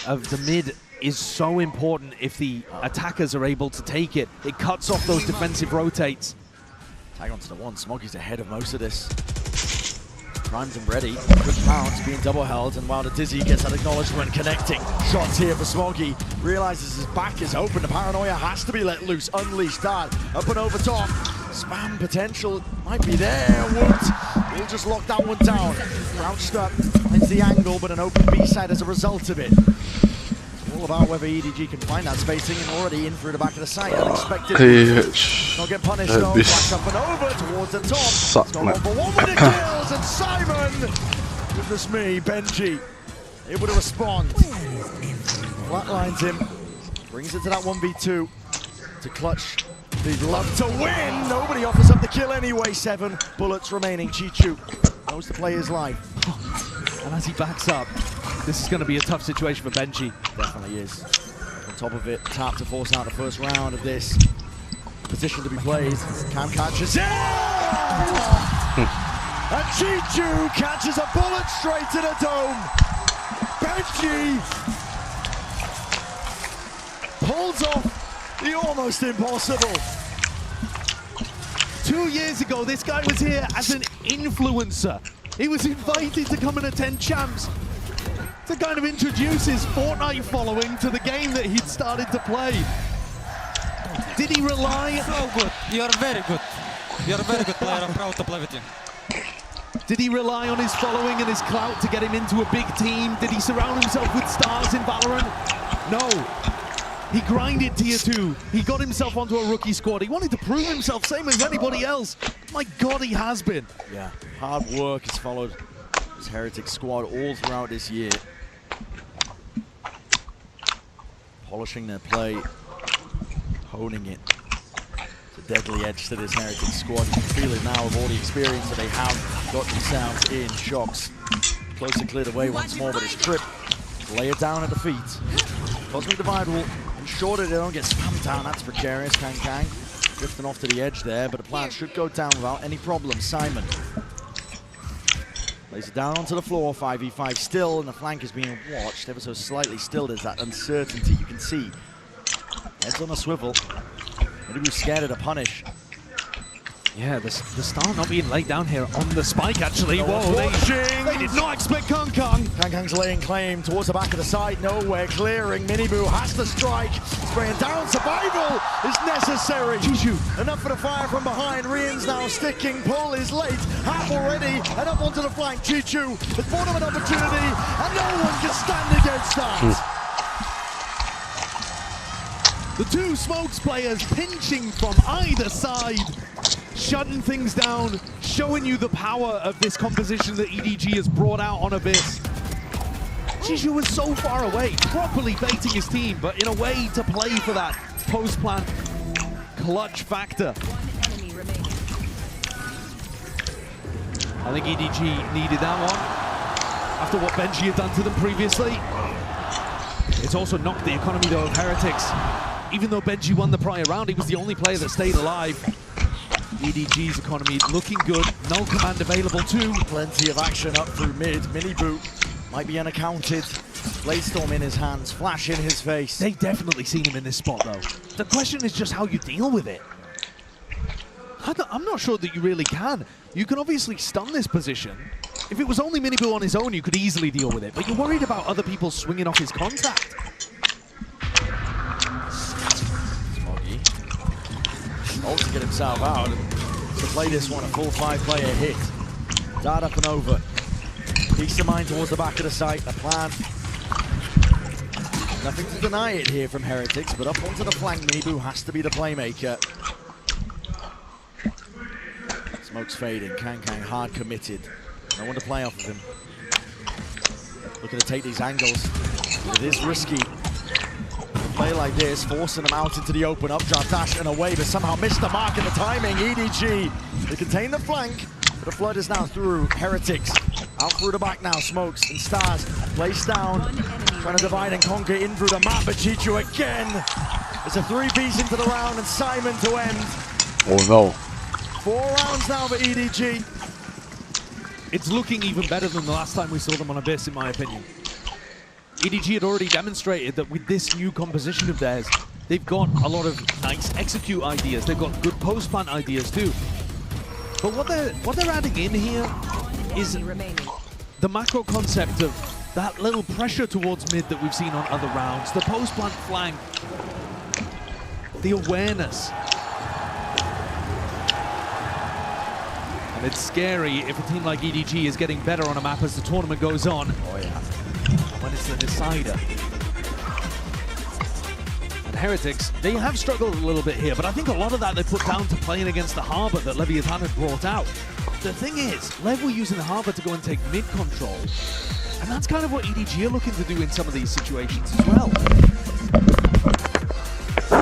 of the mid is so important if the attackers are able to take it. It cuts off those defensive rotates. Tag onto the one. Smoggy's ahead of most of this. Primed and ready. Good bounce, being double held, and while the Dizzy gets that acknowledgement, connecting. Shots here for Smoggy. Realizes his back is open. The paranoia has to be let loose. Unleashed Dart. Up and over top. Spam potential might be there. Woot will just lock that one down. Crouched up. Finds the angle, but an open B side as a result of it. All about whether EDG can find that spacing, and already in through the back of the site. Unexpected. Not get punished though. Back up and over towards the top. It's got 1-for-1 with the kills, and Simon, goodness me, Benji, able to respond. Flatlines him, brings it to that 1v2 to clutch. They'd love to win. Nobody offers up the kill anyway. 7 bullets remaining. Chichu knows the play his life. And as he backs up, this is going to be a tough situation for Benji. Definitely is. On top of it, tap to force out the first round of this. Position to be played. Cam catches it! And Chichu catches a bullet straight to the dome. Benji pulls off the almost impossible. 2 years ago, this guy was here as an influencer. He was invited to come and attend Champs to kind of introduce his Fortnite following to the game that he'd started to play. Did he rely? So good. You're very good. You're a very good player. I'm proud to play with you. Did he rely on his following and his clout to get him into a big team? Did he surround himself with stars in Valorant? No. He grinded tier 2. He got himself onto a rookie squad. He wanted to prove himself, same as anybody else. My God, he has been. Yeah, hard work has followed his Heretic squad all throughout this year. Polishing their play, honing it. It's a deadly edge to this Heretic squad. You can feel it now with all the experience that they have got themselves in. Shocks close and cleared away once more, but it's Trip. Lay it down at the feet. Cosmic Divide will ensure that they don't get spammed down. That's precarious. Kang drifting off to the edge there, but the plant should go down without any problem. Simon lays it down onto the floor. 5v5 still, and the flank is being watched ever so slightly. Still, there's that uncertainty you can see. Heads on a swivel. Maybe scared of the punish. Yeah, the star not being laid down here on the spike, actually. Whoa, they did not expect Kang's laying claim towards the back of the site. Nowhere clearing. Miniboo has to strike. Spraying down. Survival is necessary. Chichu. Enough for the fire from behind. Rian's now sticking. Pull is late. Half already. And up onto the flank. Chichu has bought him an opportunity. And no one can stand against that. The two Smokes players pinching from either side, shutting things down, showing you the power of this composition that EDG has brought out on Abyss. Jiju was so far away, properly baiting his team, but in a way to play for that post-plant clutch factor. I think EDG needed that one after what Benji had done to them previously. It's also knocked the economy though of Heretics. Even though Benji won the prior round, he was the only player that stayed alive. EDG's economy looking good, null command available too. Plenty of action up through mid. Mini boot might be unaccounted. Bladestorm in his hands, flash in his face. They definitely seen him in this spot though. The question is just how you deal with it. I'm not sure that you really can. You can obviously stun this position. If it was only Miniboo on his own, you could easily deal with it, but you're worried about other people swinging off his contact. Smoggy. Ult to get himself out and to play this one, a full 5-player hit. Dart up and over. Peace of mind towards the back of the site, the plan. Nothing to deny it here from Heretics, but up onto the flank, Miniboo has to be the playmaker. Smoke's fading, Kang hard committed. No one to play off of him. Looking to take these angles. It is risky. A play like this, forcing them out into the open, updraft dash and away, but somehow missed the mark in the timing. EDG, they contain the flank, but the flood is now through. Heretics, out through the back now, Smokes and Stars, placed down, trying to divide and conquer in through the map, but Chichu again. It's a 3-piece into the round and Simon to end. Oh no. 4 rounds now for EDG. It's looking even better than the last time we saw them on Abyss, in my opinion. EDG had already demonstrated that with this new composition of theirs, they've got a lot of nice execute ideas. They've got good post-plant ideas too. But what they're adding in here is the macro concept of that little pressure towards mid that we've seen on other rounds, the post-plant flank, the awareness. And it's scary if a team like EDG is getting better on a map as the tournament goes on. Oh yeah. When it's the decider. And Heretics, they have struggled a little bit here, but I think a lot of that they put down to playing against the Harbor that Leviathan had brought out. The thing is, Lev were using the Harbor to go and take mid control, and that's kind of what EDG are looking to do in some of these situations as well.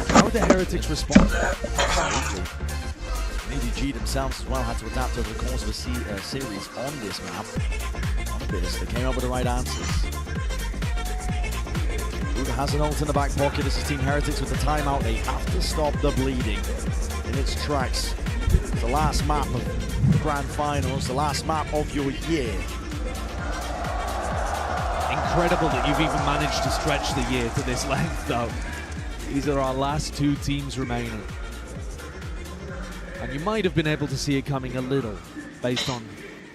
How would the Heretics respond? EDG themselves as well had to adapt over the course of a series on this map. On Abyss, they came up with the right answers. Buddha has an ult in the back pocket. This is Team Heretics with the timeout. They have to stop the bleeding in its tracks. It's the last map of the Grand Finals, the last map of your year. Incredible that you've even managed to stretch the year to this length, though. These are our last 2 teams remaining. And you might have been able to see it coming a little based on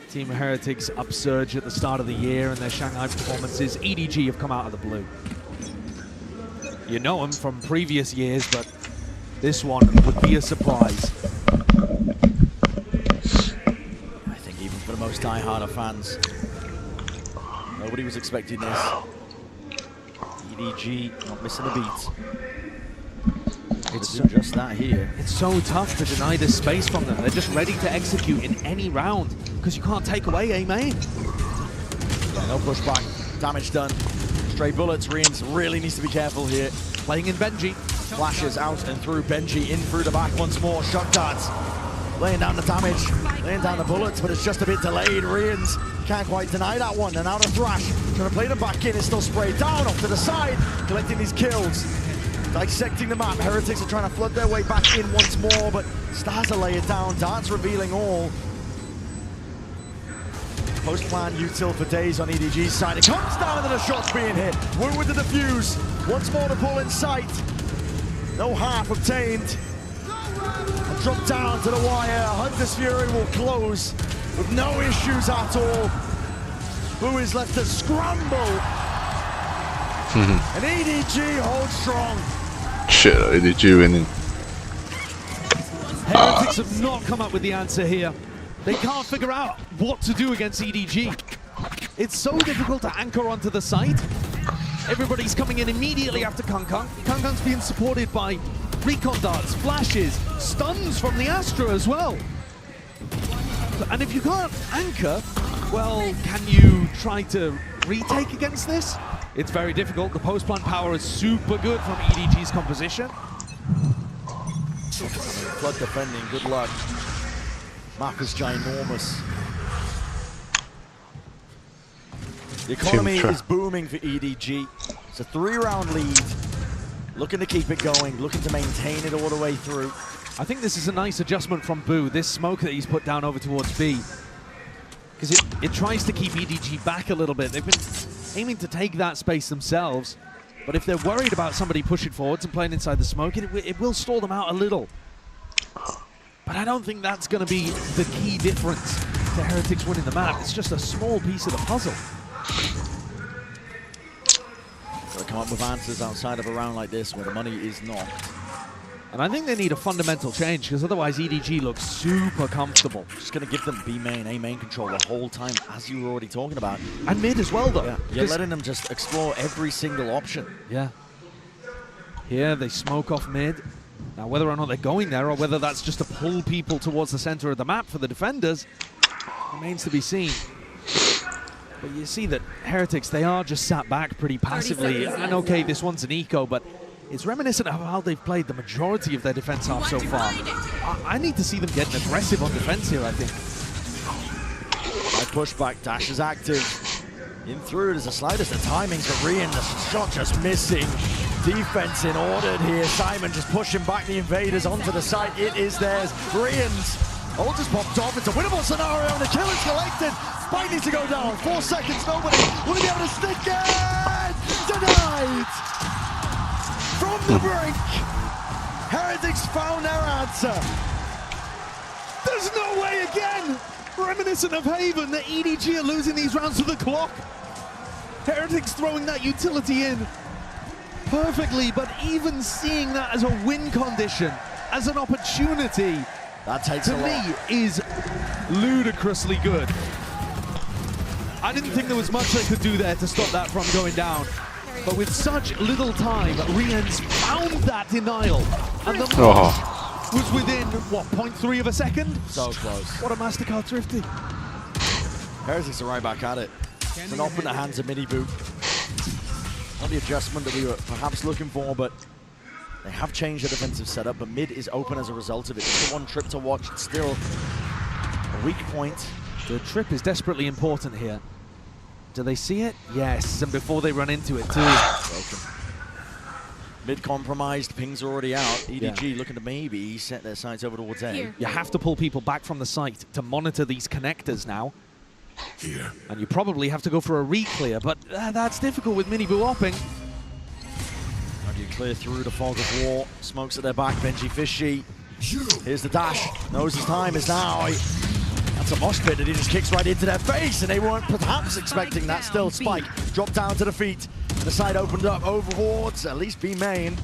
Team Heretics' upsurge at the start of the year and their Shanghai performances. EDG have come out of the blue. You know them from previous years, but this one would be a surprise. I think even for the most die-hard of fans, nobody was expecting this. EDG not missing a beat. It's just that here. It's so tough to deny this space from them. They're just ready to execute in any round because you can't take away a main. Yeah, no pushback. Damage done. Stray bullets. Reans really needs to be careful here. Playing in Benji. Flashes out and through. Benji in through the back once more. Shock darts. Laying down the damage. Laying down the bullets, but it's just a bit delayed. Reans can't quite deny that one. And out of Thrash. Trying to play them back in. It's still sprayed down off to the side. Collecting these kills. Dissecting the map. Heretics are trying to flood their way back in once more, but Stars are laying down. Darts revealing all. Post-plan util for days on EDG's side. It comes down and then a shot's being hit. Wu with the defuse. Once more to pull in sight. No half obtained. And drop down to the wire. Hunter's Fury will close with no issues at all. Wu is left to scramble. And EDG holds strong. Shit, EDG winning. Heretics have not come up with the answer here. They can't figure out what to do against EDG. It's so difficult to anchor onto the site. Everybody's coming in immediately after Kang Kang. Kang Kang's being supported by recon darts, flashes, stuns from the Astra as well. And if you can't anchor, well, can you try to retake against this? It's very difficult. The post-plant power is super good from EDG's composition. Flood defending, good luck. Map is ginormous. The economy is booming for EDG. It's a 3-round lead. Looking to keep it going, looking to maintain it all the way through. I think this is a nice adjustment from Boo, this smoke that he's put down over towards B. Because it tries to keep EDG back a little bit. They've been aiming to take that space themselves. But if they're worried about somebody pushing forwards and playing inside the smoke, it will stall them out a little. But I don't think that's going to be the key difference to Heretics winning the map. It's just a small piece of the puzzle. Gotta come up with answers outside of a round like this where the money is not. And I think they need a fundamental change, because otherwise EDG looks super comfortable. Just going to give them B main, A main control the whole time, as you were already talking about. And mid as well, though. Yeah. You're letting them just explore every single option. Yeah. Here they smoke off mid. Now, whether or not they're going there, or whether that's just to pull people towards the center of the map for the defenders, remains to be seen. But you see that Heretics, they are just sat back pretty passively. And okay, this one's an eco, but it's reminiscent of how they've played the majority of their defense half so far. I need to see them getting aggressive on defense here, I think. Nice pushback, Dash is active. In through, there's the slightest of timings for Rian, the shot just missing. Defense in ordered here. Simon just pushing back the invaders onto the site. It is theirs. Rian's ult just popped off. It's a winnable scenario, and the kill is collected. Spike needs to go down. 4 seconds, nobody will be able to stick it. Denied. From the brink, Heretics found their answer. There's no way again! Reminiscent of Haven, that EDG are losing these rounds to the clock. Heretics throwing that utility in perfectly, but even seeing that as a win condition, as an opportunity, that takes to me is ludicrously good. I didn't think there was much they could do there to stop that from going down. But with such little time, Rian's found that denial. And the match was within, what, 0.3 of a second? So close. What a MasterCard thrifty. Heretics are right back at it. It's an off in the hands of Miniboot. Not the adjustment that we were perhaps looking for, but they have changed the defensive setup, but mid is open as a result of it. Just the one trip to watch, it's still a weak point. The trip is desperately important here. Do they see it? Yes, and before they run into it too. Broken. Mid compromised, pings are already out. EDG looking to maybe set their sights over towards A. You have to pull people back from the site to monitor these connectors now. Here. And you probably have to go for a re-clear, but that's difficult with Miniboo opping. How do you clear through the fog of war? Smokes at their back, Benji Fishy. Here's the dash. Knows his time is now. That's a mosh pit that he just kicks right into their face, and they weren't perhaps expecting that. Still, Spike dropped down to the feet. The side opened up overwards, at least B main.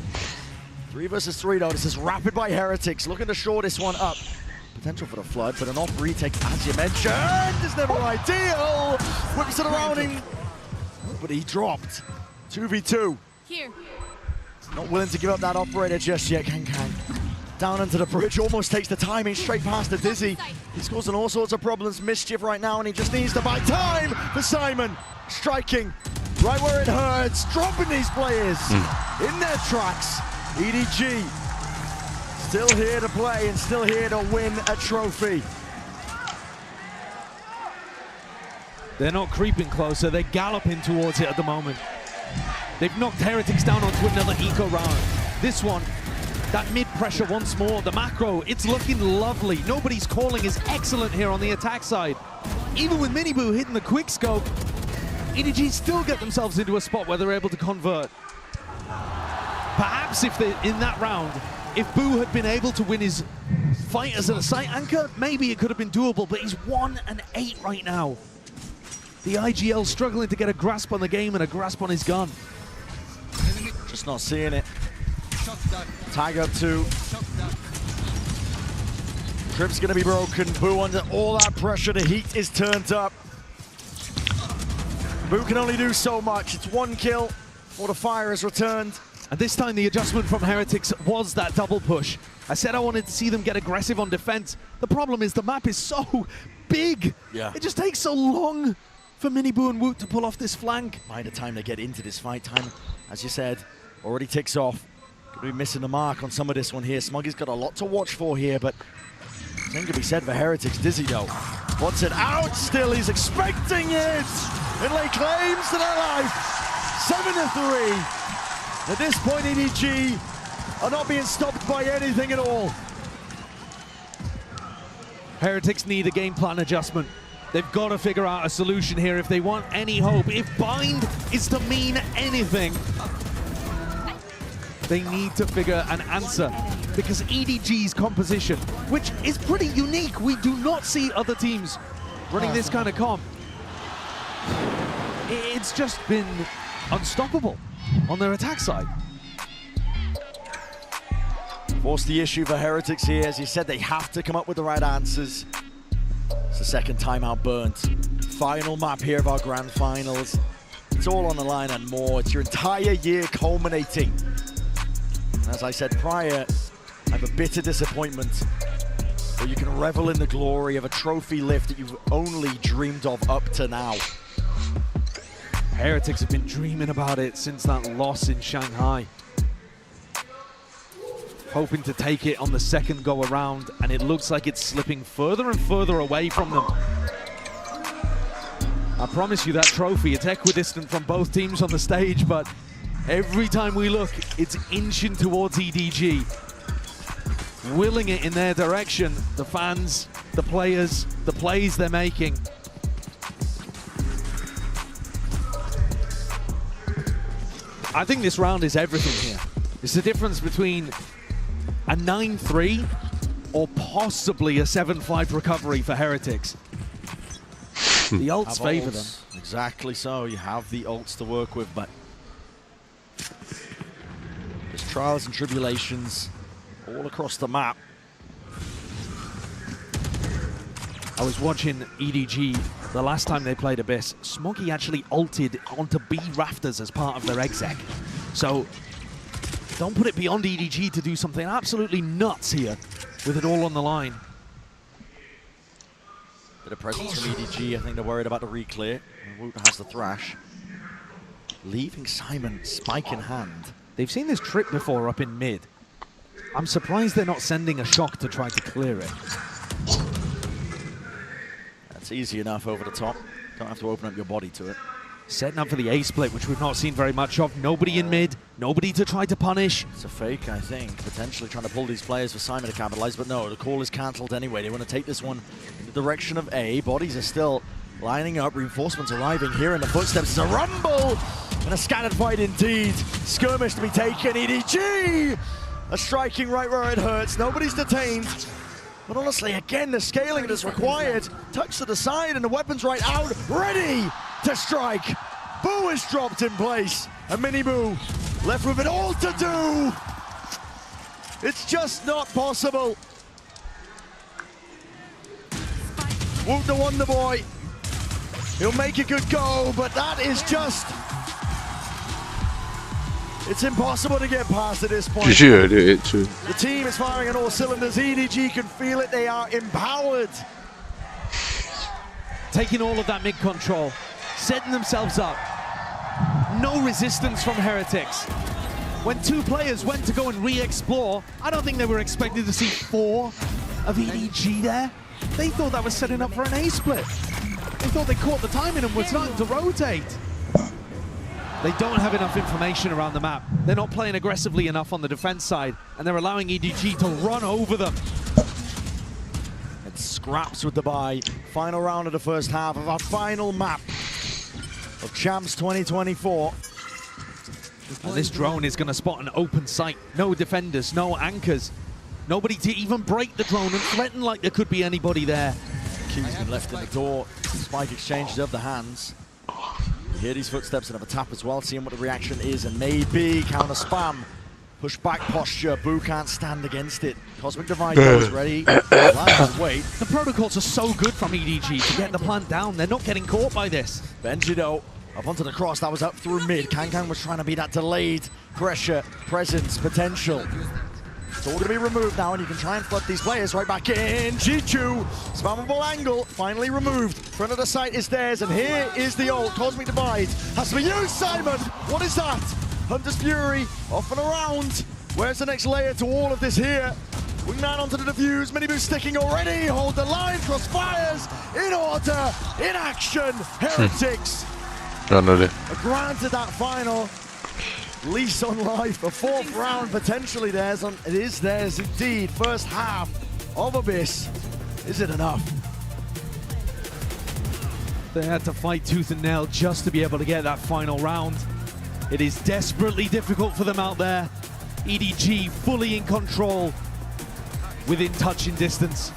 3 versus 3 though. This is rapid by Heretics, looking to shore this one up. Potential for the flood, but an off retake, as you mentioned, is never ideal. Whips it around him, but he dropped. 2v2. Here. Not willing to give up that operator just yet, Kang Kang. Down into the bridge, almost takes the timing straight past the Dizzy. He's causing all sorts of problems, mischief right now, and he just needs to buy time for Simon. Striking right where it hurts, dropping these players in their tracks. EDG still here to play and still here to win a trophy. They're not creeping closer, they're galloping towards it at the moment. They've knocked Heretics down onto another eco round. This one, that mid-pressure once more, the macro, it's looking lovely. Nobody's calling is excellent here on the attack side. Even with Miniboo hitting the quick scope, EDG still get themselves into a spot where they're able to convert. Perhaps if they, in that round, if Boo had been able to win his fight as a site anchor, maybe it could have been doable, but he's 1-8 right now. The IGL struggling to get a grasp on the game and a grasp on his gun. Just not seeing it. Tag up 2. Trip's gonna be broken. Boo under all that pressure. The heat is turned up. Boo can only do so much. It's 1 kill. Order fire has returned. And this time the adjustment from Heretics was that double push. I said I wanted to see them get aggressive on defense. The problem is the map is so big. Yeah. It just takes so long for Miniboo and Woot to pull off this flank. By the time they get into this fight, time, as you said, already ticks off. Could be missing the mark on some of this one here. Smoggy's got a lot to watch for here, but same could be said for Heretics. Dizzy though, wants it out still. He's expecting it and lay claims to their life. 7-3. At this point, EDG are not being stopped by anything at all. Heretics need a game plan adjustment. They've got to figure out a solution here if they want any hope. If bind is to mean anything, they need to figure an answer, because EDG's composition, which is pretty unique, we do not see other teams running this kind of comp. It's just been unstoppable on their attack side. Force the issue for Heretics here. As you said, they have to come up with the right answers. It's the second timeout burnt. Final map here of our grand finals. It's all on the line and more. It's your entire year culminating. As I said prior, I have a bitter disappointment, but you can revel in the glory of a trophy lift that you've only dreamed of up to now. Heretics have been dreaming about it since that loss in Shanghai. Hoping to take it on the second go around, and it looks like it's slipping further and further away from them. I promise you that trophy, it's equidistant from both teams on the stage, but every time we look, it's inching towards EDG. Willing it in their direction, the fans, the players, the plays they're making. I think this round is everything here. It's the difference between a 9-3 or possibly a 7-5 recovery for Heretics. The ults favor them. Exactly so. You have the ults to work with, but there's trials and tribulations all across the map. I was watching EDG the last time they played Abyss. Smoggy actually ulted onto B rafters as part of their exec. So don't put it beyond EDG to do something absolutely nuts here with it all on the line. Bit of presence from EDG. I think they're worried about the re-clear. Woot has the thrash. Leaving Simon spike in hand. They've seen this trick before up in mid. I'm surprised they're not sending a shock to try to clear it. That's easy enough over the top. Don't have to open up your body to it. Setting up for the A split, which we've not seen very much of. Nobody in mid, nobody to try to punish. It's a fake, I think. Potentially trying to pull these players for Simon to capitalize, but no, the call is cancelled anyway. They want to take this one in the direction of A. Bodies are still lining up. Reinforcements arriving here in the footsteps. It's a rumble and a scattered fight indeed. Skirmish to be taken. EDG are striking right where it hurts. Nobody's detained. But honestly, again, the scaling that is required. Touch to the side and the weapon's right out. Ready to strike. Boo is dropped in place. And Miniboo left with it all to do. It's just not possible. Woot the Wonder Boy. He'll make a good go, but that is just... It's impossible to get past at this point. The team is firing on all cylinders. EDG can feel it. They are empowered. Taking all of that mid control, setting themselves up. No resistance from Heretics. When two players went to go and re-explore, I don't think they were expecting to see 4 of EDG there. They thought that was setting up for an A split. They thought they caught the timing and were starting to rotate. They don't have enough information around the map. They're not playing aggressively enough on the defense side, and they're allowing EDG to run over them. It scraps with the bye. Final round of the first half of our final map of Champs 2024. And this drone is going to spot an open site. No defenders, no anchors. Nobody to even break the drone and threaten like there could be anybody there. Key's been left in the door. Spike exchanges of the hands. You hear these footsteps and have a tap as well, seeing what the reaction is, and maybe counter spam. Push back posture. Boo can't stand against it. Cosmic Divide is ready. Wait. The protocols are so good from EDG to get the plant down. They're not getting caught by this. Benji though, Up onto the cross, that was up through mid. Kang was trying to be that delayed pressure, presence, potential. It's all going to be removed now, and you can try and flood these players right back in. G2, spammable angle, finally removed. Front of the site is theirs, and here is the ult. Cosmic Divide has to be used, Simon. What is that? Hunter's Fury, off and around. Where's the next layer to all of this here? Wingman onto the defuse, Miniboo sticking already. Hold the line, crossfires, in order, in action. Heretics are granted that final lease on life, a fourth round potentially theirs. It is theirs indeed. First half of Abyss. Is it enough? They had to fight tooth and nail just to be able to get that final round. It is desperately difficult for them out there. EDG fully in control, within touching distance.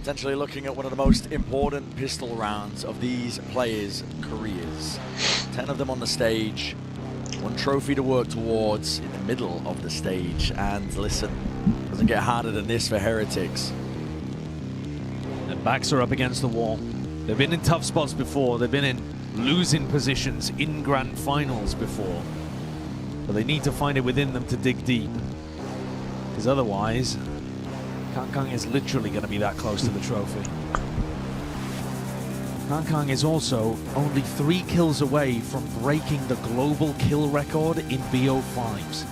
Potentially looking at one of the most important pistol rounds of these players' careers. 10 of them on the stage, one trophy to work towards in the middle of the stage. And listen, doesn't get harder than this for Heretics. Their backs are up against the wall. They've been in tough spots before. They've been in losing positions in grand finals before. But they need to find it within them to dig deep. Because otherwise, Kang is literally going to be that close to the trophy. Kang is also only 3 kills away from breaking the global kill record in BO5s.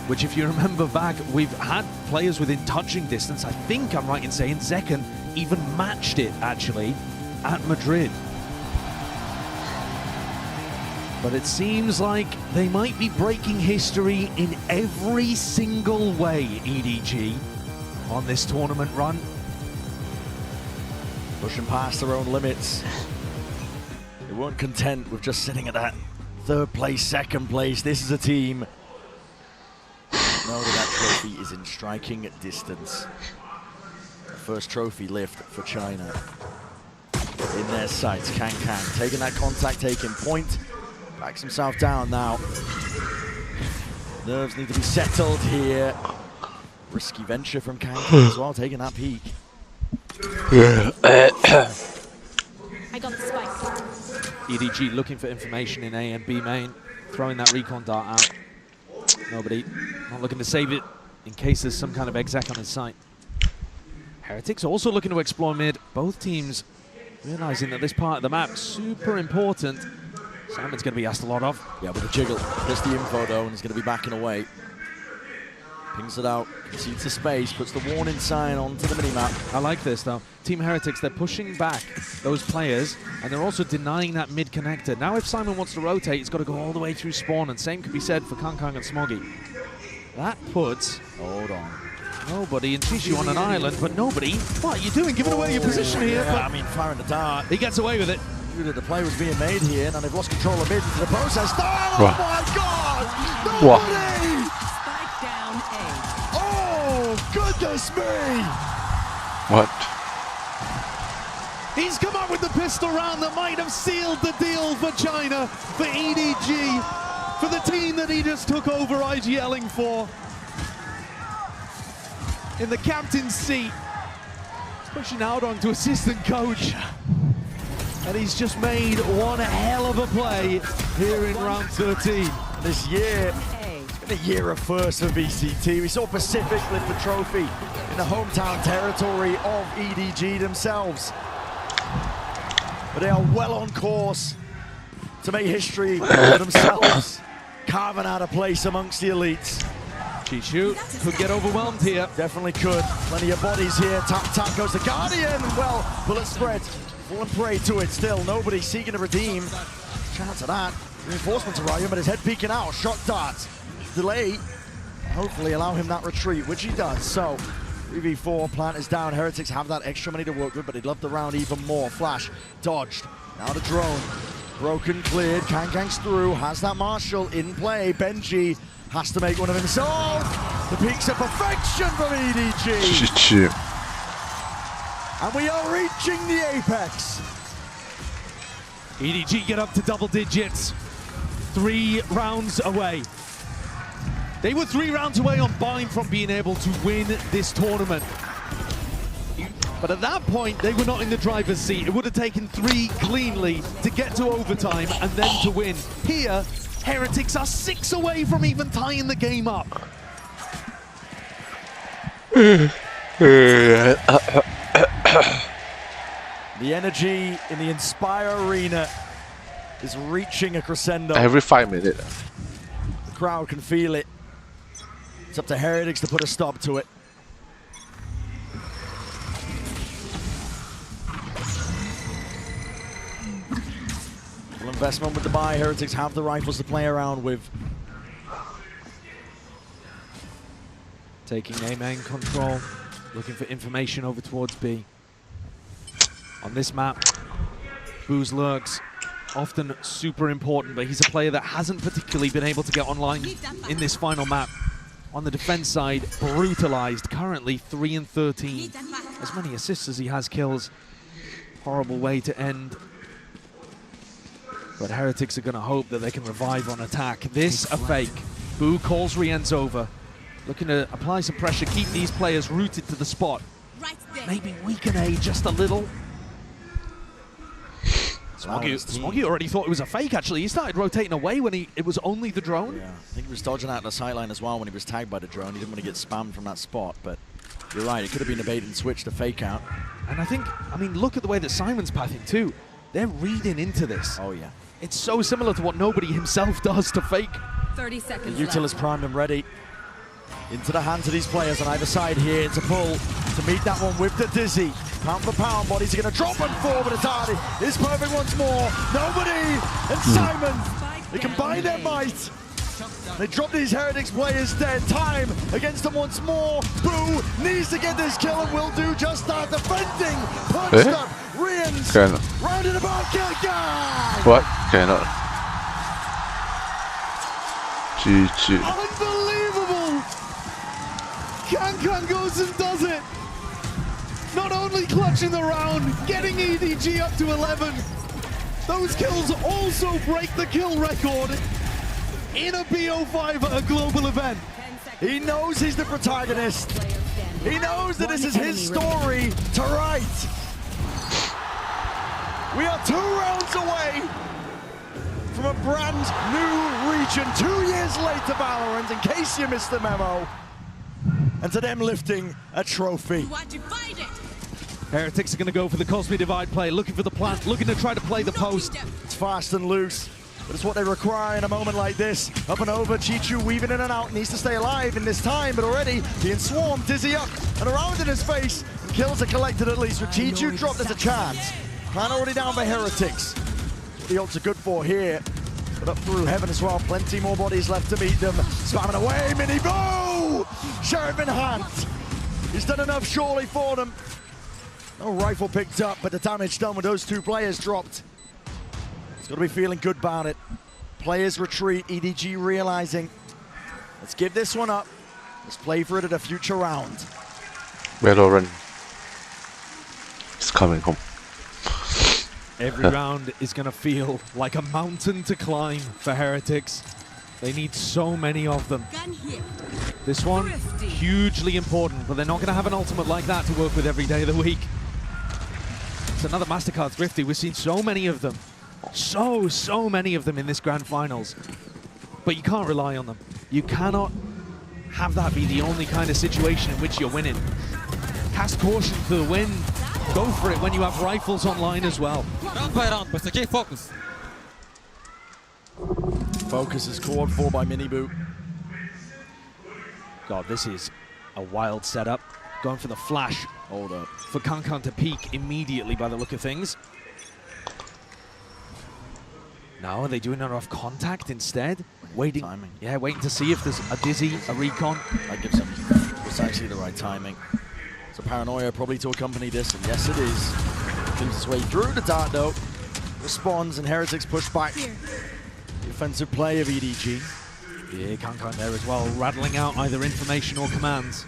Which, if you remember back, we've had players within touching distance. I think I'm right in saying Zekken even matched it, actually, at Madrid. But it seems like they might be breaking history in every single way, EDG, on this tournament run. Pushing past their own limits. They weren't content with just sitting at that 3rd place, 2nd place. This is a team. Know that trophy is in striking distance. The first trophy lift for China. In their sights, Kang taking that contact, taking point. Backs himself down now. Nerves need to be settled here. Risky venture from Kang as well, taking that peek. I got the spike. EDG looking for information in A and B main, throwing that recon dart out. Nobody, not looking to save it in case there's some kind of exec on his site. Heretics also looking to explore mid. Both teams realizing that this part of the map super important. Simon's going to be asked a lot of. Yeah, with a jiggle. Gets the info though, and he's going to be backing away. Pings it out, concedes the space, puts the warning sign onto the minimap. I like this though. Team Heretics, they're pushing back those players, and they're also denying that mid connector. Now if Simon wants to rotate, he's got to go all the way through spawn, and same could be said for Kang and Smoggy. That puts, hold on, nobody in Tishu on an island, but nobody, what are you doing? Giving away your position here. Yeah, but I mean, firing the dart. He gets away with it. The play was being made here, and they've lost control of mid into the process. Oh What? my God! What? Nobody! Spike down A. Oh, goodness me! What? He's come up with the pistol round that might have sealed the deal for China, for EDG, for the team that he just took over IGLing for. In the captain's seat, Pushing out onto assistant coach. And he's just made one hell of a play here in round 13. This year, it's been a year of firsts for VCT. We saw Pacific lift the trophy in the hometown territory of EDG themselves. But they are well on course to make history for themselves, carving out a place amongst the elites. Chishu could get overwhelmed here. Definitely could. Plenty of bodies here. Tap goes the Guardian. Well, bullet spread. Falling prey to it still. Nobody seeking to redeem. Shout out to that. Reinforcements arriving, but his head peeking out. Shot darts. Delay. Hopefully allow him that retreat, which he does. So, 3v4, plant is down. Heretics have that extra money to work with, but they'd love the round even more. Flash dodged. Now the drone. Broken, cleared. Kang's through. Has that Marshall in play. Benji has to make one of himself. The peaks of perfection from EDG. And we are reaching the apex. EDG get up to double digits. 3 rounds away. They were 3 rounds away on Bind from being able to win this tournament. But at that point, they were not in the driver's seat. It would have taken 3 cleanly to get to overtime and then to win. Here, Heretics are 6 away from even tying the game up. The energy in the Inspire Arena is reaching a crescendo. Every 5 minutes. The crowd can feel it. It's up to Heretics to put a stop to it. Full investment with the buy. Heretics have the rifles to play around with. Taking A main control, looking for information over towards B. On this map, Booze lurks, often super important, but he's a player that hasn't particularly been able to get online in this final map. On the defense side, brutalized, currently 3 and 13. As many assists as he has kills. Horrible way to end. But Heretics are going to hope that they can revive on attack. This a fake. Boo calls Rien's over. Looking to apply some pressure, keep these players rooted to the spot. Maybe weaken A just a little. Smoggy already thought it was a fake, actually. He started rotating away when it was only the drone. Yeah, I think he was dodging out on the sideline as well when he was tagged by the drone. He didn't want to get spammed from that spot, but you're right. It could have been a bait and switch to fake out. And I mean, look at the way that Simon's pathing too. They're reading into this. Oh, yeah. It's so similar to what Nobody himself does to fake. 30 seconds The Util is primed and ready. Into the hands of these players on either side here. It's a pull to meet that one with the Dizzy. Pound for pound, bodies are going to drop and fall, but Atari is perfect once more. Nobody and Simon, they combine their might. They drop these Heretics players dead. Time against them once more. Boo needs to get this kill and will do just that. Defending, punched up, Rien's rounded about, kill guy. What? Okay, no. GG. Unbelievable! Kang goes and does it. Not only clutching the round, getting EDG up to 11. Those kills also break the kill record in a BO5 at a global event. He knows he's the protagonist. He knows that this is his story to write. We are 2 rounds away from a brand new region. 2 years late to Valorant, in case you missed the memo. And to them lifting a trophy. Heretics are going to go for the Cosby Divide play, looking for the plant, looking to try to play the post. It's fast and loose, but it's what they require in a moment like this. Up and over, Chichu weaving in and out, needs to stay alive in this time, but already being swarmed, Dizzy up and around in his face. And kills are collected at least. With Chichu dropped, there's a chance. Plan already down for Heretics. What the ults are good for here. But up through heaven as well, plenty more bodies left to meet them. Spamming away, Mini Boo! Sheriff in hand. He's done enough surely for them. No rifle picked up, but the damage done with those 2 players dropped. He's got to be feeling good about it. Players retreat, EDG realizing, let's give this one up. Let's play for it at a future round. Valorant is coming home. Every round is going to feel like a mountain to climb for Heretics. They need so many of them. This one, hugely important, but they're not going to have an ultimate like that to work with every day of the week. another MasterCard Thrifty. We've seen so many of them. So many of them in this Grand Finals. But you can't rely on them. You cannot have that be the only kind of situation in which you're winning. Cast caution to the wind. Go for it when you have rifles online as well. Round by round, but okay, focus. Focus is called for by Minibu. God, this is a wild setup. Going for the flash. Hold up. For Kankan to peek immediately by the look of things. Now, are they doing enough contact instead? Waiting. Timing. Yeah, waiting to see if there's a dizzy, a recon. That gives him precisely the right timing. So Paranoia probably to accompany this, and yes it is. Keeps its way through the dart though. Responds, and Heretics push back. The offensive play of EDG. Yeah, Kankan there as well, rattling out either information or commands.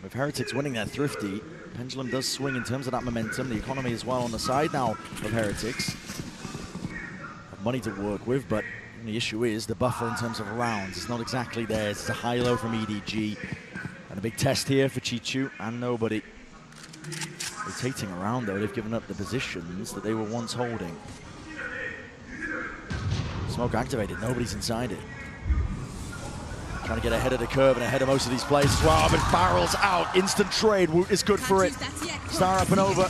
With Heretics winning their Thrifty, pendulum does swing in terms of that momentum. The economy as well on the side now of Heretics. Have money to work with, but the issue is the buffer in terms of rounds. It's not exactly there. It's a high-low from EDG. And a big test here for Chichu and Nobody. Rotating around though, they've given up the positions that they were once holding. Smoke activated, nobody's inside it. Trying to get ahead of the curve and ahead of most of these players as well, but barrels out. Instant trade is good for it. Star up and over.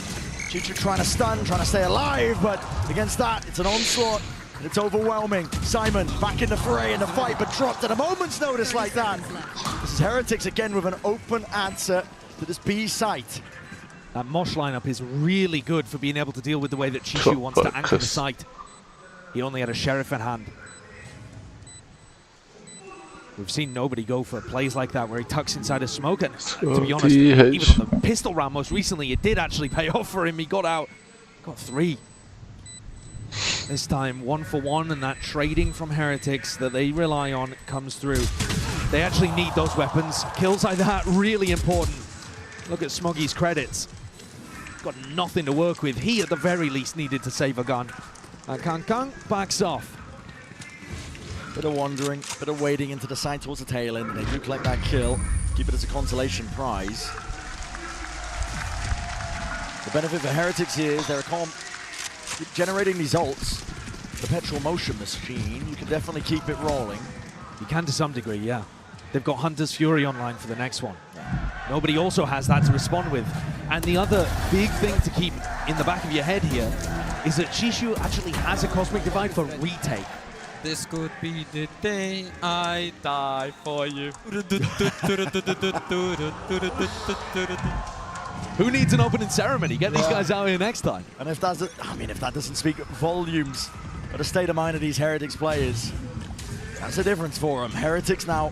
Chichu trying to stun, trying to stay alive, but against that, it's an onslaught. And it's overwhelming. Simon back in the fray in the fight, but dropped at a moment's notice like that. This is Heretics again with an open answer to this B site. That Mosh lineup is really good for being able to deal with the way that Chichu wants to anchor the site. He only had a Sheriff in hand. We've seen Nobody go for plays like that where he tucks inside a smoke, and to be honest, even on the pistol round most recently, it did actually pay off for him. He got out, got 3. This time 1 for 1, and that trading from Heretics that they rely on comes through. They actually need those weapons. Kills like that, really important. Look at Smoggy's credits. Got nothing to work with. He at the very least needed to save a gun. And Kankan backs off. Bit of wandering, bit of wading into the side towards the tail end, and they do collect that kill. Keep it as a consolation prize. The benefit for Heretics here is they're generating these ults. Perpetual motion machine, you can definitely keep it rolling. You can to some degree, yeah. They've got Hunter's Fury online for the next one. Nobody also has that to respond with. And the other big thing to keep in the back of your head here is that Chichu actually has a Cosmic Divide for retake. This could be the day I die for you. Who needs an opening ceremony? Get these guys out here next time. And if that's, if that doesn't speak volumes of the state of mind of these Heretics players, that's a difference for them. Heretics now,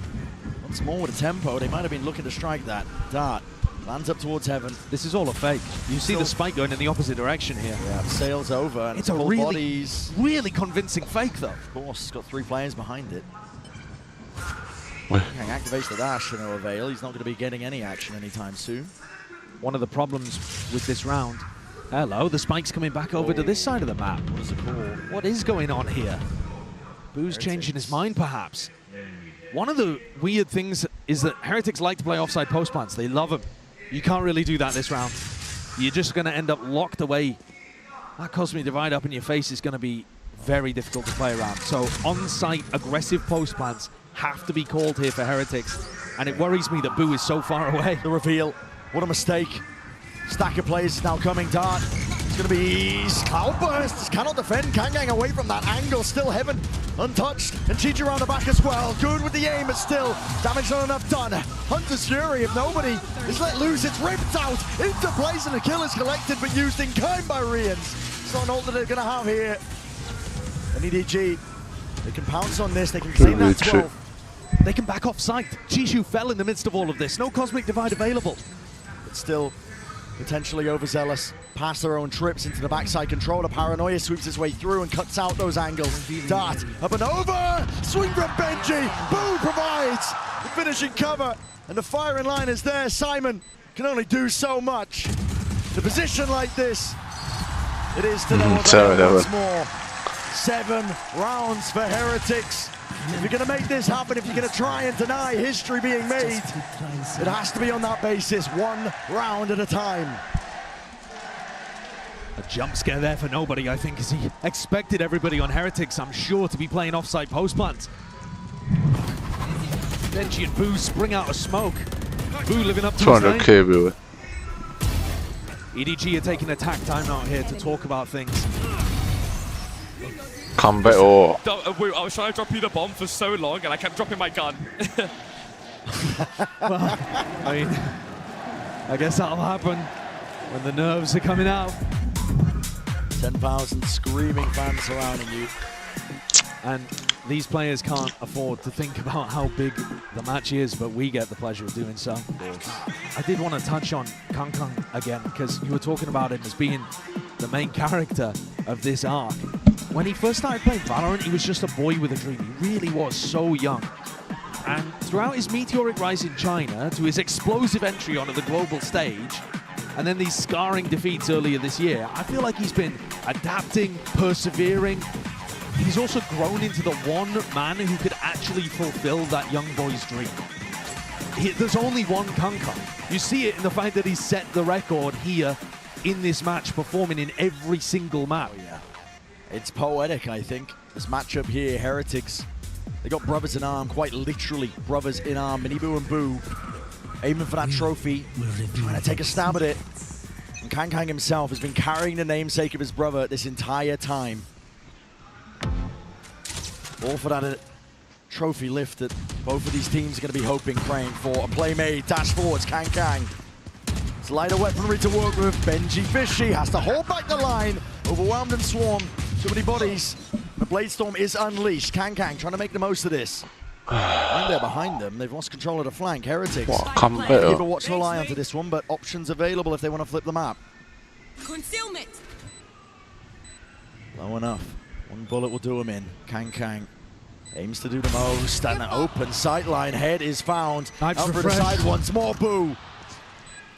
once more with a tempo. They might have been looking to strike that dart. Lands up towards heaven. This is all a fake. You see the spike going in the opposite direction here. Yeah, sails over. And it's a really convincing fake, though. Of course, it's got 3 players behind it. Activates the dash to no avail. He's not going to be getting any action anytime soon. One of the problems with this round. Hello, the spike's coming back over to this side of the map. What is it called? What is going on here? Boo's changing his mind, perhaps. One of the weird things is that Heretics like to play offside post plants. They love them. You can't really do that this round. You're just going to end up locked away. That Cosmic Divide up in your face is going to be very difficult to play around. So on-site aggressive post plants have to be called here for Heretics. And it worries me that Boo is so far away. The reveal. What a mistake. Stack of players is now coming. Dart. It's going to be Cloudburst. Cannot defend. Can't get away from that angle. Still Heaven untouched. And Chichu around the back as well. Good with the aim, but still damage not enough done. Hunter's Fury, if Nobody is let loose, it's ripped out into place, and the kill is collected but used in kind by Rians. It's not an ult that they're going to have here. And EDG, they can pounce on this. They can claim that 12. They can back off site. Chichu fell in the midst of all of this. No Cosmic Divide available. But still potentially overzealous. Past their own trips into the backside controller. Paranoia sweeps his way through and cuts out those angles. Dart up and over. Swing from Benji. Boo provides the finishing cover. And the firing line is there. Simon can only do so much. The position like this, it is to no avail once more. 7 rounds for Heretics. If you're going to make this happen, if you're going to try and deny history being made, it has to be on that basis, 1 round at a time. A jump scare there for nobody, I think, as he expected everybody on Heretics, I'm sure, to be playing offside post plants. Benji and Boo spring out of smoke. Boo living up to his name. 200k, Boo. EDG are taking attack time out here to talk about things. Come back, oh. I was trying to drop you the bomb for so long and I kept dropping my gun. Well, I mean, I guess that'll happen when the nerves are coming out. 10,000 screaming fans surrounding you. And these players can't afford to think about how big the match is, but we get the pleasure of doing so. I did want to touch on Kang Kang again, because you were talking about him as being the main character of this arc. When he first started playing Valorant, he was just a boy with a dream. He really was so young. And throughout his meteoric rise in China, to his explosive entry onto the global stage, and then these scarring defeats earlier this year, I feel like he's been adapting, persevering. He's also grown into the one man who could actually fulfill that young boy's dream. There's only one Kang Kang. You see it in the fact that he's set the record here in this match, performing in every single map. Oh, yeah. It's poetic, I think. This matchup here, Heretics, they got brothers in arm, quite literally brothers in arm. Minibu and Boo aiming for that trophy, trying to take a stab at it. And Kang Kang himself has been carrying the namesake of his brother this entire time. All for that trophy lift that both of these teams are going to be hoping, praying for. A play made, dash forwards, Kang Kang. It's lighter weaponry to work with. Benji Fishy has to hold back the line. Overwhelmed and swarmed. Too many bodies. The Blade Storm is unleashed. Kang Kang trying to make the most of this. And they're behind them. They've lost control of the flank. Heretics. Come better. Keep a watchful eye onto this one, but options available if they want to flip the map. Concealment. Low enough. One bullet will do him in. Kang Kang aims to do the most, and an open sightline head is found. Out for the side once more. Boo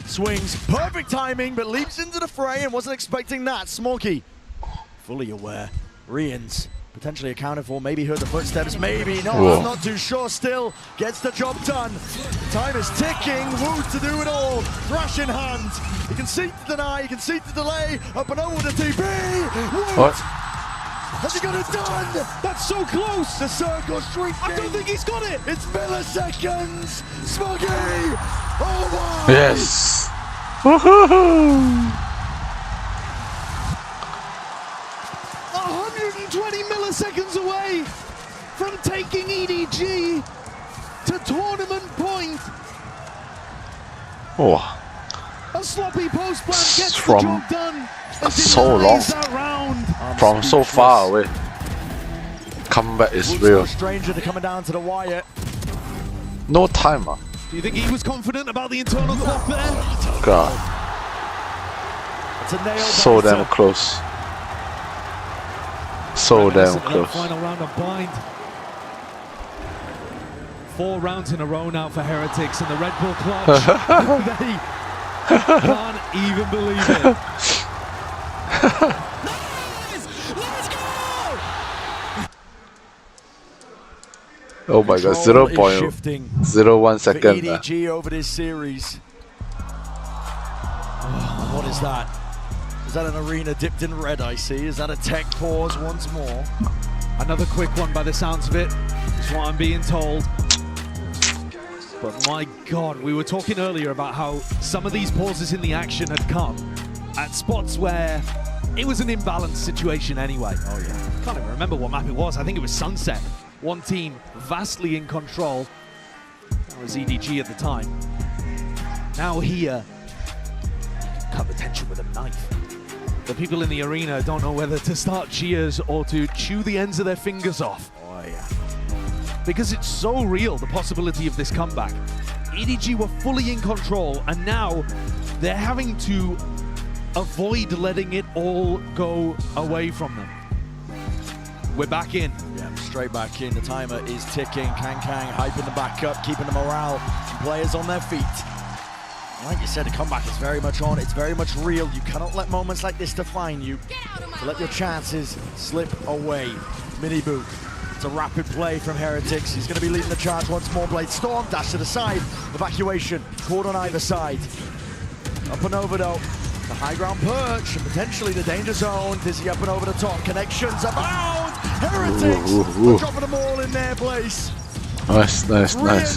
swings, perfect timing, but leaps into the fray and wasn't expecting that. Smokey fully aware. Rians potentially accounted for, maybe heard the footsteps, maybe not. I'm not too sure. Still gets the job done. Time is ticking. Wu to do it all. Thrash in hand. You can see to deny, you can see to delay. Up and over the TP. What? Has he got it done? That's so close. The circle shrinking. I don't think he's got it. It's milliseconds. Smoggy. Oh wow. Yes. Woohoo. 120 milliseconds away from taking EDG to tournament point. Oh. A sloppy post plan gets the From job done. so long. From so far away. Comeback is real. Stranger to coming down to the wire. No timer. Do you think he was confident about the internal clock there? God. It's a nail so damn close. So damn close. Final round of bind. 4 rounds in a row now for Heretics and the Red Bull clutch. They can't even believe it. Oh my god, 0.01 second. EDG over this series. Oh, what is that? Is that an arena dipped in red, I see? Is that a tech pause once more? Another quick one by the sounds of it, is what I'm being told. But my god, we were talking earlier about how some of these pauses in the action had come at spots where it was an imbalanced situation anyway. Oh yeah. Can't even remember what map it was. I think it was Sunset. One team vastly in control. That was EDG at the time. Now here, you can cut the tension with a knife. The people in the arena don't know whether to start cheers or to chew the ends of their fingers off. Oh yeah. Because it's so real, the possibility of this comeback. EDG were fully in control, and now they're having to avoid letting it all go away from them. We're back in. Yeah, straight back in. The timer is ticking. Kang Kang hyping the back up, keeping the morale and players on their feet. Like you said, the comeback is very much on. It's very much real. You cannot let moments like this define you. To let your chances slip away. Mini boot. It's a rapid play from Heretics. He's going to be leading the charge once more. Blade Storm, dash to the side. Evacuation, caught on either side. Up and over though. The high ground perch and potentially the danger zone. Dizzy up and over the top. Connections abound. Heretics are dropping them all in their place. Nice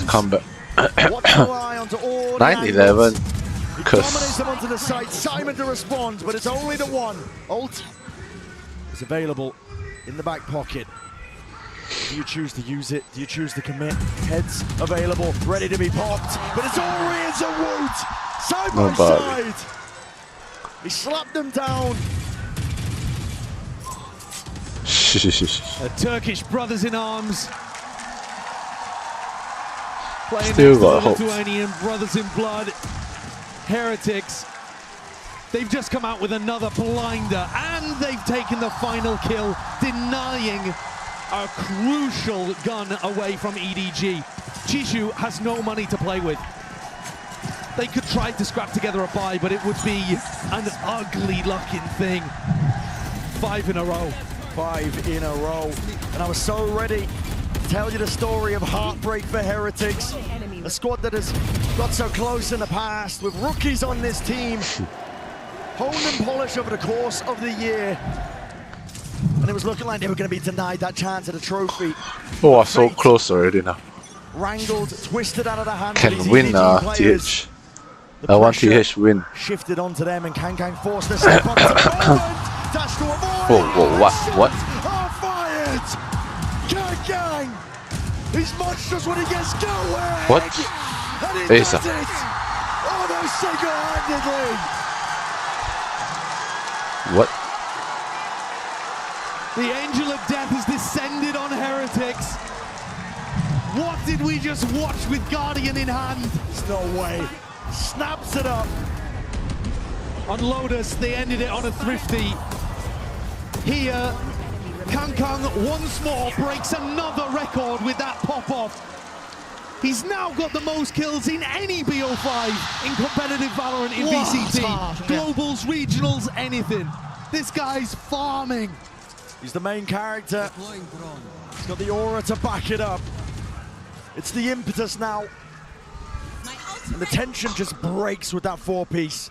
comeback. 9-11. He dominates them onto the side. Simon to respond, but it's only the one. Ult is available in the back pocket. Do you choose to use it? Do you choose to commit? Heads available, ready to be popped, but it's all Rians and Woot side by side. He slapped them down. The Turkish brothers in arms. Playing Still next to got the hope. Lithuanian brothers in blood. Heretics. They've just come out with another blinder, and they've taken the final kill, denying a crucial gun away from EDG. Chishu has no money to play with. They could try to scrap together a buy, but it would be an ugly looking thing. 5 in a row. 5 in a row. And I was so ready to tell you the story of heartbreak for Heretics. A squad that has got so close in the past with rookies on this team. Honed and polished over the course of the year. And it was looking like they were going to be denied that chance at a trophy. Oh, I'm so close already now. Wrangled, twisted out of the hands Can of these win EDG players. TH. I want TH win. Shifted onto them and Kang forced their step up to the moment. Dash to avoid. Whoa, what? Are fired. Kang. He's monstrous when he gets going. What? And he does it. Almost single-handedly. What? The angel of death has descended on Heretics. What did we just watch with Guardian in hand? There's no way. Snaps it up. On Lotus, they ended it on a thrifty. Here, Kang once more breaks another record with that pop-off. He's now got the most kills in any BO5 in competitive Valorant in VCT. Globals, regionals, anything. This guy's farming. He's the main character. He's got the aura to back it up. It's the impetus now. And the tension just breaks with that 4-piece.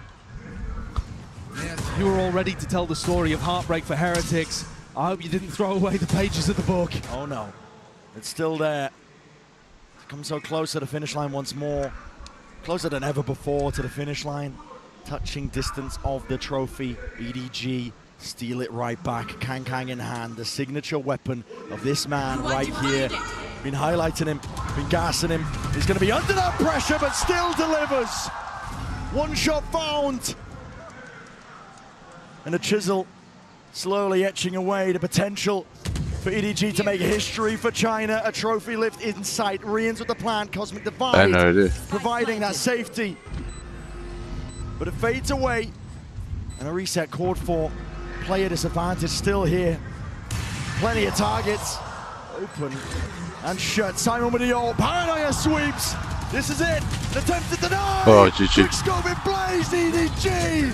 You were all ready to tell the story of heartbreak for Heretics. I hope you didn't throw away the pages of the book. Oh no, it's still there. Come so close to the finish line once more. Closer than ever before to the finish line. Touching distance of the trophy. EDG steal it right back. Kang in hand, the signature weapon of this man right here. Been highlighting him, been gassing him. He's going to be under that pressure, but still delivers. One shot found. And the chisel slowly etching away the potential for EDG to make history for China. A trophy lift in sight. Rians with the plan, Cosmic Divide, providing that safety. But it fades away. And a reset called for. Player disadvantage still here. Plenty of targets. Open and shut. Simon with the ult. Paranoia sweeps. This is it. An attempt to deny. Oh, GG. Quick scope in plays, EDG.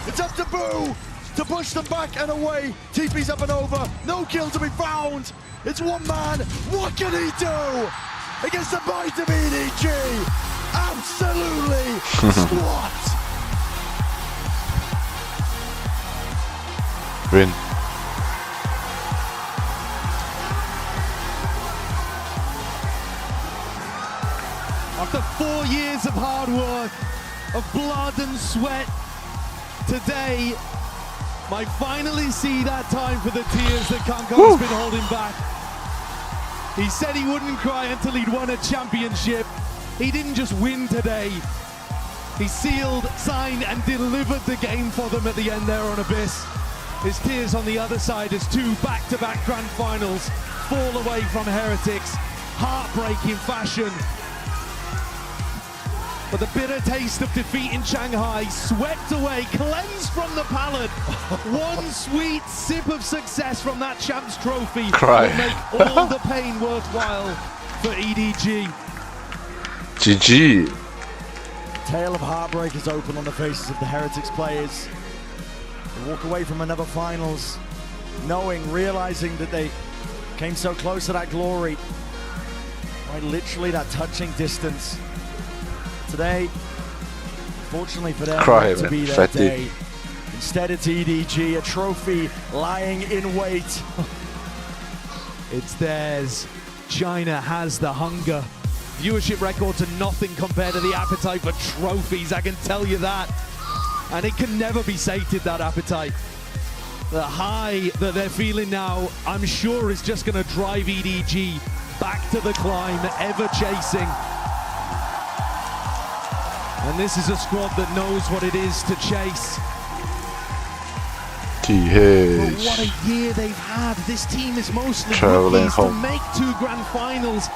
It's up to Boo to push them back and away. TP's up and over. No kill to be found. It's one man. What can he do against the might of EDG? Absolutely squat. Win. After 4 years of hard work, of blood and sweat, today, might finally see that time for the tears that Kanko's been holding back. He said he wouldn't cry until he'd won a championship. He didn't just win today. He sealed, signed, and delivered the game for them at the end there on Abyss. His tears on the other side as 2 back-to-back grand finals fall away from Heretics. Heartbreaking fashion. But the bitter taste of defeat in Shanghai swept away, cleansed from the palate. One sweet sip of success from that Champs Trophy will make all the pain worthwhile for EDG. GG. tale of heartbreak is open on the faces of the Heretics players. They walk away from another finals, realizing that they came so close to that glory. Right, literally that touching distance. Today, fortunately for them, not to be their day. Instead, it's EDG, a trophy lying in wait. It's theirs. China has the hunger. Viewership records are nothing compared to the appetite for trophies, I can tell you that. And it can never be sated, that appetite. The high that they're feeling now, I'm sure, is just going to drive EDG back to the climb, ever chasing. And this is a squad that knows what it is to chase. But what a year they've had. This team is mostly rookies to make 2 grand finals.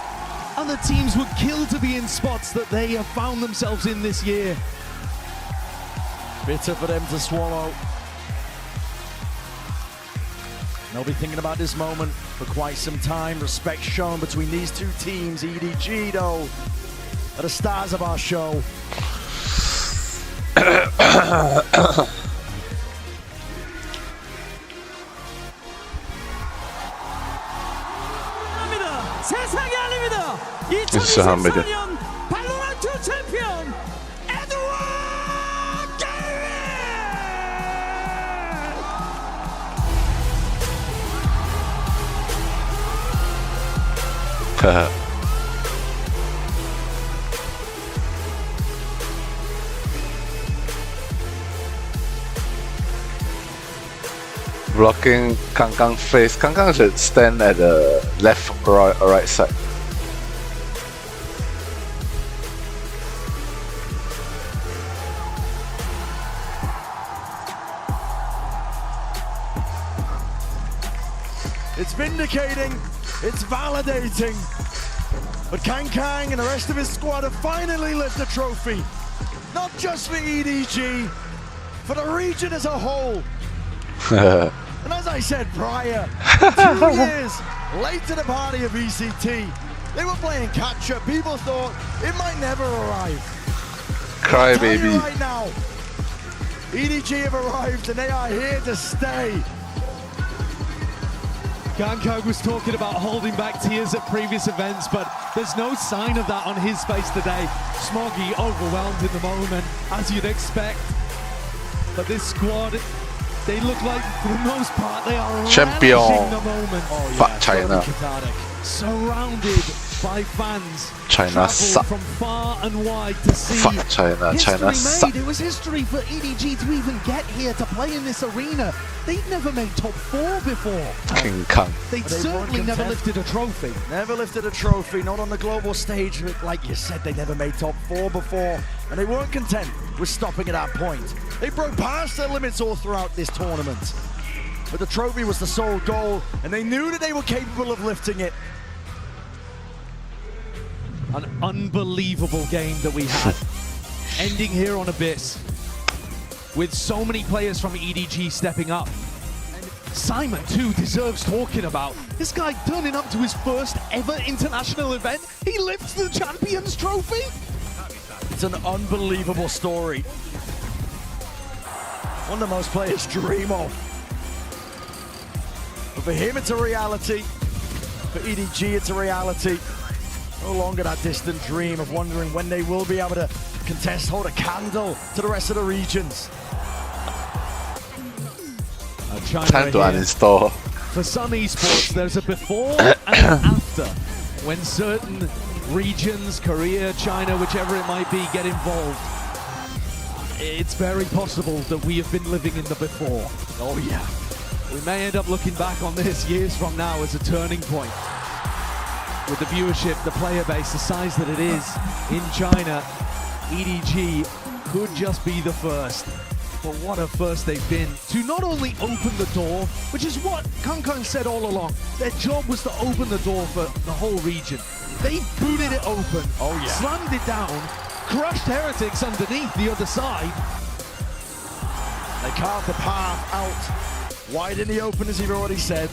Other teams would kill to be in spots that they have found themselves in this year. Bitter for them to swallow. They'll be thinking about this moment for quite some time. Respect shown between these 2 teams. EDG, though, are the stars of our show. 세상이 아닙니다. 2024년 발로란트 챔피언 에드워드 게리. Blocking Kang face. Kang should stand at the left or right side. It's vindicating, it's validating. But Kang and the rest of his squad have finally lifted the trophy. Not just for EDG, for the region as a whole. And as I said prior, 2 years late to the party of ECT, they were playing catch-up. People thought it might never arrive. Cry, baby. Right now, EDG have arrived and they are here to stay. Kang was talking about holding back tears at previous events, but there's no sign of that on his face today. Smoggy overwhelmed in the moment, as you'd expect. But this squad, they look like, for the most part, they are relishing the moment. Oh, yeah. Fuck China. Surrounded by fans. China sucks. From far and wide to see. Fuck China. China sucks. It was history for EDG to even get here to play in this arena. They'd never made top 4 before. King Kang. They'd certainly never lifted a trophy. Never lifted a trophy, not on the global stage. Like you said, they never made top 4 before. And they weren't content with stopping at that point. They broke past their limits all throughout this tournament. But the trophy was the sole goal, and they knew that they were capable of lifting it. An unbelievable game that we had. Ending here on Abyss, with so many players from EDG stepping up. And Simon, too, deserves talking about. This guy turning up to his first ever international event. He lifts the Champions Trophy. It's an unbelievable story. One that most players dream of. But for him, it's a reality. For EDG, it's a reality. No longer that distant dream of wondering when they will be able to contest, hold a candle to the rest of the regions. Time to uninstall. For some esports, there's a before and an after. When certain regions, Korea, China, whichever it might be, get involved. It's very possible that we have been living in the before. Oh yeah. We may end up looking back on this years from now as a turning point. With the viewership, the player base, the size that it is in China, EDG could just be the first. But what a first they've been to not only open the door, which is what Kang said all along. Their job was to open the door for the whole region. They booted it open, slammed it down, crushed Heretics underneath the other side. They carved the path out wide in the open, as you've already said.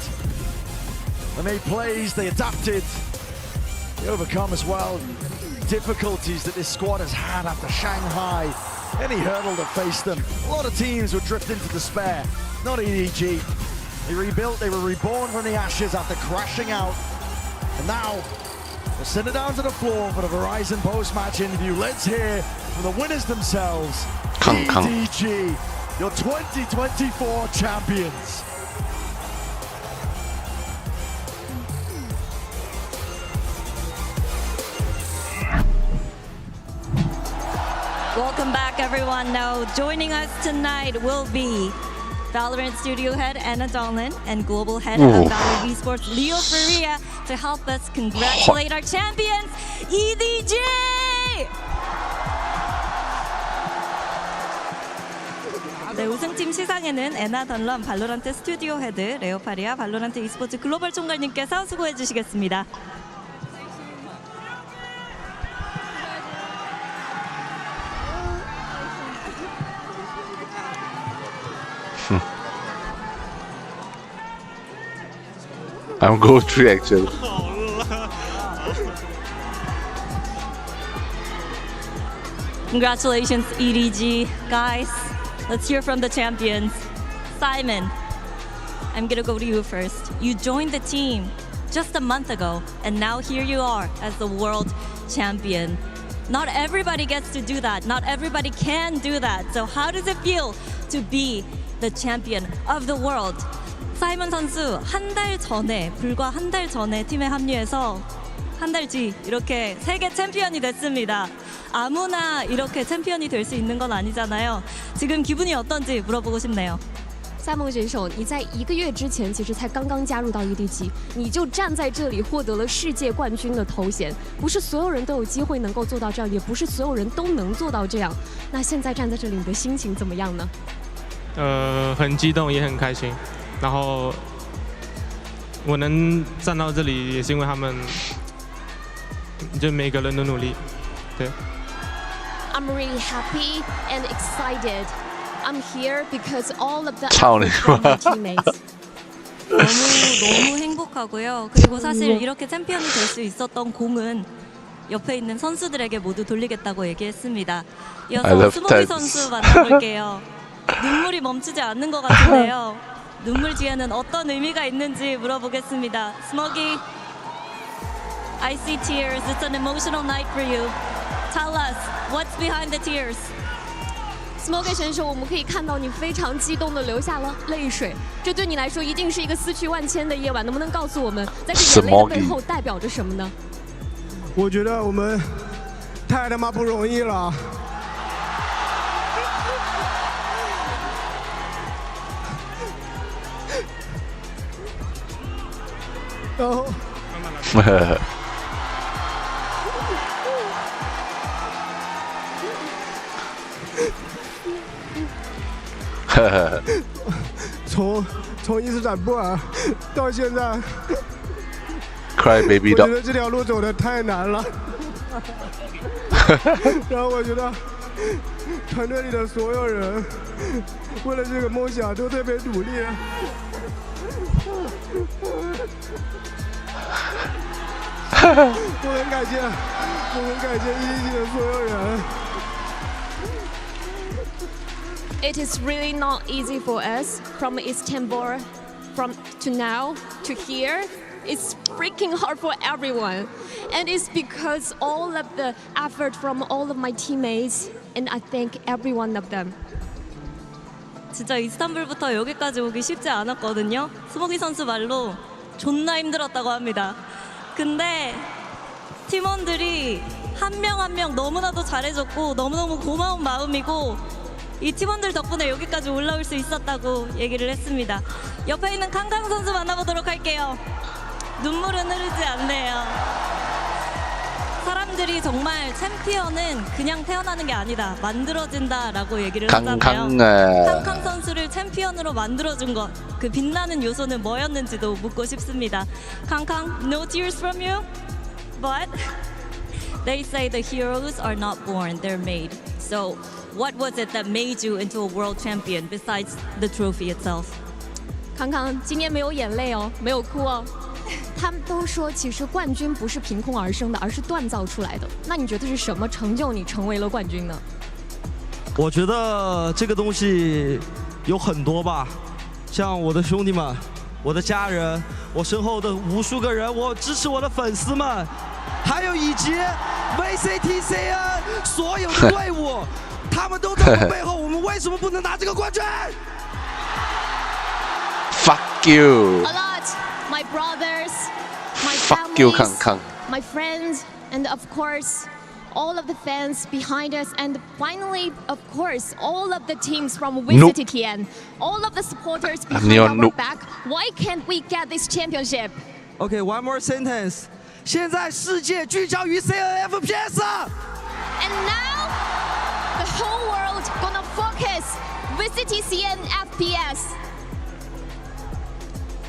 They made plays, they adapted. They overcome as well. difficulties that this squad has had after Shanghai, any hurdle that faced them, a lot of teams would drift into despair. Not EDG. They rebuilt, they were reborn from the ashes after crashing out. And now, we'll send it down to the floor for the Verizon post-match interview. Let's hear from the winners themselves. EDG, your 2024 champions. Welcome back, everyone. Now, joining us tonight will be Valorant Studio Head Anna Donlin and Global Head of Valorant Esports Leo Faria to help us congratulate our champions, EDG! 네, 우승팀 시상에는 애나 던런 발로란트 스튜디오 헤드 레오 파리아 발로란트 e스포츠 글로벌 총괄님께서 수고해 주시겠습니다. I'm going through actually. Congratulations, EDG. Guys, let's hear from the champions. Simon, I'm gonna go to you first. You joined the team just a month ago, and now here you are as the world champion. Not everybody gets to do that. Not everybody can do that. So how does it feel to be the champion of the world? 사이먼 선수 불과 한 달 전에 팀에 합류해서 한 달 뒤 이렇게 세계 챔피언이 됐습니다. 아무나 이렇게 챔피언이 될 수 있는 건 아니잖아요. 지금 기분이 어떤지 물어보고 싶네요.赛梦选手，你在1个月之前其实才刚刚加入到 EDG， 你就站在这里获得了世界冠军的头衔，不是所有人都有机会能够做到这样，也不是所有人都能做到这样。那现在站在这里，你的心情怎么样呢？很激动，也很开心。然后我能站到这里，也是因为他们，就每个人的努力。对。I'm really happy and excited. I'm here because all of the teammates. 너무 행복하고요. 그리고 사실 이렇게 챔피언이 될 수 있었던 공은 옆에 있는 선수들에게 모두 돌리겠다고 얘기했습니다. 이어서 스모기 선수 만나볼게요. 눈물이 멈추지 않는 것 같은데요. 눈물 뒤에는 어떤 의미가 있는지 물어보겠습니다. 스모기, I see tears. It's an emotional night for you. Tell us, what's behind the tears? Smoky 选手，我们可以看到你非常激动的流下了泪水，这对你来说一定是一个思绪万千的夜晚。能不能告诉我们，在这眼泪的背后代表着什么呢？我觉得我们太他妈不容易了。然后。从伊斯坦布尔到现在， Cry baby 我觉得这条路走得太难了。然后我觉得团队里的所有人为了这个梦想都特别努力。我很感谢EDG的所有人。It is really not easy for us from Istanbul, to now to here. It's freaking hard for everyone, and it's because all of the effort from all of my teammates, and I thank every one of them. 진짜 이스탄불부터 여기까지 오기 쉽지 않았거든요. 스모기 선수 말로 존나 힘들었다고 합니다. 근데 팀원들이 한 명 한 명 너무나도 잘해줬고 너무너무 고마운 마음이고 이 팀원들 덕분에 여기까지 올라올 수 있었다고 얘기를 했습니다. 옆에 있는 캉캉 선수 만나보도록 할게요. 눈물은 흐르지 않네요. 사람들이 정말 챔피언은 그냥 태어나는 게 아니다. 만들어진다라고 얘기를 하잖아요. 캉캉 선수를 챔피언으로 만들어준 것, 그 빛나는 요소는 뭐였는지도 묻고 싶습니다. 캉캉, no tears from you? But they say the heroes are not born, they're made. So what was it that made you into a world champion besides the trophy itself? 康康，今天没有眼泪哦，没有哭哦。他们都说，其实冠军不是凭空而生的，而是锻造出来的。那你觉得是什么成就你成为了冠军呢？我觉得这个东西有很多吧，像我的兄弟们、我的家人、我身后的无数个人，我支持我的粉丝们，还有以及 VCTCN 所有的队伍，他们都在我背后，我们为什么不能拿这个冠军 ？Fuck you! A lot, my brothers, my Fuck you, families, my friends, and of course, all of the fans behind us, and finally, of course, all of the teams from VCTTN, all of the supporters behind our back. Why can't we get this championship? Okay, one more sentence. 现在世界聚焦于 CNFPS. And now, the whole world gonna focus VCTCN FPS.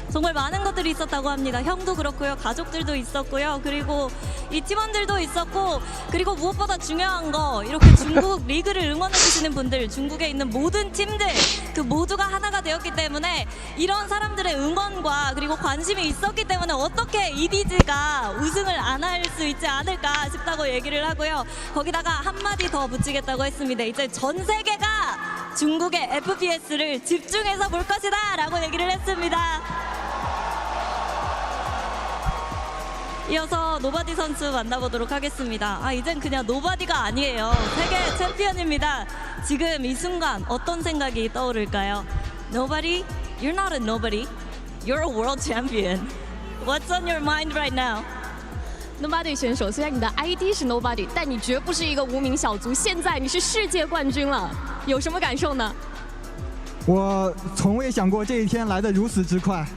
정말 많은 것들이 있었다고 합니다. 형도 그렇고요, 가족들도 있었고요, 그리고 이 팀원들도 있었고, 그리고 무엇보다 중요한 거 이렇게 중국 리그를 응원해주시는 분들, 중국에 있는 모든 팀들 그 모두가 하나가 되었기 때문에 이런 사람들의 응원과 그리고 관심이 있었기 때문에 어떻게 EDG가 우승을 안 할 수 있지 않을까 싶다고 얘기를 하고요. 거기다가 한마디 더 붙이겠다고 했습니다. 이제 전 세계가 중국의 FPS를 집중해서 볼 것이다 라고 얘기를 했습니다. 이어서 노바디 선수 만나보도록 하겠습니다. 이젠 그냥 노바디가 아니에요. 세계 챔피언입니다. 지금 이 순간 어떤 생각이 떠오를까요? Nobody? You're not a nobody. You're a world champion. What's on your mind right now? Nobody 选手，虽然你的 ID 是 Nobody， 但你绝不是一个无名小卒。现在你是世界冠军了，有什么感受呢？我从未想过这一天来得如此之快。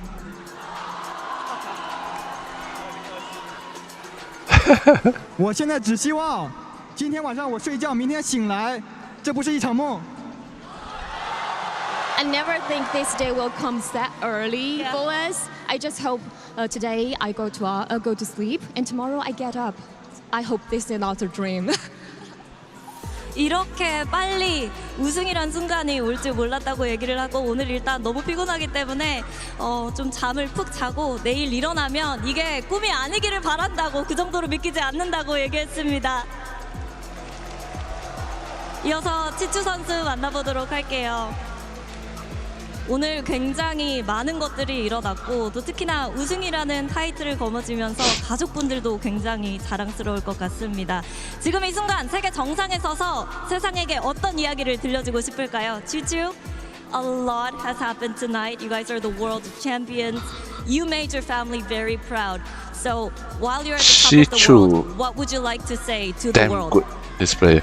我现在只希望今天晚上我睡觉，明天醒来，这不是一场梦。I never think this day will come that early for us. I just hope today I go to sleep and tomorrow I get up. I hope this is not a dream. 이렇게 빨리 우승이란 순간이 올 줄 몰랐다고 얘기를 하고 오늘 일단 너무 피곤하기 때문에 좀 잠을 푹 자고 내일 일어나면 이게 꿈이 아니기를 바란다고 그 정도로 믿기지 않는다고 얘기했습니다. 이어서 치추 선수 만나보도록 할게요. 오늘 굉장히 많은 것들이 일어났고 또 특히나 우승이라는 타이틀을 거머쥐면서 가족분들도 굉장히 자랑스러울 것 같습니다. 지금 이 순간 세계 정상에 서서 세상에게 어떤 이야기를 들려주고 싶을까요? 치추, a lot has happened tonight. You guys are the world champions. You made your family very proud. So while you're at the top of the world, what would you like to say to the world? Damn good display.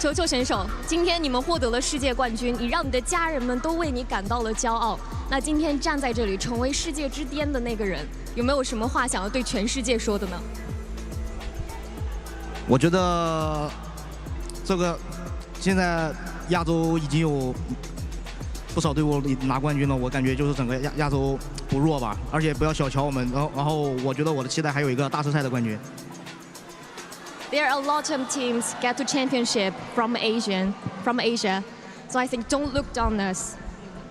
球球选手，今天你们获得了世界冠军，你让你的家人们都为你感到了骄傲。那今天站在这里，成为世界之巅的那个人，有没有什么话想要对全世界说的呢？我觉得这个现在亚洲已经有不少队伍拿冠军了，我感觉就是整个亚洲不弱吧，而且不要小瞧我们。然后我觉得我的期待还有一个大师赛的冠军。There are a lot of teams get to championship from Asia, so I think don't look down on us.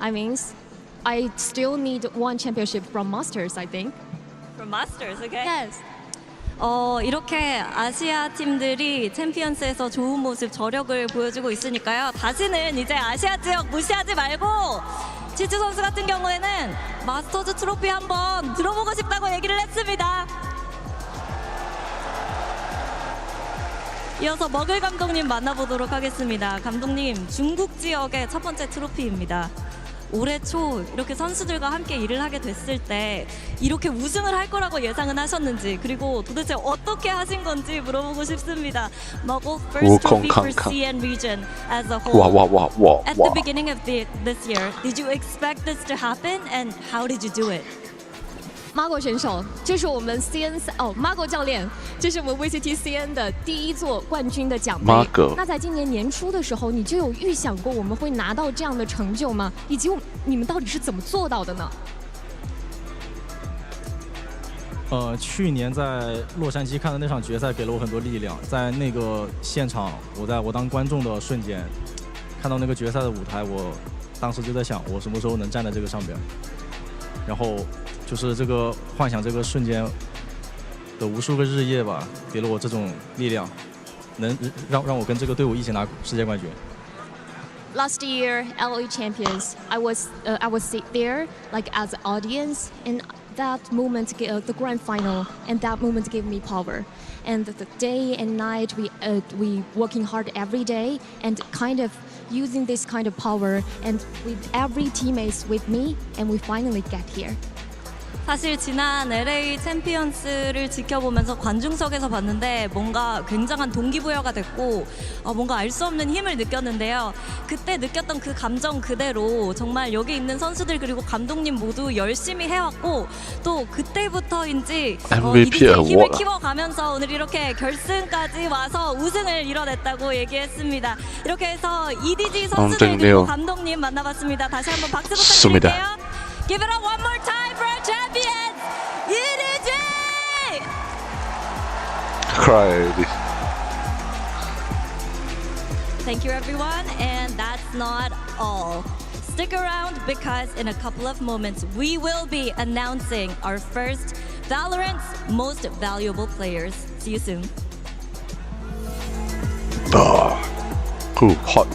I mean, I still need one championship from Masters, I think. From Masters, okay? Yes. 이렇게 아시아 팀들이 챔피언스에서 좋은 모습, 저력을 보여주고 있으니까요. 다시는 이제 아시아 지역 무시하지 말고 치추 선수 같은 경우에는 마스터즈 트로피 한번 들어보고 싶다고 얘기를 했습니다. 이어서 머글 감독님 만나보도록 하겠습니다. 감독님, 중국 지역의 첫 번째 트로피입니다. 올해 초 이렇게 선수들과 함께 일을 하게 됐을 때 이렇게 우승을 할 거라고 예상은 하셨는지, 그리고 도대체 어떻게 하신 건지 물어보고 싶습니다. 머글 first trophy for CN region as a whole. At the beginning of this year, did you expect this to happen and how did you do it? Margo 选手，这是我们 Margo 教练，这是我们 VCTCN 的第一座冠军的奖杯。那在今年年初的时候，你就有预想过我们会拿到这样的成就吗？以及你们到底是怎么做到的呢？去年在洛杉矶看的那场决赛给了我很多力量，在那个现场，我当观众的瞬间，看到那个决赛的舞台，我当时就在想，我什么时候能站在这个上边，然后就是这个幻想这个瞬间的无数个日夜吧，给了我这种力量，能让我跟这个队伍一起拿世界冠军。Last year, LOE champions, I was sit there like as an audience, and that moment, the grand final, and that moment gave me power. And the day and night, we working hard every day, and kind of using this kind of power, and with every teammates with me, and we finally get here. 사실 지난 LA 챔피언스를 지켜보면서 관중석에서 봤는데 뭔가 굉장한 동기부여가 됐고 뭔가 알 수 없는 힘을 느꼈는데요. 그때 느꼈던 그 감정 그대로 정말 여기 있는 선수들 그리고 감독님 모두 열심히 해왔고 또 그때부터인지 EDG의 힘을 키워가면서 오늘 이렇게 결승까지 와서 우승을 이뤄냈다고 얘기했습니다. 이렇게 해서 EDG 선수들 그리고 감독님 만나봤습니다. 다시 한번 박수 부탁드릴게요. Give it up one more time for our champions, EDG! Cry. Thank you everyone, and that's not all. Stick around because in a couple of moments we will be announcing our first Valorant's most valuable players. See you soon. Cool, hot.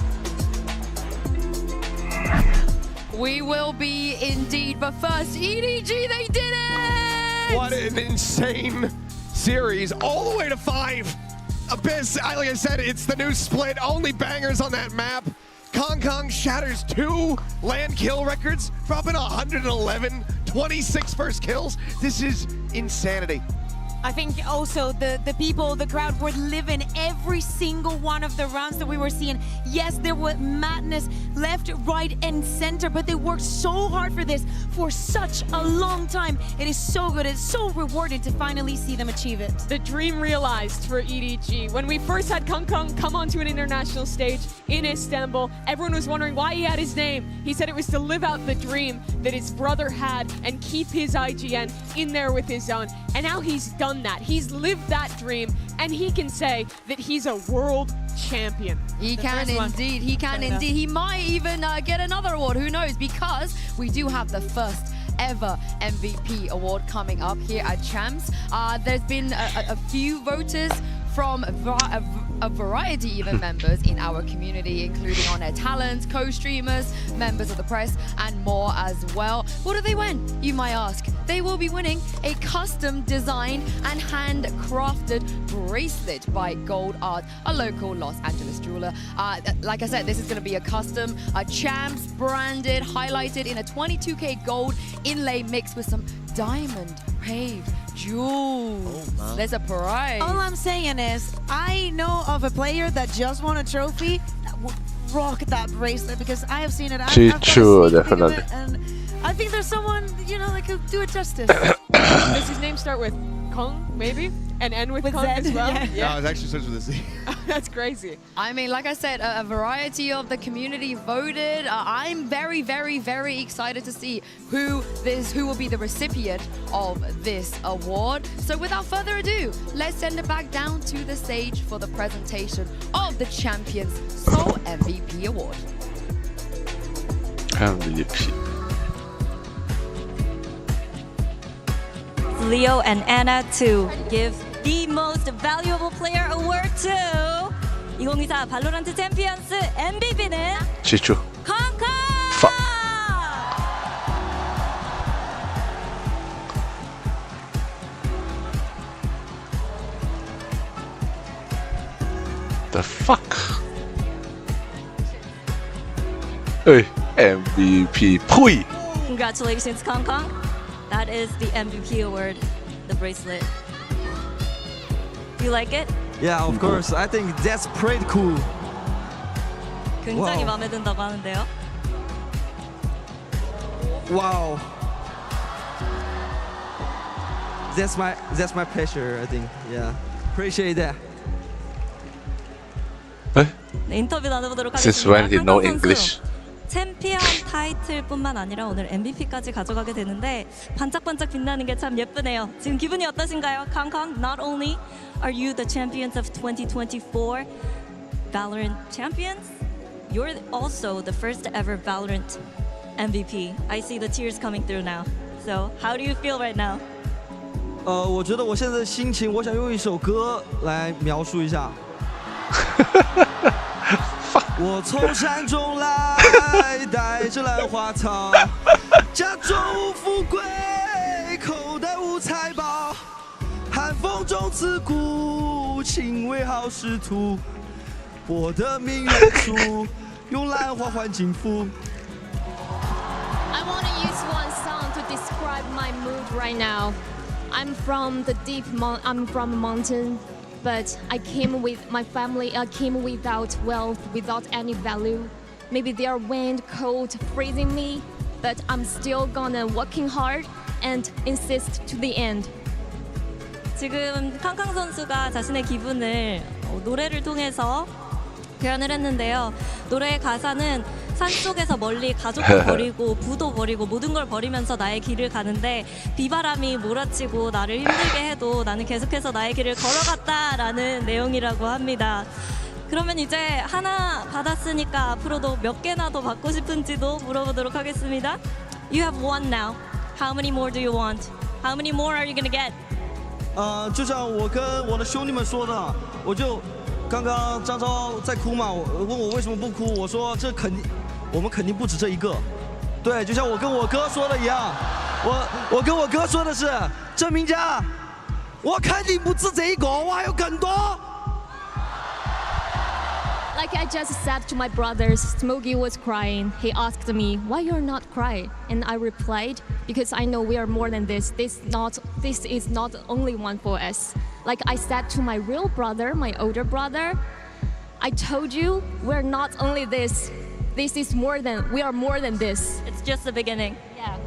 We will be indeed, but first, EDG, they did it! What an insane series, all the way to 5. Abyss, like I said, it's the new split, only bangers on that map. Kong shatters 2 land kill records, dropping 111, 26 first kills. This is insanity. I think also the people, the crowd were living every single one of the rounds that we were seeing. Yes, there was madness left, right, and center, but they worked so hard for this for such a long time. It is so good. It's so rewarding to finally see them achieve it. The dream realized for EDG. When we first had Kong come onto an international stage in Istanbul, everyone was wondering why he had his name. He said it was to live out the dream that his brother had and keep his IGN in there with his own. And now he's done that. He's lived that dream, and he can say that he's a world champion. He can indeed. He can indeed. He might even get another award. Who knows? Because we do have the first ever MVP award coming up here at Champs. There's been a few voters from a variety even members in our community, including on-air talents, co-streamers, members of the press, and more as well. What do they win, you might ask? They will be winning a custom designed and handcrafted bracelet by Gold Art, a local Los Angeles jeweler. Like I said, this is going to be a custom, Champs branded, highlighted in a 22K gold inlay mixed with some diamond paved jewels. There's a prize. All I'm saying is, I know of a player that just won a trophy that would rock that bracelet because I have seen it. Definitely. And I think there's someone, that could do it justice. Does his name start with Kong, maybe? And end with Kong Z, as well? Yeah. No, it actually starts with a Z. That's crazy. I mean, like I said, a variety of the community voted. I'm very, very, very excited to see who will be the recipient of this award. So without further ado, let's send it back down to the stage for the presentation of the Champions Seoul MVP Award. MVP. Leo and Anna to give the most valuable player award to 2024 발로란트 챔피언스 MVP는 지추. 콩콩! The fuck? Hey, MVP. Pui. Congratulations, Kong. That is the MVP award, the bracelet. You like it? Yeah, of course. I think that's pretty cool. 굉장히 마음에 든다고 하는데요. Wow. That's my pleasure, I think. Yeah. Appreciate that. 네, 인터뷰 나눠보도록 Since 하겠습니다. when he know English? 챔피언 타이틀뿐만 아니라 오늘 MVP까지 가져가게 되는데 반짝반짝 빛나는 게 참 예쁘네요. 지금 기분이 어떠신가요? 콩콩, not only are you the champions of 2024 Valorant champions, you're also the first ever Valorant MVP. I see the tears coming through now. So how do you feel right now? 我觉得我现在的心情，我想用一首歌来描述一下。我从山中来，带着兰花草，家中无富贵，口袋无财宝，寒风中自古，情为好仕途。我的命运处，用兰花换金福。I want to use one song to describe my mood right now. I'm from I'm from a mountain, but I came with my family. I came without wealth, without any value. Maybe there are wind, cold, freezing me, but I'm still gonna working hard and insist to the end. 지금 캉캉 선수가 자신의 기분을 노래를 통해서 표현을 했는데요. 노래의 가사는 산속에서 멀리 가족도 버리고 부도 버리고 모든 걸 버리면서 나의 길을 가는데 비바람이 몰아치고 나를 힘들게 해도 나는 계속해서 나의 길을 걸어갔다라는 내용이라고 합니다. 그러면 이제 하나 받았으니까 앞으로도 몇 개나 더 받고 싶은지도 물어보도록 하겠습니다. You have one now. How many more do you want? How many more are you gonna get? 就像我跟我的兄弟们说的，我就刚刚张昭在哭嘛，问我为什么不哭，我说我们肯定不止这一个。对，就像我跟我哥说的一样，我跟我哥说的是，郑明佳，我肯定不止这一个，我还有更多。Like I just said to my brothers, Smokey was crying. He asked me, why you're not crying? And I replied, because I know we are more than this. This is not only one for us. Like I said to my real brother, my older brother, I told you we're not only this. We are more than this. It's just the beginning. Yeah.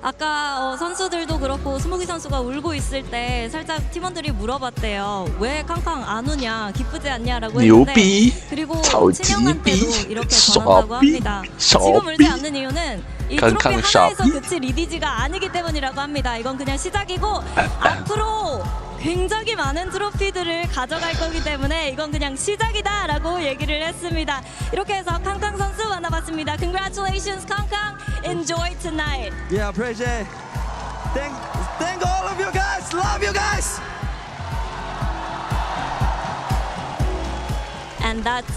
아까 선수들도 그렇고 스모기 선수가 울고 있을 때 살짝 팀원들이 물어봤대요. 왜 캉캉 안 우냐, 기쁘지 않냐라고 했는데 그리고 친형한테도 이렇게 전한다고 합니다. 지금 울지 않는 이유는 이 트로피 하나에서 그칠 리디지가 아니기 때문이라고 합니다. 이건 그냥 시작이고 앞으로 굉장히 많은 트로피들을 가져갈 거기 때문에 이건 그냥 시작이다라고 얘기를 했습니다. 이렇게 해서 캉캉 선수 만나봤습니다. Congratulations, 캉캉. Enjoy tonight. Yeah, appreciate. Thank all of you guys. Love you guys. And that's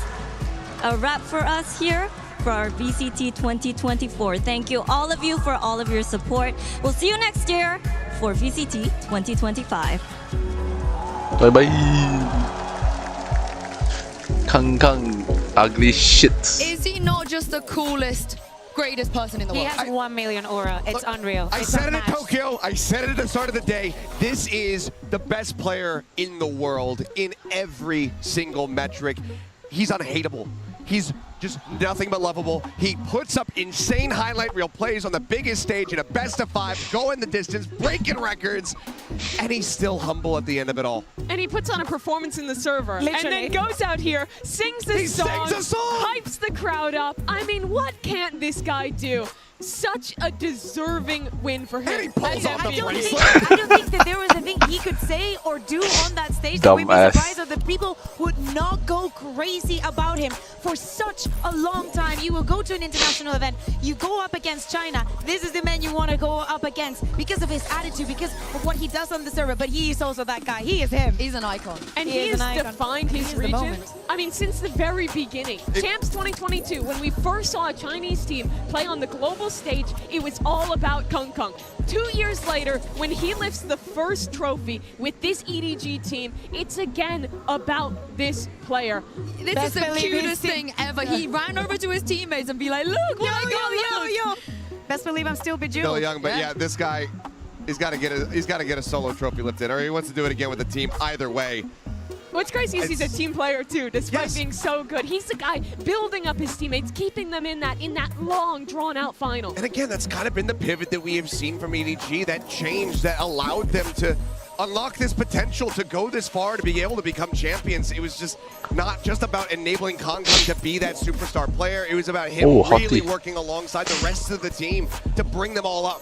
a wrap for us here for our VCT 2024. Thank you all of you for all of your support. We'll see you next year for VCT 2025. Bye bye. 캉캉 ugly shit. Is he not just the coolest, greatest person in the world? He has 1 million aura. It's unreal. I said it in Tokyo. I said it at the start of the day. This is the best player in the world in every single metric. He's unhateable. He's just nothing but lovable. He puts up insane highlight reel plays on the biggest stage in a best of 5, going the distance, breaking records, and he's still humble at the end of it all. And he puts on a performance in the server. Literally. And then goes out here, sings this song, hypes the crowd up. I mean, what can't this guy do? Such a deserving win for him. I don't think that there was a thing he could say or do on that stage that we'd be surprised that the people would not go crazy about him for such a long time. You will go to an international event, you go up against China. This is the man you want to go up against because of his attitude, because of what he does on the server. But he is also that guy. He is him. He's an icon. And he has defined his region. I mean, since the very beginning. Champs 2022, when we first saw a Chinese team play on the global stage, it was all about 캉캉. 2 years later, when he lifts the first trophy with this EDG team, it's again about this player. This is the cutest thing ever. He ran over to his teammates and be like, look what I got, yo. Best believe I'm still bejeweled. Still young, but yeah, this guy, he's got to get a solo trophy lifted, or he wants to do it again with the team. Either way. What's crazy is he's a team player too, despite being so good. He's the guy building up his teammates, keeping them in that long, drawn-out final. And again, that's kind of been the pivot that we have seen from EDG, that change that allowed them to unlock this potential to go this far, to be able to become champions. It was just not just about enabling 캉캉 to be that superstar player. It was about him really working alongside the rest of the team to bring them all up.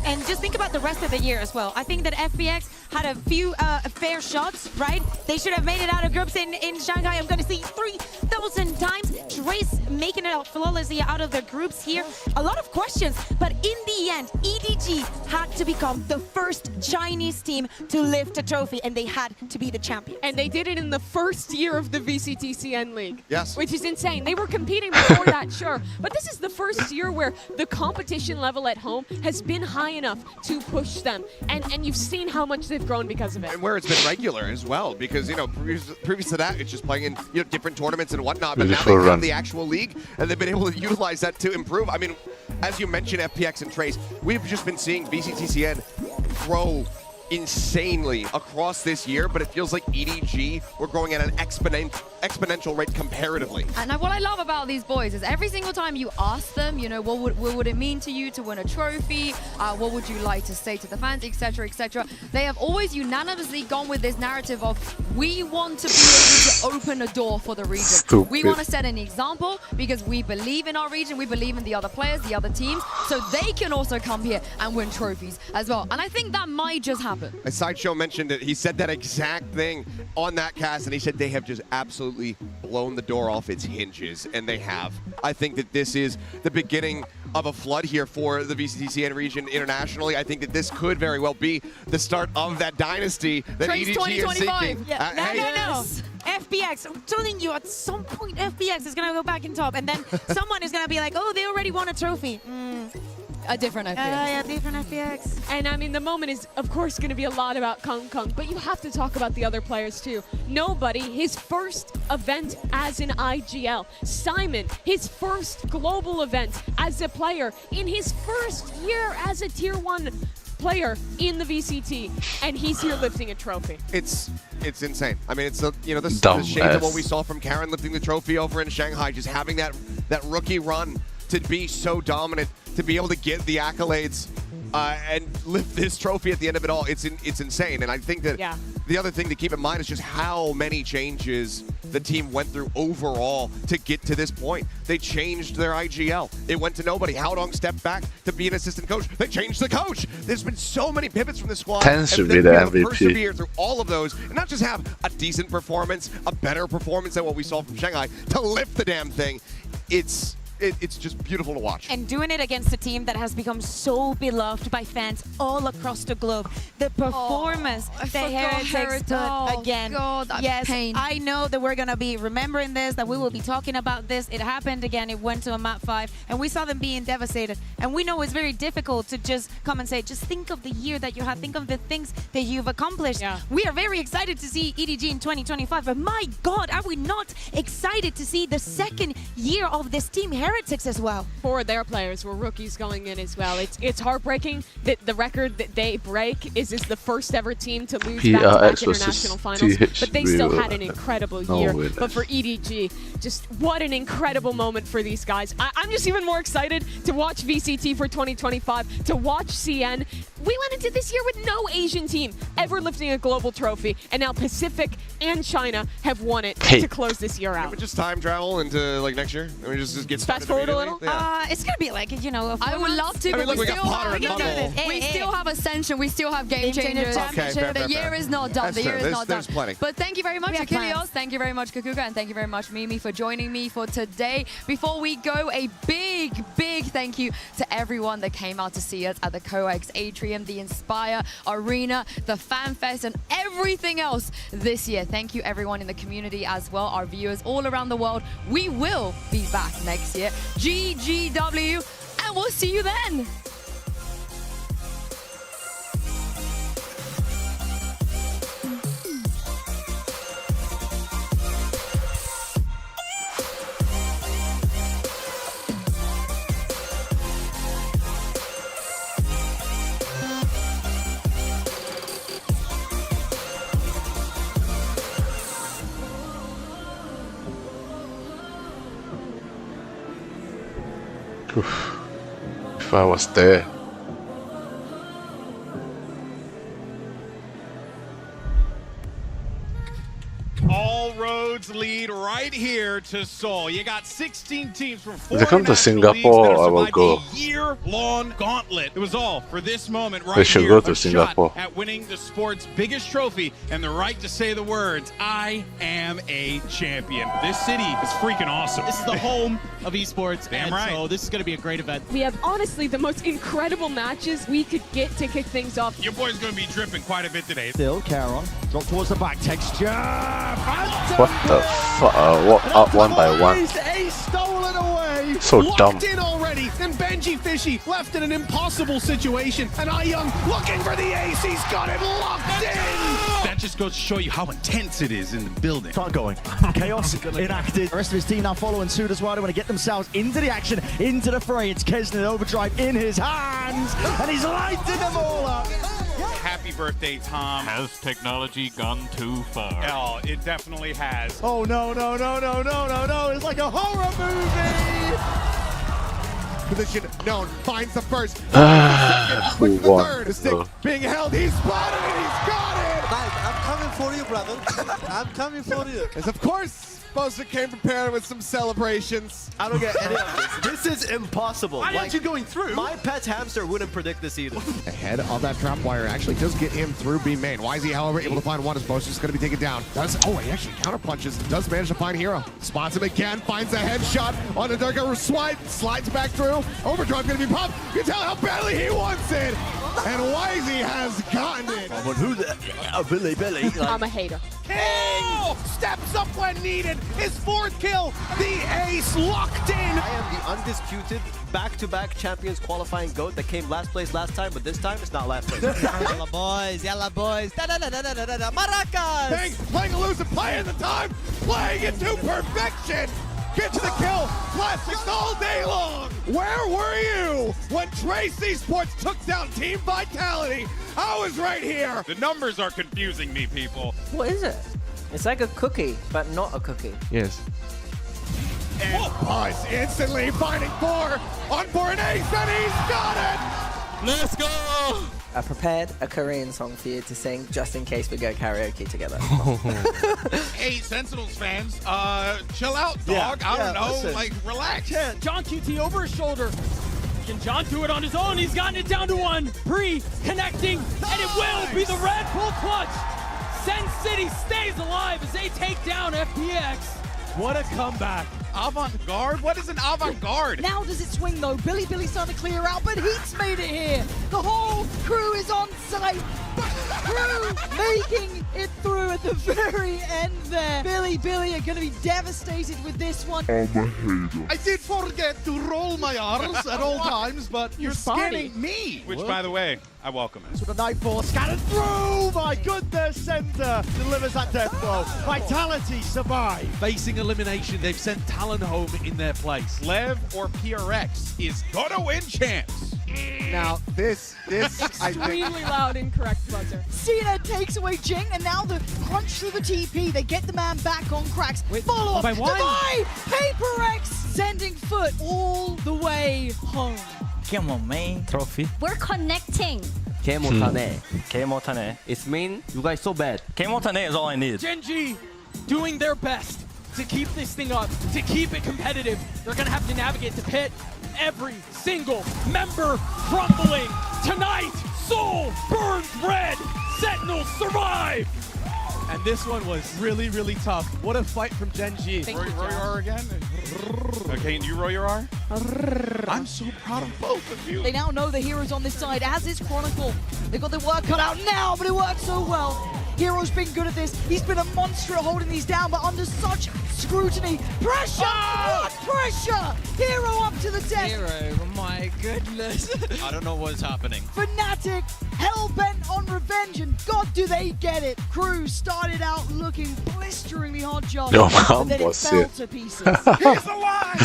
And just think about the rest of the year as well. I think that FBX had a few fair shots, right? They should have made it out of groups in Shanghai. I'm going to see 3,000 times. Trace making it out flawlessly out of the groups here. A lot of questions, but in the end, EDG had to become the first Chinese team to lift a trophy, and they had to be the champion. And they did it in the first year of the VCTCN League. Yes. Which is insane. They were competing before that, sure. But this is the first year where the competition level at home has been high enough to push them. And you've seen how much they've grown because of it. And where it's been regular as well, because, you know, previous to that, it's just playing in, you know, different tournaments and whatnot. But now they have the actual league, and they've been able to utilize that to improve. I mean, as you mentioned, FPX and Trace, we've just been seeing VCTCN grow insanely across this year, but it feels like EDG we're growing at an exponential rate comparatively. And what I love about these boys is every single time you ask them, you know, what would it mean to you to win a trophy? What would you like to say to the fans, etc., etc. They have always unanimously gone with this narrative of we want to be able to open a door for the region. Stupid. We want to set an example because we believe in our region, we believe in the other players, the other teams, so they can also come here and win trophies as well. And I think that might just happen. A Sideshow mentioned it. He said that exact thing on that cast, and he said they have just absolutely blown the door off its hinges, and they have. I think that this is the beginning of a flood here for the VCTCN region internationally. I think that this could very well be the start of that dynasty that Trace EDG is seeking. Yeah. No. FPX, I'm telling you, at some point FPX is going to go back in top, and then someone is going to be like, oh, they already won a trophy. A different FPX. Yeah, different FPX. And I mean, the moment is, of course, going to be a lot about Kung Kung, but you have to talk about the other players too. Nobody, his first event as an IGL. Simon, his first global event as a player in his first year as a Tier 1 player in the VCT, and he's here lifting a trophy. It's insane. I mean, it's you know, the shades of what we saw from Karen lifting the trophy over in Shanghai, just having that rookie run to be so dominant, to be able to get the accolades and lift this trophy at the end of it all. It's insane. And I think that the other thing to keep in mind is just how many changes the team went through overall to get to this point. They changed their IGL. It went to nobody. Haodong stepped back to be an assistant coach. They changed the coach. There's been so many pivots from the squad. Ten should be the MVP. Persevere through all of those and not just have a decent performance, a better performance than what we saw from Shanghai, to lift the damn thing. It's just beautiful to watch. And doing it against a team that has become so beloved by fans all across the globe. The performance that Heretics put again. God, yes, pain. I know that we're going to be remembering this, that we will be talking about this. It happened again. It went to a map 5, and we saw them being devastated. And we know it's very difficult to just come and say, just think of the year that you had. Think of the things that you've accomplished. Yeah. We are very excited to see EDG in 2025, but my God, are we not excited to see the second year of this team Heretics as well? For their players were rookies going in as well. It's heartbreaking that the record that they break is the first ever team to lose back-to-back international finals, but they still had an incredible year. But for EDG, just what an incredible moment for these guys. I'm just even more excited to watch VCT for 2025, to watch CN. We went into this year with no Asian team ever lifting a global trophy, and now Pacific and China have won it to close this year out. Can we just time travel into like next year? Can we just get started? Fast forward a little? Yeah. It's going to be like, you know, I would love to, I mean, but look, we we got Potter and Bubble. we still have Ascension, we still have Game Changers. Okay, fair, the year is not done. The year is not done. There's plenty. But thank you very much, We have Achilleos. plans. Thank you very much, Kakuka. And thank you very much, Mimi, for joining me for today. Before we go, a big thank you to everyone that came out to see us at the COEX Atrium, the Inspire Arena, the Fan Fest, and everything else this year. Thank you, everyone in the community as well, our viewers all around the world. We will be back next year. GGW, and we'll see you then. If I was there. All roads lead right here to Seoul. You got 16 teams from 4 If they come to Singapore, I will go. A year-long gauntlet. It was all for this moment right They should here. go to A Singapore. shot at winning the sport's biggest trophy and the right to say the words, "I am a champion." This city is freaking awesome. This is the home of esports. Damn and right. So this is going to be a great event. We have honestly the most incredible matches we could get to kick things off. Your boy's going to be dripping quite a bit today. Still, Caron, drop towards the back, texture. What the fuck? What up 1 by 1? Ace stolen away. So Locked dumb. in already. And Benji Fishy left in an impossible situation. And Young looking for the ace. He's got it locked in. That just goes to show you how intense it is in the building. Start going. Chaos enacted. The rest of his team now following suit as well. They want to get themselves into the action, into the fray. It's Kesnet Overdrive in his hands. And he's lighting them all up. Happy birthday, Tom. Has technology gone too far? Oh, it definitely has. Oh, no. It's like a horror movie. Position known, finds the first. Who won? The stick being held, he's spotted it, he's got it! I'm coming for you, brother. I'm coming for you. As of course, Buster came prepared with some celebrations. I don't get any of this. This is impossible. Why aren't you going through? My pet hamster wouldn't predict this either. Ahead of that trap wire actually does get him through B main. Wisey, however, able to find one as Buster's going to be taken down. He actually counter punches. Does manage to find Hero. Spots him again, finds a headshot on the Durga slides back through. Overdrive going to be popped. You can tell how badly he wants it. And Wisey has gotten it. But who the Billy? I'm a hater. King steps up when needed. His 4th kill. The ace locked in. I am the undisputed back-to-back champions qualifying GOAT that came last place last time, but this time it's not last place. Yalla boys. Maracas. Playing loose and playing the time. Playing it to perfection. Get to the kill. Classics all day long. Where were you when Trace Esports took down Team Vitality? I was right here. The numbers are confusing me, people. What is it? It's like a cookie, but not a cookie. Yes. And Buzz instantly finding 4 on for an ace, and he's got it. Let's go. I prepared a Korean song for you to sing just in case we go karaoke together. Hey, Sentinels fans, chill out, dog. I don't know, listen. Relax. Yeah, John QT over his shoulder. Can John do it on his own? He's gotten it down to 1. Connecting, and it will be the Red Bull clutch. Sen City stays alive as they take down FPX. What a comeback. Avant-garde? What is an avant-garde? Now does it swing though? Billy's starting to clear out, but Heat's made it here. The whole crew is on site. Crew making it through at the very end there. Billy are going to be devastated with this one. I'm a hater. I did forget to roll my arms at all times, but you're scanning me. Which, by the way, I welcome it. So the Nightfall scattered through. My goodness, Center delivers that death blow. Vitality survive. Facing elimination, they've sent Talon home in their place. Lev or PRX is gonna win champs. Now, this I think. Extremely loud, incorrect buzzer. Cena takes away Jing, and now the crunch through the TP. They get the man back on cracks. Follow up. by one. Divide. Paper X sending foot all the way home. Come on, man. Trophy. We're connecting. 개 못하네. It's mean you guys so bad. 개 못하네 is all I need. Genji doing their best to keep this thing up, to keep it competitive. They're going to have to navigate the pit. Every single member crumbling. Tonight, Soul burns red. Sentinels survive. And this one was really, really tough. What a fight from Genji. Roll your R again? Okay, and you roll your R? I'm so proud of both of you. They now know the heroes on this side, as is Chronicle. They've got their work cut out now, but it works so well. Hero's been good at this. He's been a monster at holding these down, but under such scrutiny. Pressure! What pressure? Hero up to the deck. Hero, my goodness. I don't know what's happening. Fnatic, hell-bent on revenge, and God, do they get it. Crew started out looking blisteringly hard job, but then it fell to pieces. He's alive!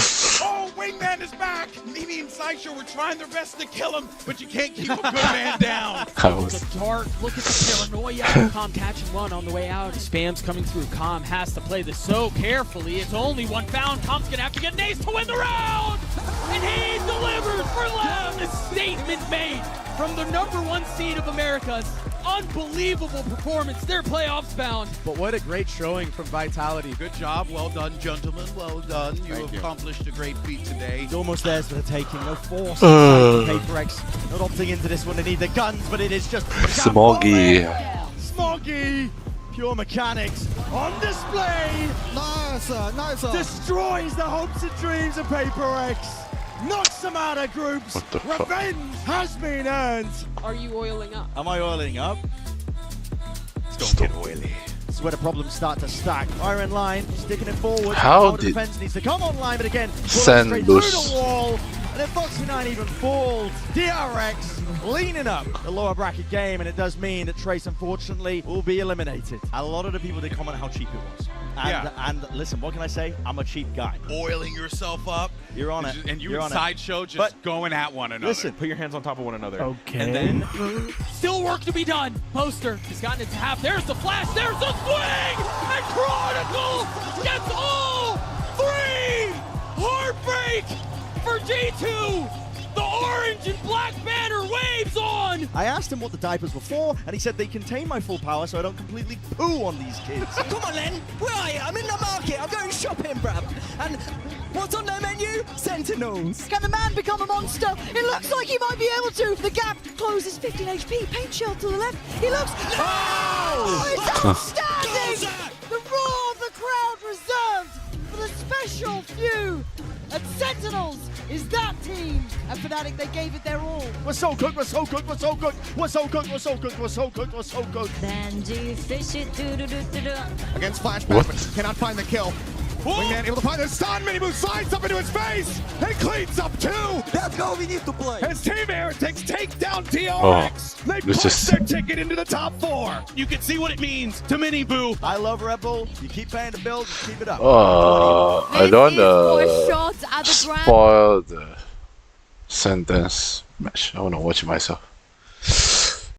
Oh, Wingman is back! Mimi and Sideshow were trying their best to kill him, but you can't keep a good man down. The dart, look at the paranoia. Calm catching one on the way out. Spam's coming through. Calm has to play this so carefully. It's only one found. Calm's gonna have to get an ace to win the round! And he delivers for Lev! A statement made from the #1 seed of Americas. unbelievable performance. They're playoffs bound. But what a great showing from Vitality. Good job. Well done, gentlemen. Well done. You accomplished a great feat today. It's almost theirs for the taking. No force inside Paper X. Not opting into this one. They need the guns, but it is just Smoggy. Smoggy. Pure mechanics on display. Nice, nice. Destroys the hopes and dreams of Paper X. Knocks them out of groups. Revenge has been earned. Are you oiling up? Am I oiling up? It's gonna get oily. This is where the problems start to stack. Iron Line sticking it forward. How the did defense needs to come online, but again, Send straight through those- the wall. And then Foxy9 even falls. DRX leaning up the lower bracket game, and it does mean that Trace, unfortunately, will be eliminated. A lot of the people did comment how cheap it was. And listen, what can I say? I'm a cheap guy. Oiling yourself up. You're on it. And you You're and on it. Sideshow just going at one another. Listen, Put your hands on top of one another. Okay. And then Still work to be done. Poster has gotten it to half. There's the flash. There's the swing. And Chronicle gets all three. Heartbreak for G2. The orange and black banner waves on. I asked him what the diapers were for, and he said they contain my full power so I don't completely poo on these kids. Come on, Len. Where are you? I'm in the market. I'm going shopping, bruv. And what's on their menu? Sentinels. Can the man become a monster? It looks like he might be able to. The gap closes 15 HP. Paint shell to the left. He looks. Oh! It's outstanding! The roar of the crowd reserved for the special few. And Sentinels is that team. And Fnatic, they gave it their all. We're so good, we're so good, we're so good, we're so good, we're so good, we're so good, we're so good. Benji, fish it, do-do-do-do-do. Against Flash What? Batman. Cannot find the kill. Wingman able to find the stun. Mini move slides up into his face. And cleans up too. That's how we need to play. His team Heretics take down DRX. They this push is- their ticket into the top 4. You can see what it means to Mini Boo. I love Red Bull. You keep paying the bills, just keep it up. I don't This is for shots at the ground. spoil the sentence match. I wanna watch it myself.